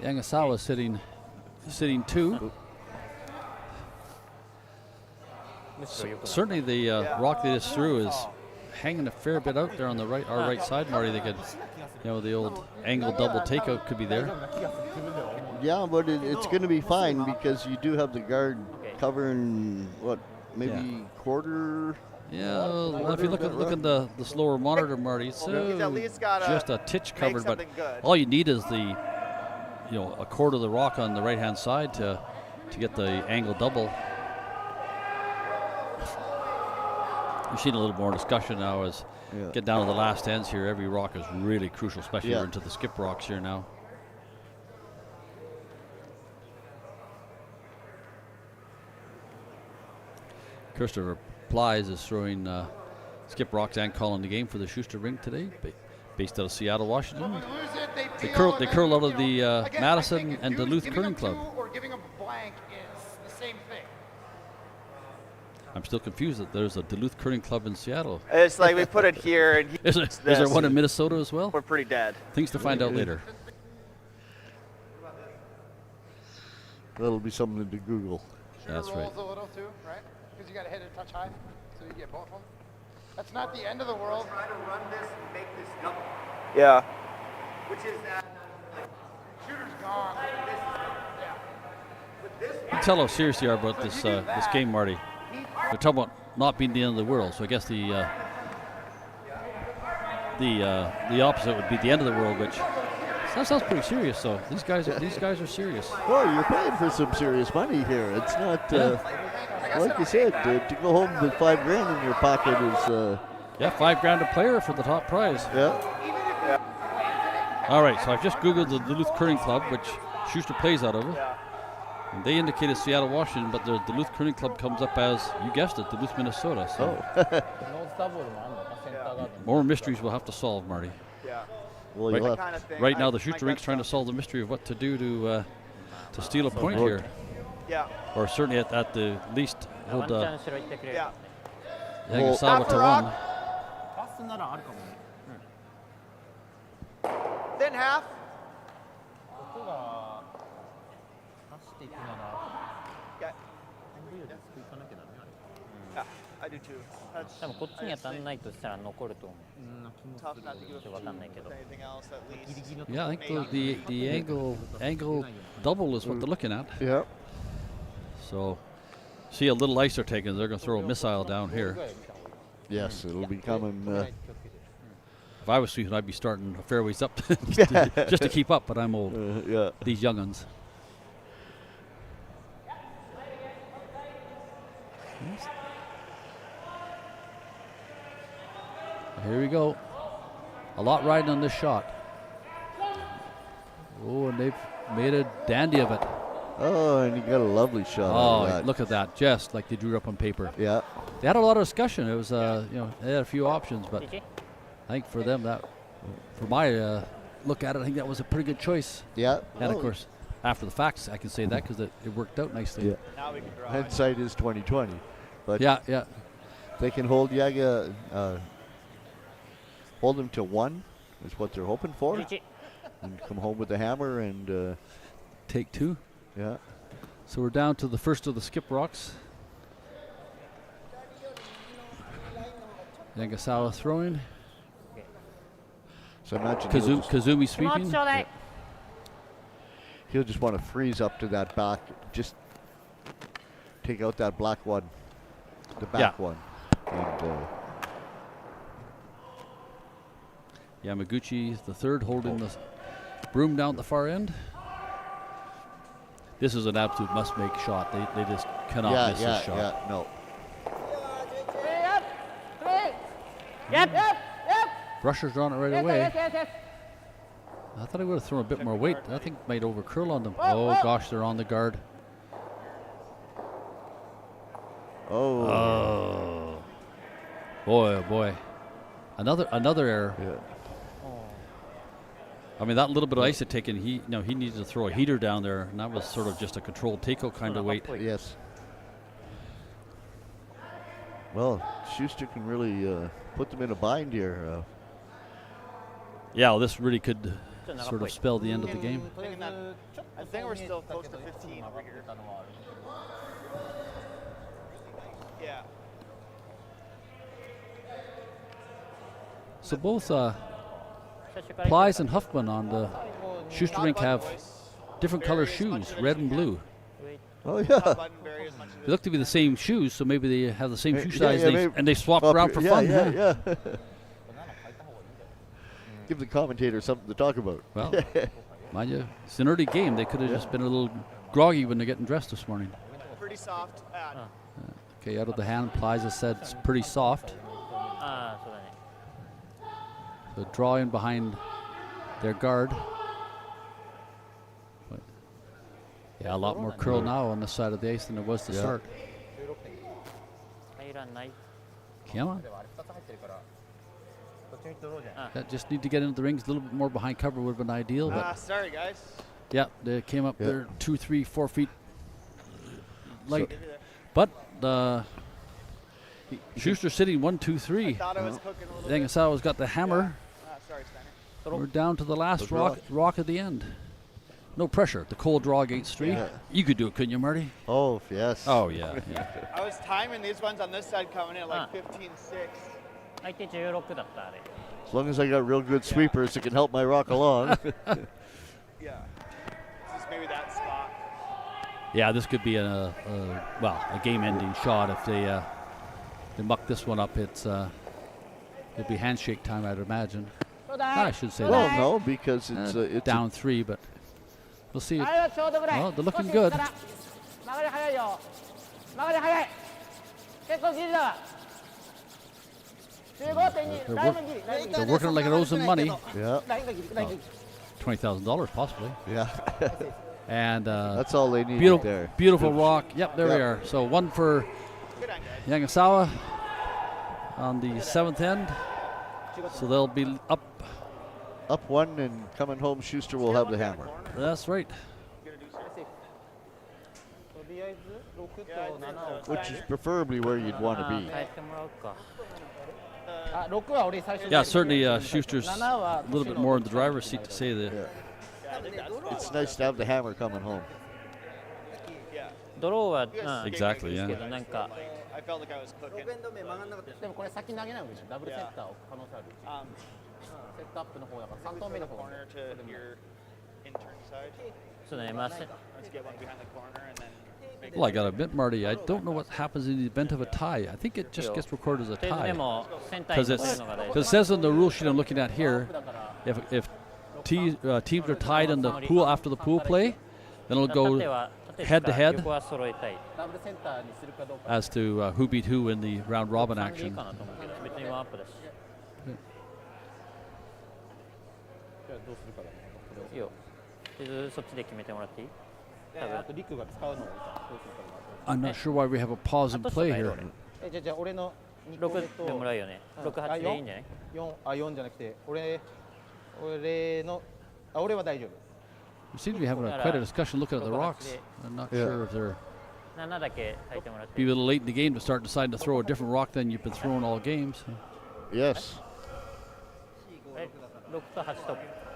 Yanagisawa sitting 2. Certainly the rock they just threw is hanging a fair bit out there on the our right side, Marty. They could, the old angle double takeout could be there. Yeah, but it's going to be fine because you do have the guard covering maybe quarter. Yeah, well, if you look at the slower monitor, Marty, it's He's at least gotta just a titch covered, but good. all you need is the a quarter of the rock on the right hand side to get the angle double. We've seen a little more discussion now as get down to the last ends here. Every rock is really crucial, especially into the skip rocks here now. Christopher Plies is throwing skip rocks and calling the game for the Shuster rink today, based out of Seattle, Washington. They curl out of the Madison and Duluth Curling Club. Or giving a blank is the same thing. I'm still confused that there's a Duluth Curling Club in Seattle. It's like we put it here and Is there one in Minnesota as well? we're pretty dead. Things to find out later. That'll be something to Google. That's right. Rolls a little too, right? Because you got to hit it a touch high, so you get both of them. That's not the end of the world. Try to run this and make this double, Yeah. which is that. Shooter's gone. You can tell how serious they are about this game, Marty. They're talking about not being the end of the world, so I guess the opposite would be the end of the world, which that sounds pretty serious. So these guys are serious. Well, you're paying for some serious money here. It's not like you said to go home with $5,000 in your pocket is. $5,000 a player for the top prize. Yeah. All right, so I've just Googled the Duluth Curling Club, which Shuster plays out of. And they indicated Seattle, Washington, but the Duluth Curling Club comes up as, you guessed it, Duluth, Minnesota. So more mysteries we'll have to solve, Marty. Yeah. Well, Right, you'll kind have, of thing. Right now, the My Shuster gut rink's trying to felt- solve the mystery of what to do to steal a point here, Yeah. or certainly at the least hold ワンチャン後ろ行ってくれる Yeah. Yanagisawa to rock. one. パスならあるかもね。 Thin half. ここが走っていくなら Yeah. 半分より低いかなきゃダメあれ。 Yeah. I do too. That's, 多分こっちに当たんないとしたら残ると思う tough not to give ちょっとわかんないけど anything else at least. Yeah, I think the angle double is what they're looking at. yeah. So, see a little ice they're taking. They're going to throw a missile down here. Yes, it'll be coming. If I was Sweden, I'd be starting fairways up just to keep up, but I'm old. Yeah. These young'uns. Here we go. A lot riding on this shot. Oh, and they've made a dandy of it. Oh, and you got a lovely shot. out Oh, of that. look at that. Just like they drew up on paper. Yeah. They had a lot of discussion. It was, they had a few options, but いけ I think for them, for my look at it, I think that was a pretty good choice. Yeah. And of Oh, course, after the facts, I can say that because it worked out nicely. Yeah. Now we can draw. Hindsight is 2020, but Yeah. they can hold Yaga, hold them to 1 is what they're hoping for, 11 and come home with the hammer and Take 2. yeah. So we're down to the first of the skip rocks. Yanagisawa throwing. So imagine Kazumi 気持ち sweeping. ちょうだい。 he'll just want to freeze up to that back, just take out that black one, the back one, and Yamaguchi the third holding the broom down at the far end. This is an absolute must-make shot. They just cannot miss this shot. yeah, no. Yep. Brushers are on it right away. Yes. I thought I would have thrown a bit more weight. I think might over curl on them. Oh gosh, they're on the guard. Oh. Boy, oh boy. Another error. Yeah. I mean, that little bit of ice had taken, he needed to throw a heater down there, and that was sort of just a controlled takeout kind of weight. Yes. Well, Shuster can really put them in a bind here. Yeah, well, this really could sort of spell the end of the game. I think we're still close to 15 over here. Yeah. So both Plies and Huffman on the Shuster rink have different color shoes, red and blue. Oh, yeah. They look to be the same shoes, so maybe they have the same shoe size, yeah, and they swap around for fun. Yeah. Give the commentator something to talk about. Well, mind you, it's an early game. They could have just been a little groggy when they're getting dressed this morning. Pretty soft. Okay, out of the hand, Plies has said it's pretty soft. So draw in behind their guard. But yeah, a lot more curl now on this side of the ice than there was to start. Come on. Just need to get into the rings a little bit more behind cover would have been ideal. But Sorry, guys. yeah, they came up there 2, 3, 4 feet light. But Shuster sitting 1, 2, 3. Yanagisawa's got the hammer. Sorry, Steiner. We're down to the last rock at the end. No pressure. The cold draw against 3. Yeah. You could do it, couldn't you, Marty? Oh, yes. Oh, yeah. I was timing these ones on this side coming in at like 15-6. As long as I got real good sweepers, it can help my rock along. Yeah. This is maybe that spot. Yeah, this could be a game-ending shot if they muck this one up. It'll be handshake time, I'd imagine. I should say Well, that. no, because it's down 3, but we'll see. Well, they're looking good. They're working it like it owes them money. Yeah. $20,000 possibly. Yeah. And that's all they need there. Beautiful rock. Yep, there we are. So one for Yanagisawa on the 7th end. So they'll be up. Up 1 and coming home, Shuster will have the hammer. That's right. Which is preferably where you'd want to be. Yeah, certainly Schuster's a little bit more in the driver's seat to say that. It's nice to have the hammer coming home. Exactly, yeah. I felt like I was cooking. Corner to your intern side. Let's get one behind the corner and then. Well, I got to admit, Marty, I don't know what happens in the event of a tie. I think it just gets recorded as a tie. Because it says on the rule sheet I'm looking at here, if teams are tied in the pool after the pool play, then it'll go head-to-head as to who beat who in the round-robin action. I'm not sure why we have a pause in play here. We seem to be having quite a discussion looking at the rocks. I'm not sure if they're be a little late in the game to start deciding to throw a different rock than you've been throwing all games. Yes.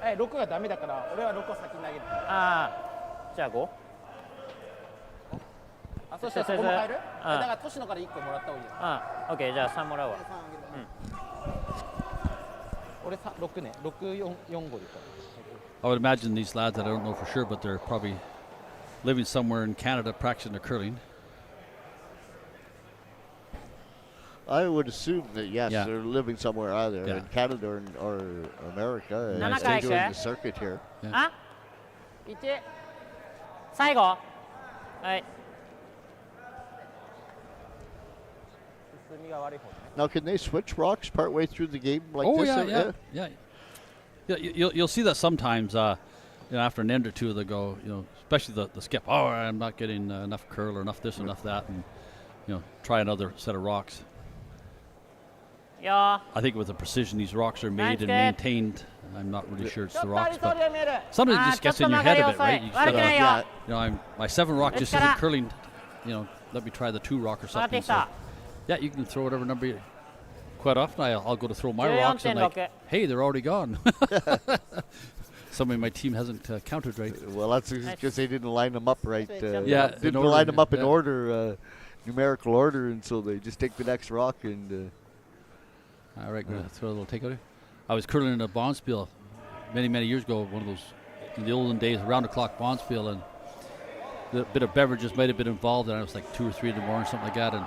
6がダメだから俺は6を先に投げる。じゃあ 5？ そしたらそこも変える？だからトシノから1個もらった方がいいよ。オッケー、じゃあ3もらうわ。俺6ね、6、4、5で。 I would imagine these lads, I don't know for sure, but they're probably living somewhere in Canada practicing their curling. I would assume that, yes, they're living somewhere either in Canada or America. And they're doing the circuit here. Yeah. 最後はい。 Now, can they switch rocks partway through the game like this? Yeah. Yeah, you'll see that sometimes. After an end or two, they go, especially the skip. Oh, I'm not getting enough curl or enough this, enough that, and try another set of rocks. Yeah. I think with the precision these rocks are made and maintained, I'm not really sure it's the rocks, but sometimes it just gets in your head a bit, right? You just gotta, my 7 rock just isn't curling. Let me try the 2 rock or something. So, yeah, you can throw whatever number. Quite often, I'll go to throw my rocks and hey, they're already gone. Somebody in my team hasn't counted right. Well, that's because they didn't line them up right. Didn't order, line them up in order, numerical order, and so they just take the next rock and. All right, gonna throw a little takeout. I was curling in a bonspiel many years ago. One of those in the olden days, round-the-clock bonspiel, and a bit of beverages might have been involved. And I was like 2 or 3 in the morning, something like that. And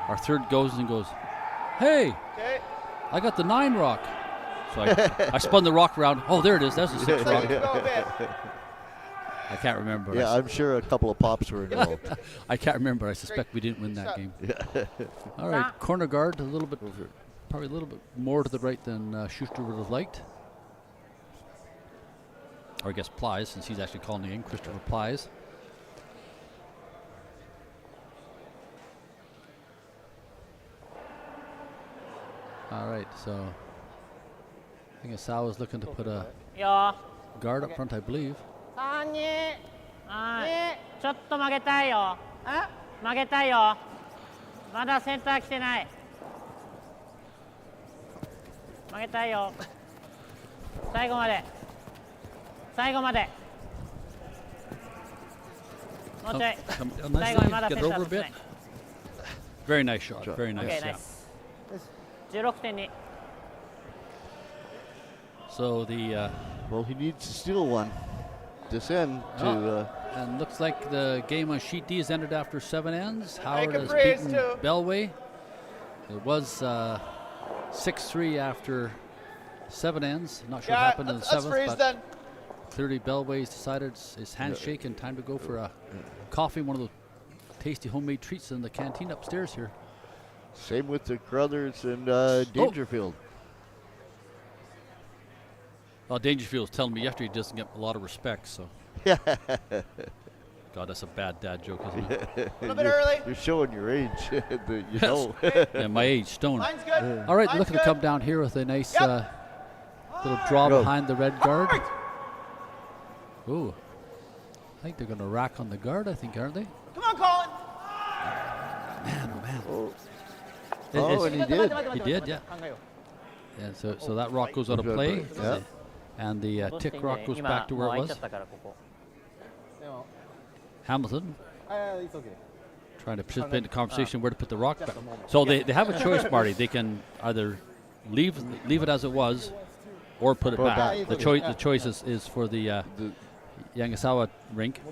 our third goes, "Hey, I got the 9 rock." So I spun the rock around. Oh, there it is. That's the 6 rock. I can't remember. Yeah, I'm sure a couple of pops were involved. I can't remember. I suspect we didn't win that game. All right, corner guard, probably a little bit more to the right than Shuster would have liked. Or I guess Plies, since he's actually calling the game, Christopher Plies. All right, so I think Asawa's looking to put a guard up front, I believe. 3、2、ちょっと曲げたいよ。曲げたいよ。まだセンター来てない。曲げたいよ。最後まで。最後まで。もうちょい。最後にまだセンター来てない。Very nice shot. Very nice. Okay, nice. 16.2. So the well, he needs to steal one. This end to and looks like the game on sheet D has ended after 7 ends. Howard has beaten Bellway. It was 6-3 after 7 ends. Not sure what happened in the 7th, but clearly Bellway's decided it's handshake and time to go for a coffee, one of those tasty homemade treats in the canteen upstairs here. Same with the Crothers and Dangerfield. Well, Dangerfield's telling me yesterday he doesn't get a lot of respect, so. God, that's a bad dad joke, isn't it? A little bit early. You're showing your age. Yeah, my age, stone. Mine's good. All right, looking to come down here with a nice little draw behind the red guard. Ooh. I think they're going to rack on the guard, aren't they? Come on, Colin. Man, oh, man. And he did. He did, yeah. Yeah, so that rock goes out of play. Yeah. And the tick rock goes back to where it was. Hamilton trying to participate in the conversation where to put the rock back. So they have a choice, Marty. They can either leave it as it was or put it back. The choice is for the Yanagisawa rink.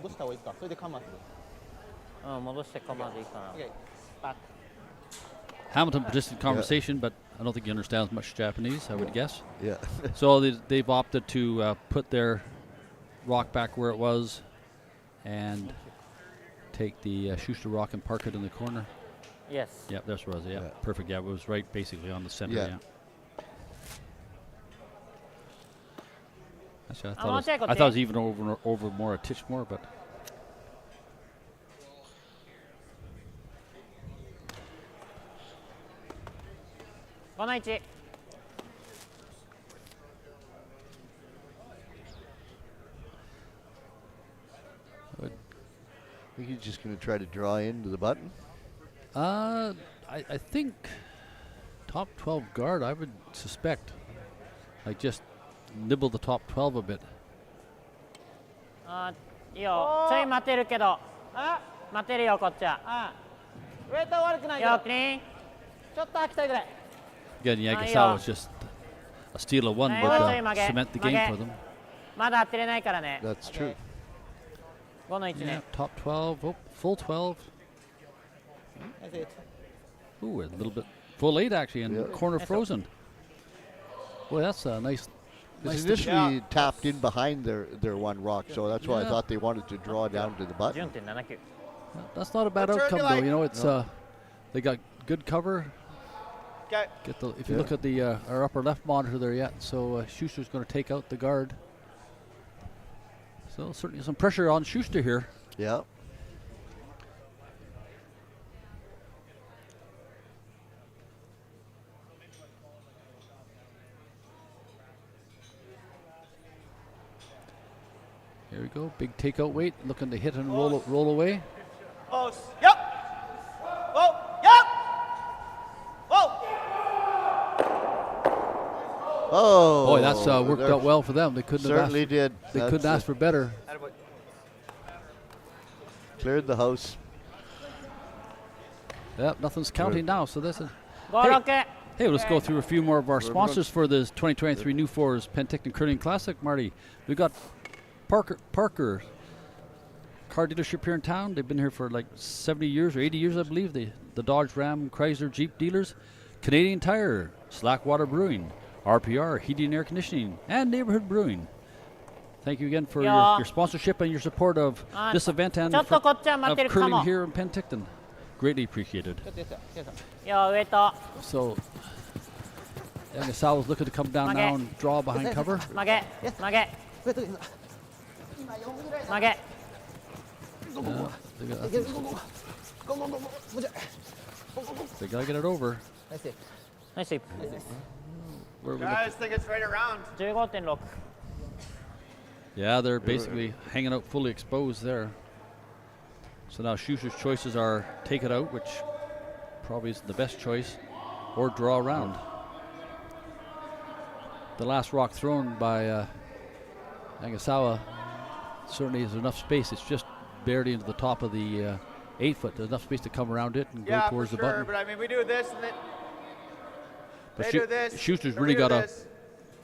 Hamilton participated in the conversation, but I don't think he understands much Japanese, I would guess. Yeah. So they've opted to put their rock back where it was and take the Shuster rock and park it in the corner. Yes. Yeah, that's where it was. Yeah, perfect. Yeah, it was right basically on the center. Yeah. Actually, I thought it was even over more a titch more, but. I think he's just going to try to draw into the button. I think top 12 guard, I would suspect. Like just nibble the top 12 a bit. いいよ。ちょい待てるけど。待てるよ、こっちは。ウェイト悪くないよ。クリーン。ちょっと飽きたいぐらい。Again, Yanagisawa was just a steal of one would cement the game for them. まだ当てれないからね。 That's true. 5の1ね。 Top 12, full 12. Ooh, a little bit. Full 8 actually, and corner frozen. Boy, that's a nice. It's initially tapped in behind their one rock, so that's why I thought they wanted to draw down to the button. That's not a bad outcome, though. It's they got good cover. Okay. If you look at the our upper left monitor there, so Schuster's going to take out the guard. So certainly some pressure on Schuster here. Yeah. Here we go, big takeout weight, looking to hit and roll away. Close. Yep. Whoa. Yep. Whoa. Oh. Boy, that's worked out well for them. They couldn't certainly have did. They couldn't ask for better. Cleared the house. Yep, nothing's counting now. So this is. Hey, let's go through a few more of our sponsors for this 2023 New Fours Penticton Curling Classic. Marty, we got Parker car dealership here in town. They've been here for like 70 years or 80 years, I believe. The Dodge, Ram, Chrysler, Jeep dealers. Canadian Tire, Slackwater Brewing, RPR, Heating and Air Conditioning, and Neighborhood Brewing. Thank you again for your sponsorship and your support of this event and of curling here in Penticton. Greatly appreciated. So, Yanagisawa's looking to come down now and draw behind cover. They gotta get it over. Nice. Guys, think it's right around. 15.6. Yeah, they're basically hanging out fully exposed there. So now Schuster's choices are take it out, which probably isn't the best choice, or draw around. The last rock thrown by Yanagisawa certainly is enough space. It's just barely into the top of the 8 foot. There's enough space to come around it and go towards the button. But I mean, we do this and then But they do this. Schuster's really got to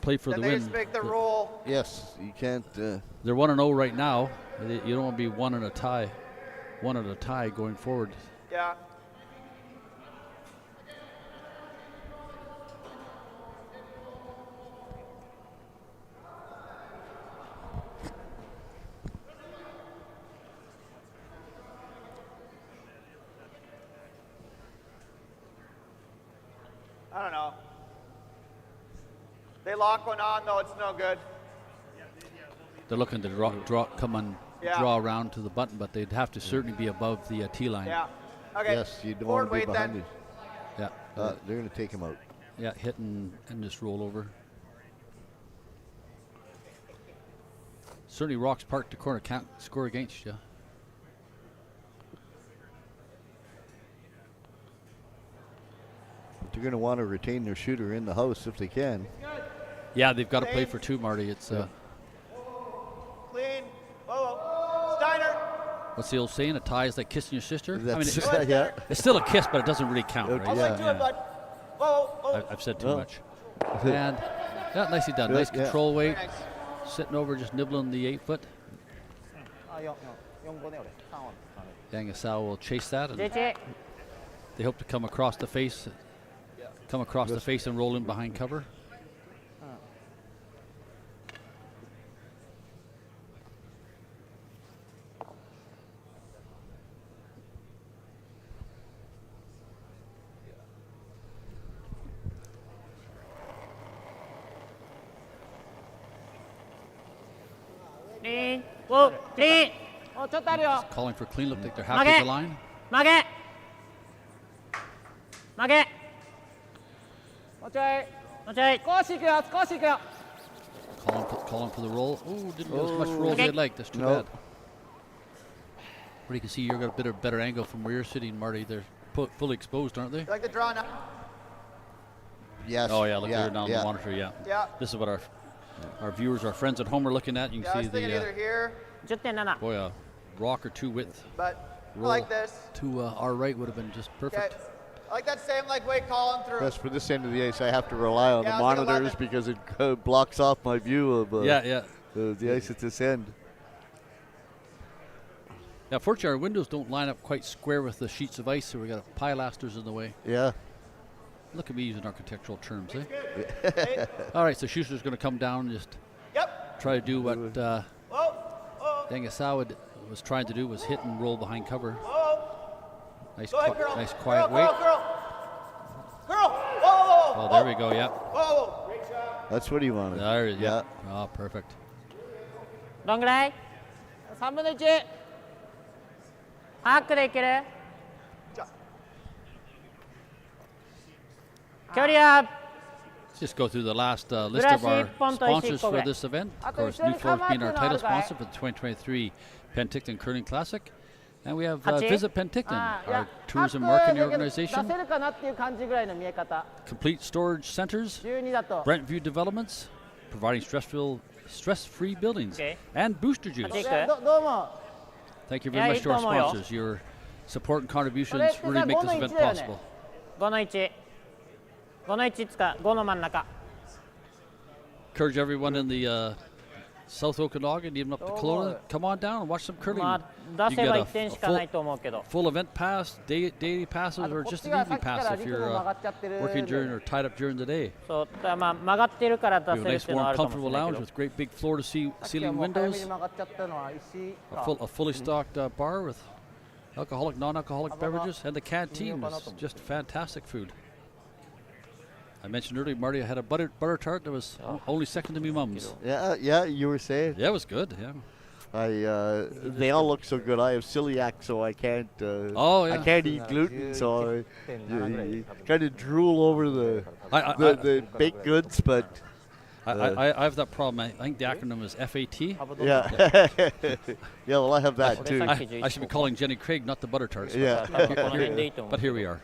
play for the they win. just make the roll. Yes, you can't. They're 1-0 right now. You don't want to be one at a tie going forward. Yeah. I don't know. They lock one on, though, it's no good. They're looking to draw around to the button, but they'd have to certainly be above the tee line. Yeah. Okay. Yes, you don't want to be behind then. it. Yeah. They're going to take him out. Yeah, hit and just roll over. Certainly rocks parked the corner can't score against you. They're going to want to retain their shooter in the house if they can. Yeah, they've got to play for two, Marty. It's Clean. Whoa. Steiner. what's the old saying? A tie is like kissing your sister. That's, I mean, yeah. it's still a kiss, but it doesn't really count, Okay, right? yeah. Do it, bud. Whoa. I've said too much. And yeah, nicely done. Nice Yeah. control weight. Nice. Sitting over, just nibbling the 8 foot. Yanagisawa will chase that, and they hope to come across the face, and roll in behind cover. Clean. Whoa, clean. Oh, ちょっとあるよ。 Calling for clean. Look like they're happy with the line. 曲げ。曲げ。もうちょい。もうちょい。少し行くよ。少し行くよ。 Calling for the roll. Oh, didn't go as much roll as they'd like. That's too No. bad. But you can see you've got a bit of better angle from where you're sitting, Marty. They're fully exposed, aren't they? You like the draw now? Yes. Oh yeah, look here down yeah. the monitor. Yeah. Yeah. This is what our viewers, our friends at home are looking at. You Yeah, I can was see thinking either the here, 10.7. boy, a rock or two width but I roll like this. to our right would have been just Okay. perfect. I like that same leg weight calling through. Yes, for this end of the ice, I have to rely on Yeah, the I was like monitors 11. because it blocks off my view of Yeah. the ice at this end. Now, fortunately, our windows don't line up quite square with the sheets of ice, so we got pilasters in the way. Yeah. Look at me using architectural terms, eh? All right, so Schuster's going to come down and just Yep. try to do what Whoa. Yanagisawa was trying to do, was hit and roll behind cover. Whoa. Nice, Go ahead, girl. nice quiet girl, weight. Girl. Whoa. Oh, there we go. Yeah. Whoa! That's what he wanted. There, Yeah. yeah. Oh, perfect. どんぐらい ?3 分の1。ハックでいける距離は Let's just go through the last list of our sponsors for this event. Of course, New Floors being our title sponsor for the 2023 Penticton Curling Classic. And we have Visit Penticton, our tourism marketing organization. 出せるかなっていう感じぐらいの見え方。 Complete Storage Centers, 12だと。 Brentview Developments, providing stress-free buildings, Okay. and Booster Juice. どうも。 Thank you very much to our sponsors. Your support and contributions really make this event possible. 5の1。5の1つか5の真ん中。 Encourage everyone in the South Okanagan, even up to Kelowna, come on down and watch some curling. まあ、出 You せば get 1点しかないと思うけど。 full event pass, daily passes, or just an evening pass if you're working during or tied up during the day. そうだからまあ曲がってるから出 We せ have る a って nice, いうのはあ warm, るかもしれ comfortable ない lounge けど。 with great big floor-to-ceiling windows. A fully stocked bar with alcoholic, non-alcoholic beverages, and the canteen is just fantastic food. I mentioned earlier, Marty, I had a butter tart that was only second to me mum's. Yeah, you were saying. Yeah, it was good. Yeah. They all look so good. I have celiac, so I can't. I can't eat gluten, so I kind of drool over the baked goods, but. I have that problem. I think the acronym is FAT. Yeah. Yeah, well, I have that too. I should be calling Jenny Craig, not the butter tarts. Yeah. But here we are.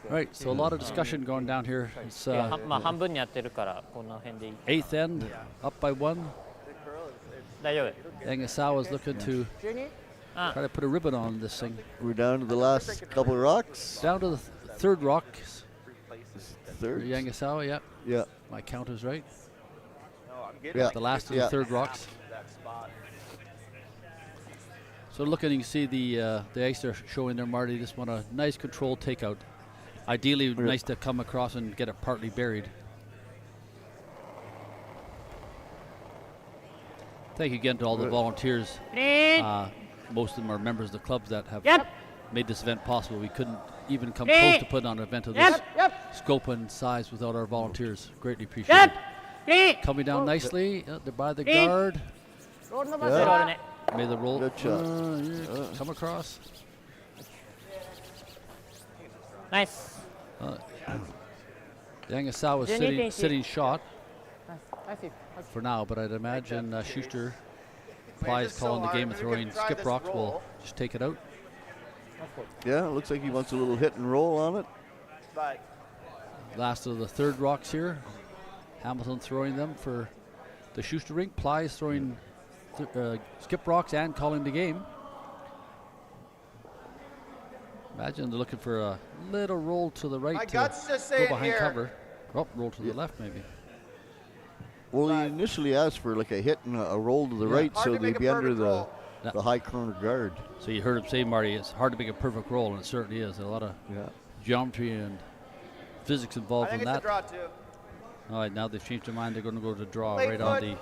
Right, so a lot of discussion going down here. It's まあ半分にやってるからこの辺でいい。 eighth end, up by one. 大丈夫。 Yanagisawa is looking to try to put a ribbon on this thing. We're down to the last couple of rocks. Down to the third rock. Third. Yanagisawa, yeah. Yeah. My count is right. Yeah. The last of the third rocks. So looking, you can see the ice they're showing there, Marty. Just want a nice controlled takeout. Ideally, nice to come across and get it partly buried. Thank you again to all the volunteers. Most of them are members of the clubs that have made this event possible. We couldn't even come close to putting on an event of this scope and size without our volunteers. Greatly appreciated. Coming down nicely. They're by the guard. May the roll come across. Nice. Yanagisawa is sitting shot for now, but I'd imagine Shuster Plies calling the game and throwing skip rocks will just take it out. Yeah, it looks like he wants a little hit and roll on it. Last of the third rocks here. Hamilton throwing them for the Shuster rink. Plies throwing skip rocks and calling the game. Imagine they're looking for a little roll to the right to go behind cover. Oh, roll to the left maybe. Well, he initially asked for like a hit and a roll to the right, so they'd be under the high corner guard. So you heard him say, Marty, it's hard to make a perfect roll, and it certainly is. There's a lot of geometry and physics involved in that. All right, now they've changed their mind. They're going to go to draw right on the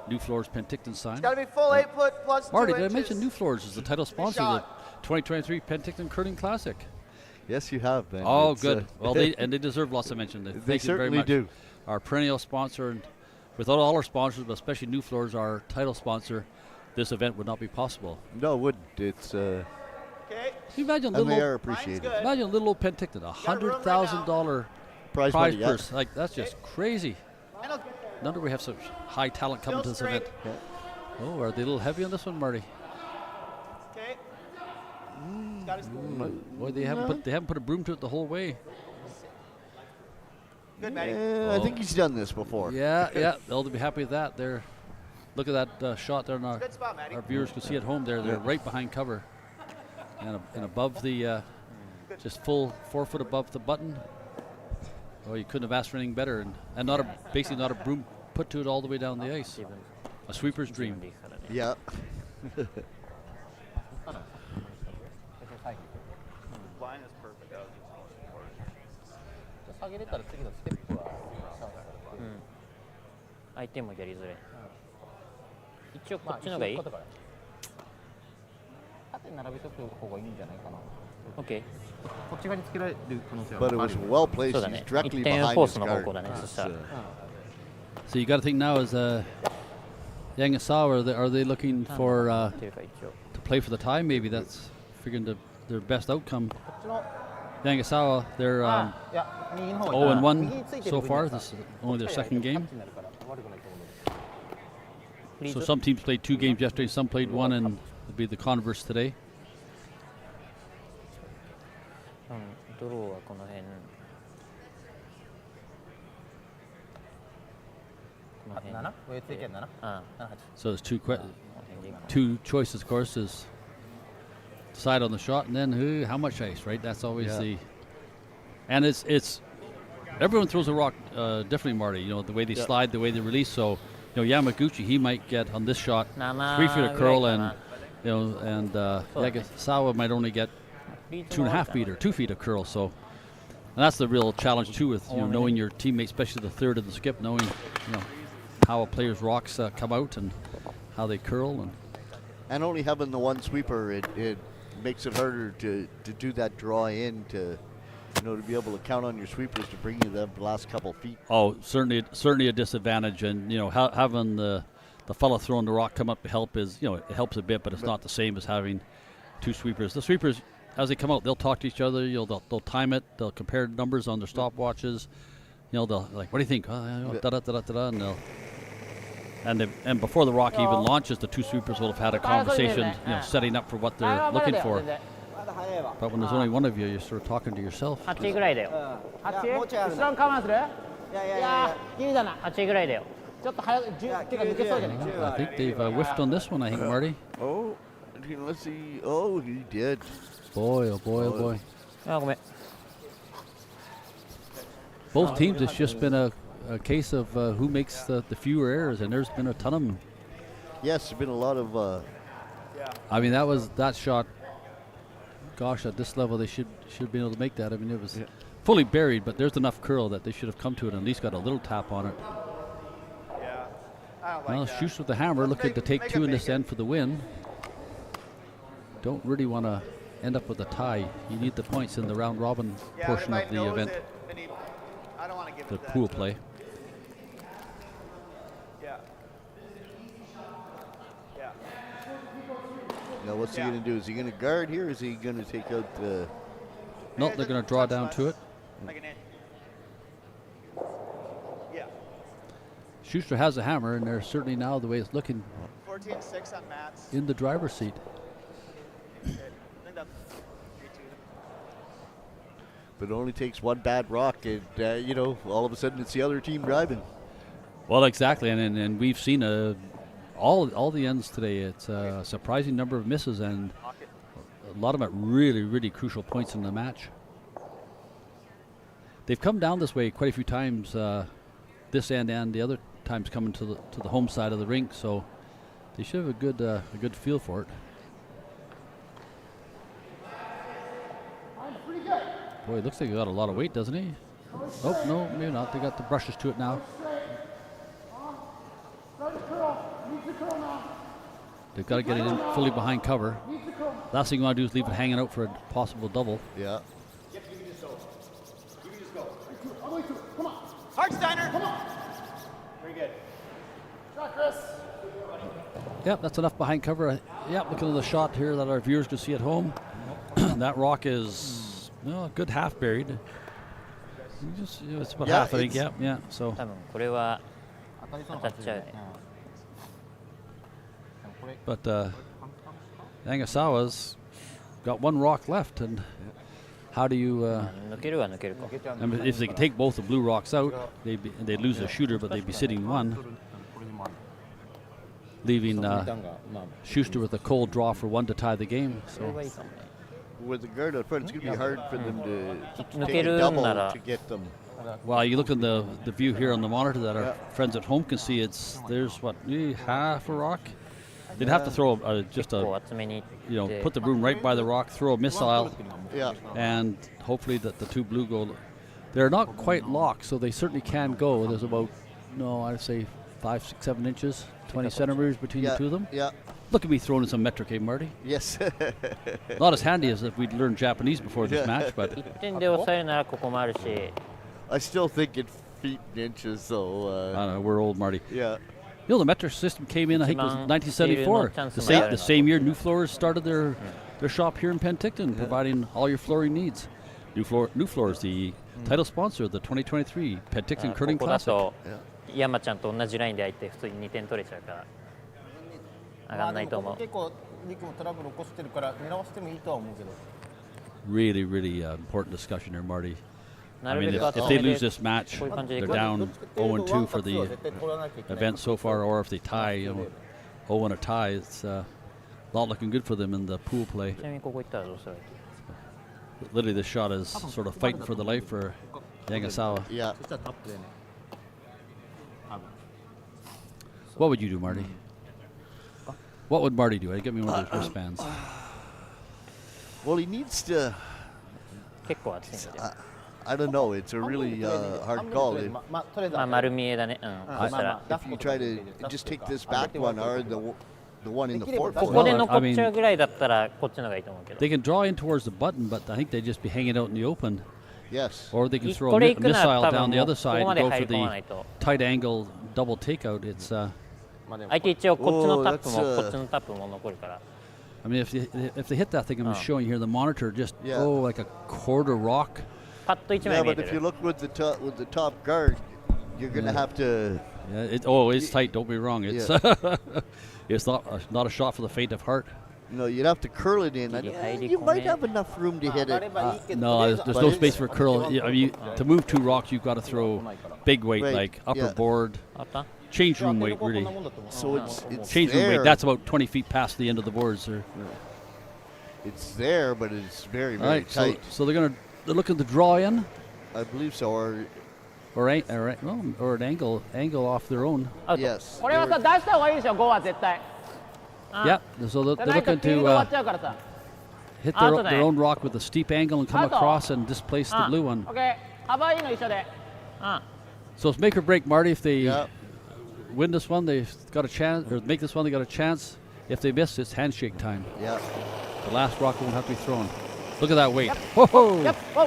New Floors Penticton sign. It's got to be full 8 foot plus Marty, 2 did I inches. mention New Floors is the title sponsor of the 2023 Penticton Curling Classic? Yes, you have, Ben. Oh, good. Well, they deserve lots of mention. They certainly do. Our perennial sponsor, and without all our sponsors, but especially New Floors, our title sponsor, this event would not be possible. No, it wouldn't. It's Okay. Can you imagine and they are appreciated. Imagine little old Penticton, $100,000 prize purse. Like, that's just crazy. No wonder we have such high talent coming to this event. Yeah. Oh, are they a little heavy on this one, Marty? Okay. Boy, they haven't put a broom to it the whole way. Good, Matty. I think he's done this before. Yeah, they'll be happy with that. Look at that shot there. Good spot, Matty. Our viewers can see at home there. They're right behind cover. And above the, just full 4 foot above the button. Oh, you couldn't have asked for anything better. And basically not a broom put to it all the way down the ice. A sweeper's dream. Yeah. Line is perfect. That was just 下げれたら次のステップは相手もやりづらい。一応こっちのがいい？縦に並べとく方がいいんじゃないかな。OK。こっち側につけられる可能性は But it was well placed. そうだ He's ね。 directly 一点 behind コー his スの方 guard. 向だね。そしたら。 So you got to think now is Yanagisawa, are they looking for to play for the tie? Maybe that's figuring their best outcome. Yanagisawa, they're 右の方 0-1 so far. This is only their second game. So some teams played 2 games yesterday, some played 1, and it'll be the converse today. ドローはこの辺。7上ついてんだな。So there's two choices, of course, is decide on the shot and then how much ice, right? That's always and it's everyone throws a rock differently, Marty. You know, the way they slide, the way they release. So, you know, Yamaguchi, he might get on this shot 3 feet of curl, and Yanagisawa might only get 2.5 feet or 2 feet of curl. So, and that's the real challenge too, with knowing your teammates, especially the third of the skip, knowing how a player's rocks come out and how they curl, and only having the one sweeper, it makes it harder to do that draw in, to to be able to count on your sweepers to bring you the last couple feet. Oh, certainly a disadvantage, and having the fellow throwing the rock come up to help is it helps a bit, but it's not the same as having 2 sweepers. The sweepers, as they come out, they'll talk to each other. They'll time it. They'll compare numbers on their stopwatches. They'll like, what do you think? And before the rock even launches, the 2 sweepers will have had a conversation, setting up for what they're looking for. But when there's only one of you, you're sort of talking to yourself. 8ぐらいだよ。8？後ろカバーする？いやギリだな。8ぐらいだよ。ちょっと早く10ってか抜けそうじゃないか。 I think they've whiffed on this one, I think, Marty. Oh, let's see. Oh, he did. Boy, oh boy, oh boy. あ、ごめん。 Both teams, it's just been a case of who makes the fewer errors, and there's been a ton of them. Yes, there's been a lot of. I mean, that shot. Gosh, at this level, they should be able to make that. I mean, it was fully buried, but there's enough curl that they should have come to it and at least got a little tap on it. Yeah, I don't like Well, that. Shuster with the hammer, looking to take 2 in this end for the win. Don't really want to end up with a tie. You need the points in the round robin portion of the event. I don't want to give The it that. pool play. Yeah. Yeah. Now, what's he going to do? Is he going to guard here? Or is he going to take out the? No, they're going to draw down to it. Like an inch. Yeah. Schuster has a hammer, and they're certainly now, the way it's looking, 14-6 on Matt's. in the driver's seat. I think that's 3-2. But it only takes one bad rock, and all of a sudden it's the other team driving. Well, exactly, and we've seen all the ends today. It's a surprising number of misses, and a lot of them at really, really crucial points in the match. They've come down this way quite a few times, this end and the other times coming to the home side of the rink, so they should have a good feel for it. Boy, it looks like he got a lot of weight, doesn't he? Oh, no, maybe not. They got the brushes to it now. They've got to get it in fully behind cover. Last thing you want to do is leave it hanging out for a possible double. Yeah. Hartsteiner! Come on! Very good. Shot, Chris. Yep, that's enough behind cover. Yep, looking at the shot here that our viewers can see at home. That rock is a good half buried. It's about half, I think. Yeah. So 多分これは当たっちゃうね。 but Yanagisawa's got 1 rock left, and how do you 抜けるは抜けるか。 I mean, if they could take both the blue rocks out, they'd lose a shooter, but they'd be sitting 1, leaving Schuster with a cold draw for 1 to tie the game. So With the guard up front, it's going to be hard for them to take a 抜ける double なら to get them. while you look at the view here on the monitor that our friends at home can see, there's what, half a rock. They'd have to throw just こ a う厚めにいって put the broom right by the rock, throw a missile, Yeah. and hopefully that the 2 blue go. They're not quite locked, so they certainly can go. There's about, I'd say 5, 6, 7 inches, 20 centimeters between the 2 of them. Yeah. Look at me throwing in some metric, eh, Marty? Yes. Not as handy as if we'd learned Japanese before this match, but 1点で抑えるならここもあるし I still think in feet and inches, so I don't know, we're old, Marty. yeah. You know, the metric system came in, I think it was 1974. The same year New Floors started their shop here in Penticton, providing all your flooring needs. New Floors, the title sponsor of the 2023 Penticton Curling ここだ Classic. と山ちゃんと同じラインで相手普通に2点取れちゃうから上がんないと思う結構リクもトラブル起こしてるから狙わせてもいいとは思うけど Really, really important discussion here, Marty. な I る mean, べく if they lose this match, こういう感じで they're down 0-2 for the event so far, or if they tie, 0 and a tie, it's not looking good for them in the pool play. ちなみにここ行ったらどうする Literally, this shot is sort of fighting for the life for Yanagisawa. Yeah. What would you do, Marty? What would Marty do? Give me one of those wristbands. Well, he needs to. 結構熱いんだよ I don't know. It's a really hard call. まあとりあえずまあ丸見えだねそしたら If you try to just take this back one or the one in the fourth こ one. こで残っちゃうぐらいだったらこっちの方がいいと思うけど They can draw in towards the button, but I think they'd just be hanging out in the open. Yes. Or they can throw こ a れ行くな missile ら多 down 分 the もう other こ side こま and で go 入 for り込まな the いと tight angle double takeout. It's, 相手一応こっちのタップも Oh, that's, こっちのタップも残るから I mean, if they hit that thing, I'm showing here the monitor just Yeah. like a quarter rock. パッと1 Yeah, 枚見え but て if you る look with the top guard, you're gonna have to. Yeah, it's tight. Don't be wrong. It's it's not a shot for the faint of heart. You'd have to curl it in. You might have enough room to hit it. No, there's no space for curl. I mean, to move 2 rocks, you've got to throw big weight, Right, like upper yeah. board, あった change room weight, really. So it's Change room there. weight. That's about 20 feet past the end of the boards. There. It's there, but it's very, All very right, so tight. they're looking to draw in, I believe so. or an angle off their own. Yes. これはさ出した方がいいでしょ5は絶対 Yeah, so they're なんか looking フィールド終わっ to ちゃうからさ hit Out their, of their there. own rock with a steep angle and come Out of. across and displace the blue one. OK 幅いいの一緒で So it's make or break, Marty. If they Yeah. win this one, they've got a chance, or make this one, they got a chance. If they miss, it's handshake time. Yeah. The last rock won't have to be thrown. Look at that weight. Whoa! Yep. Whoa.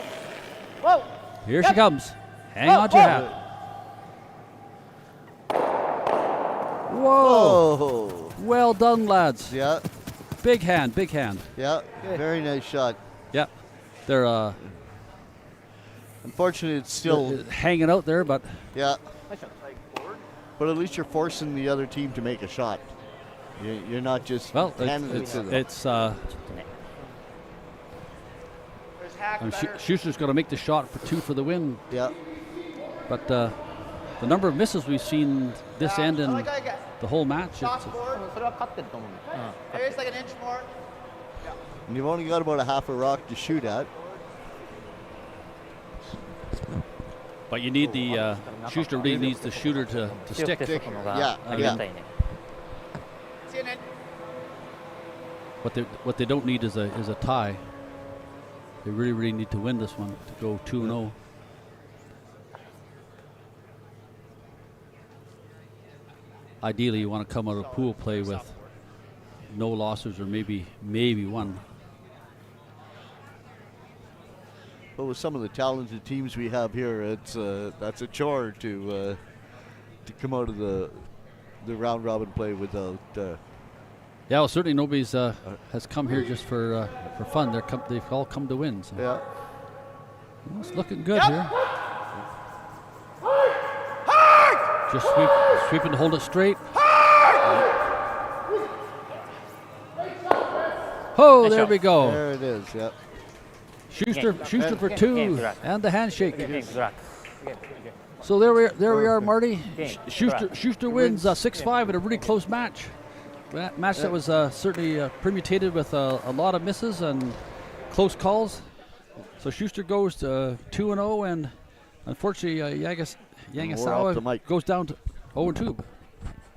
Whoa. Here Yep. she comes. Hang Whoa, on to your whoa. hat. Whoa! Oh. Well done, lads. Yeah. Big hand, big hand. Yeah. Very nice shot. Yeah, they're Unfortunately, it's still. hanging out there, but Yeah. But at least you're forcing the other team to make a shot. You're not just well, handing it to them. it's There's hack better. Schuster's going to make the shot for 2 for the win. Yeah. But the number of misses we've seen this end I in like that. the whole match, Shots it's, forward. それは勝ってると思うんだよ There's like an inch more. And you've only got about a half a rock to shoot at. but you need the Schuster really needs the shooter to 強 stick. くてそこの Yeah, がありがたいね See you, Nick. What they don't need is a tie. They really need to win this one to go 2-0. Ideally, you want to come out of pool play with no losses or maybe one. But with some of the talented teams we have here, it's that's a chore to come out of the round robin play without. Yeah, well, certainly nobody's has come here just for fun. They've all come to win. So. Yeah. Well, it's looking good here. Just sweeping to hold it straight. Oh, there we go. There it is. Yeah. Schuster for 2 and the handshake. ゲームブラック So there we are, Marty. Schuster wins 6-5 in a really close match. That match that was certainly permutated with a lot of misses and close calls. So Schuster goes to 2-0, and unfortunately Yanagisawa goes down to 0-2.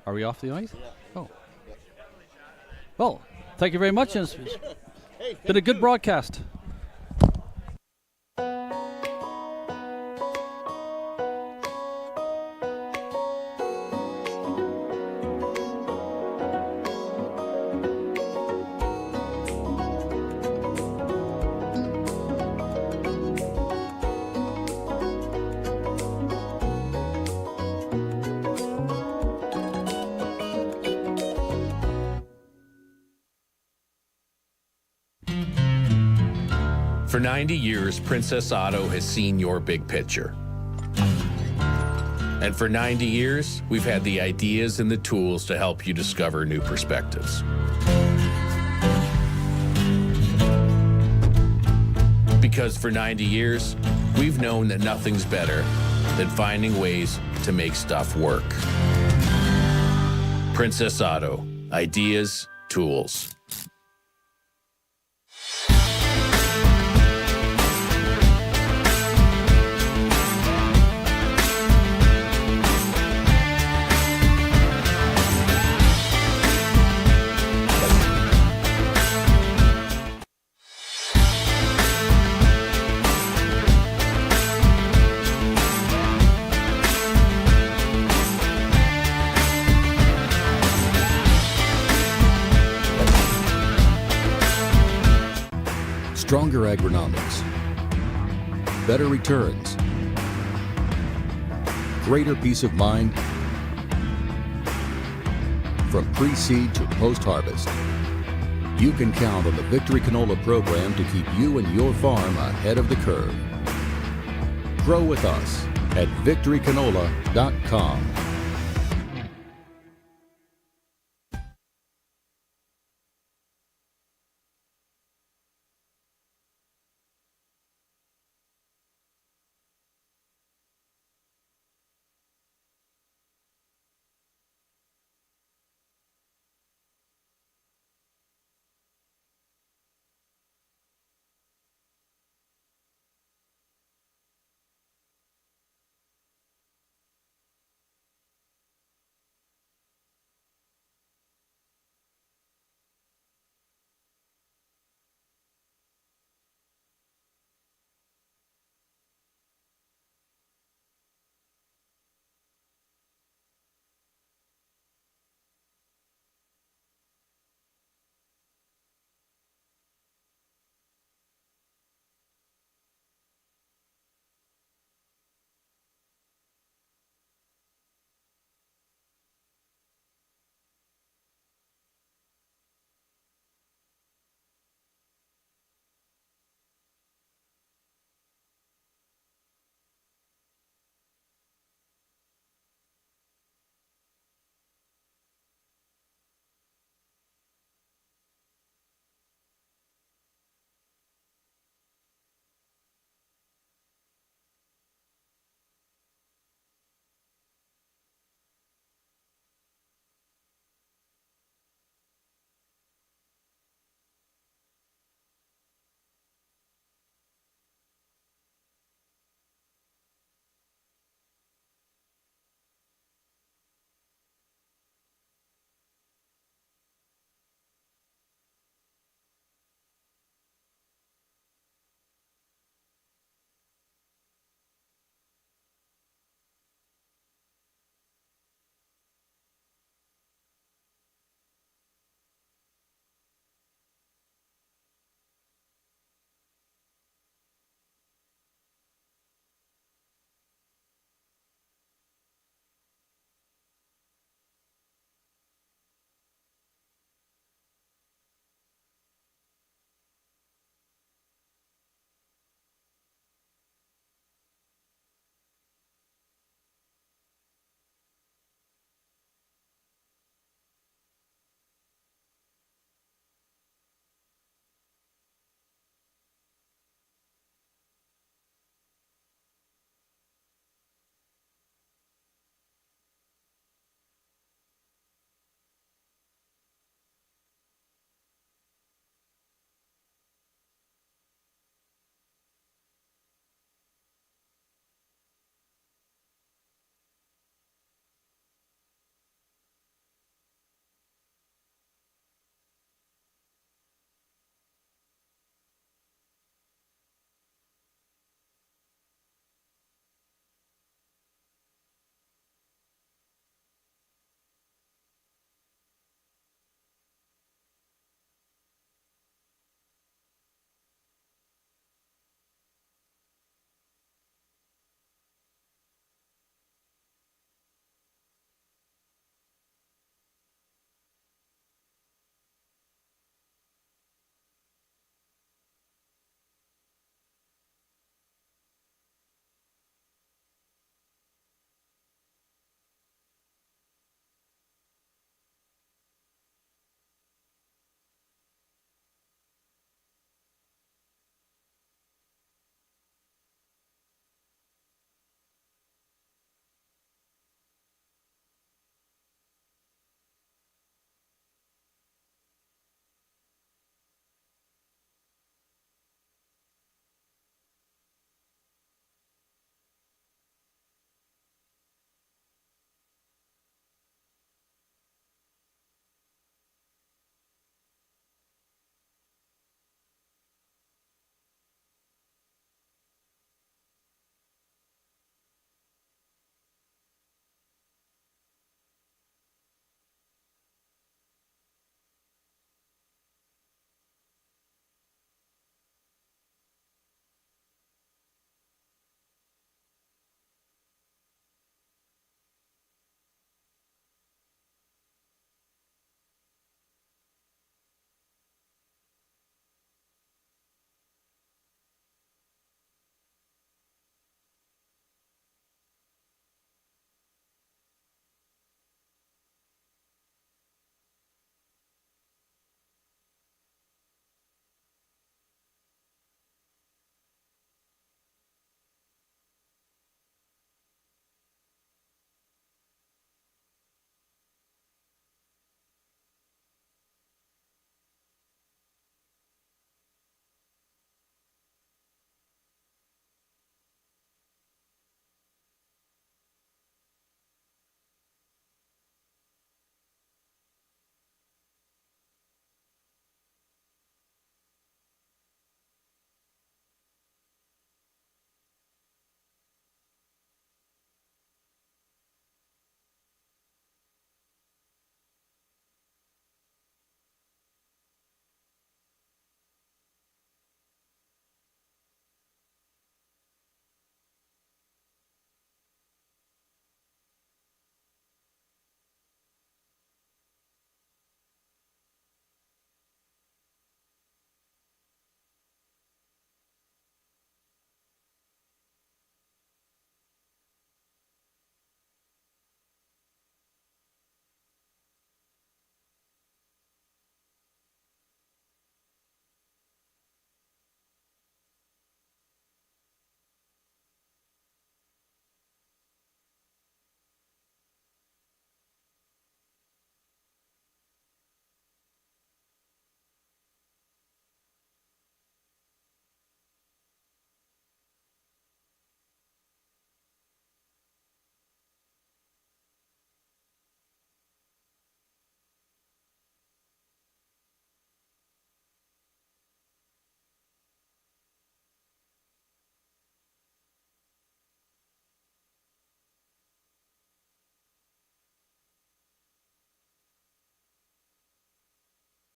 Are we off the ice? Oh. Well, thank you very much, and it's been a good broadcast. For 90 years, Princess Auto has seen your big picture. And for 90 years, we've had the ideas and the tools to help you discover new perspectives. Because for 90 years, we've known that nothing's better than finding ways to make stuff work. Princess Auto, ideas, tools. Stronger agronomics, better returns, greater peace of mind from pre-seed to post-harvest. You can count on the Victory Canola program to keep you and your farm ahead of the curve. Grow with us at victorycanola.com.